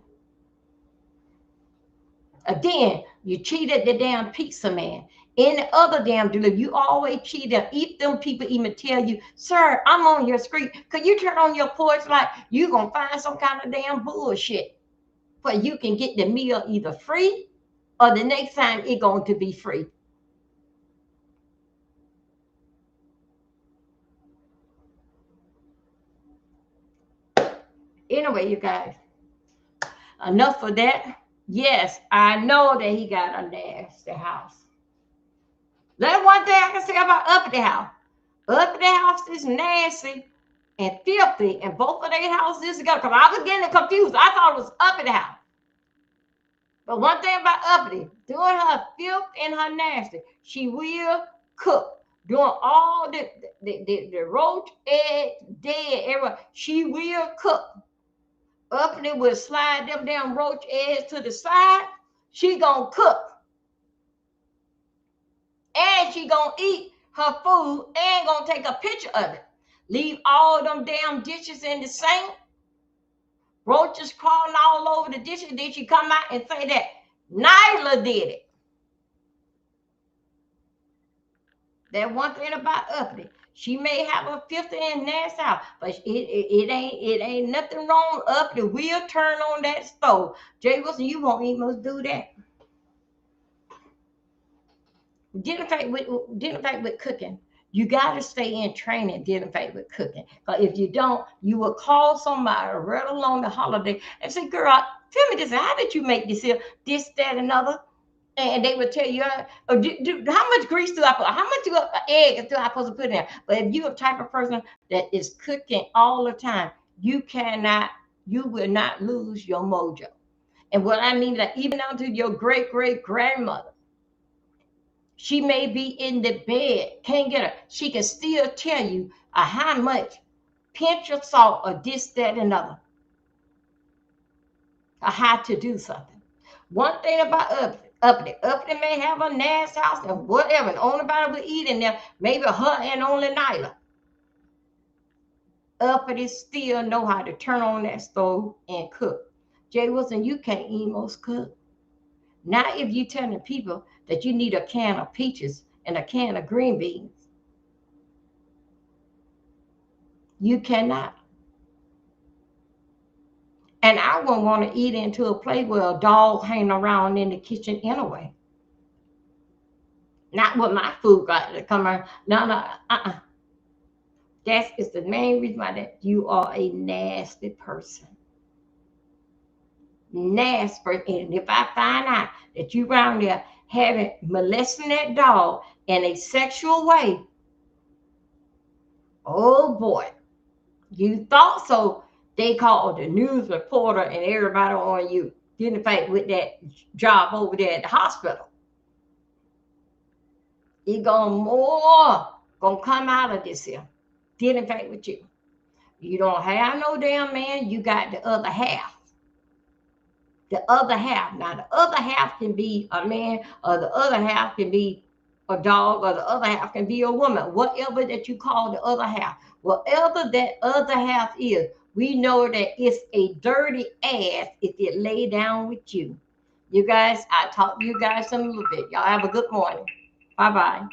A: Again, you cheated the damn pizza man. Any other damn dealer, you always cheat them. If them people even tell you, sir, I'm on your screen. Could you turn on your porch light? You gonna find some kind of damn bullshit. But you can get the meal either free or the next time it going to be free. Anyway, you guys, enough of that. Yes, I know that he got a nasty house. That's one thing I can say about Uppity House. Uppity House is nasty and filthy, and both of their houses together. Because I was getting confused. I thought it was Uppity House. But one thing about Uppity, doing her filth and her nasty, she will cook. Doing all the roach, egg, dead, everything. She will cook. Uppity will slide them damn roach eggs to the side. She gonna cook. And she gonna eat her food and gonna take a picture of it. Leave all them damn dishes in the sink. Roaches crawling all over the dishes. Then she come out and say that Nyla did it. That one thing about Uppity. She may have a filthy and nasty house, but it ain't nothing wrong. Uppity will turn on that stove. Jay Wilson, you won't even do that. Dealing fact with cooking. You got to stay in training dealing fact with cooking. Because if you don't, you will call somebody right along the holiday and say, girl, tell me this. How did you make this here? This, that, another. And they would tell you, how much grease do I put? How much egg do I supposed to put in there? But if you're a type of person that is cooking all the time, you will not lose your mojo. And what I mean, that even down to your great-great-grandmother, she may be in the bed, can't get her. She can still tell you how much pinch of salt or this, that, and another, or how to do something. One thing about Uppity may have a nasty house and whatever, and only nobody will eat in there, maybe her and only Nyla. Uppity still know how to turn on that stove and cook. Jay Wilson, you can't almost cook. Now, if you telling people that you need a can of peaches and a can of green beans, you cannot. And I wouldn't want to eat into a plate with a dog hanging around in the kitchen anyway. Not with my food got to come around. No. That is the main reason why that you are a nasty person. Nasty person. And if I find out that you around there having molesting that dog in a sexual way, oh boy, you thought so. They called the news reporter and everybody on you getting fight with that job over there at the hospital. It gonna come out of this here. Didn't fight with you. You don't have no damn man. You got the other half. The other half. Now the other half can be a man, or the other half can be a dog, or the other half can be a woman. Whatever that you call the other half. Whatever that other half is, We know that it's a dirty ass if it lay down with you. You guys, I talk to you guys in a little bit. Y'all have a good morning. Bye bye.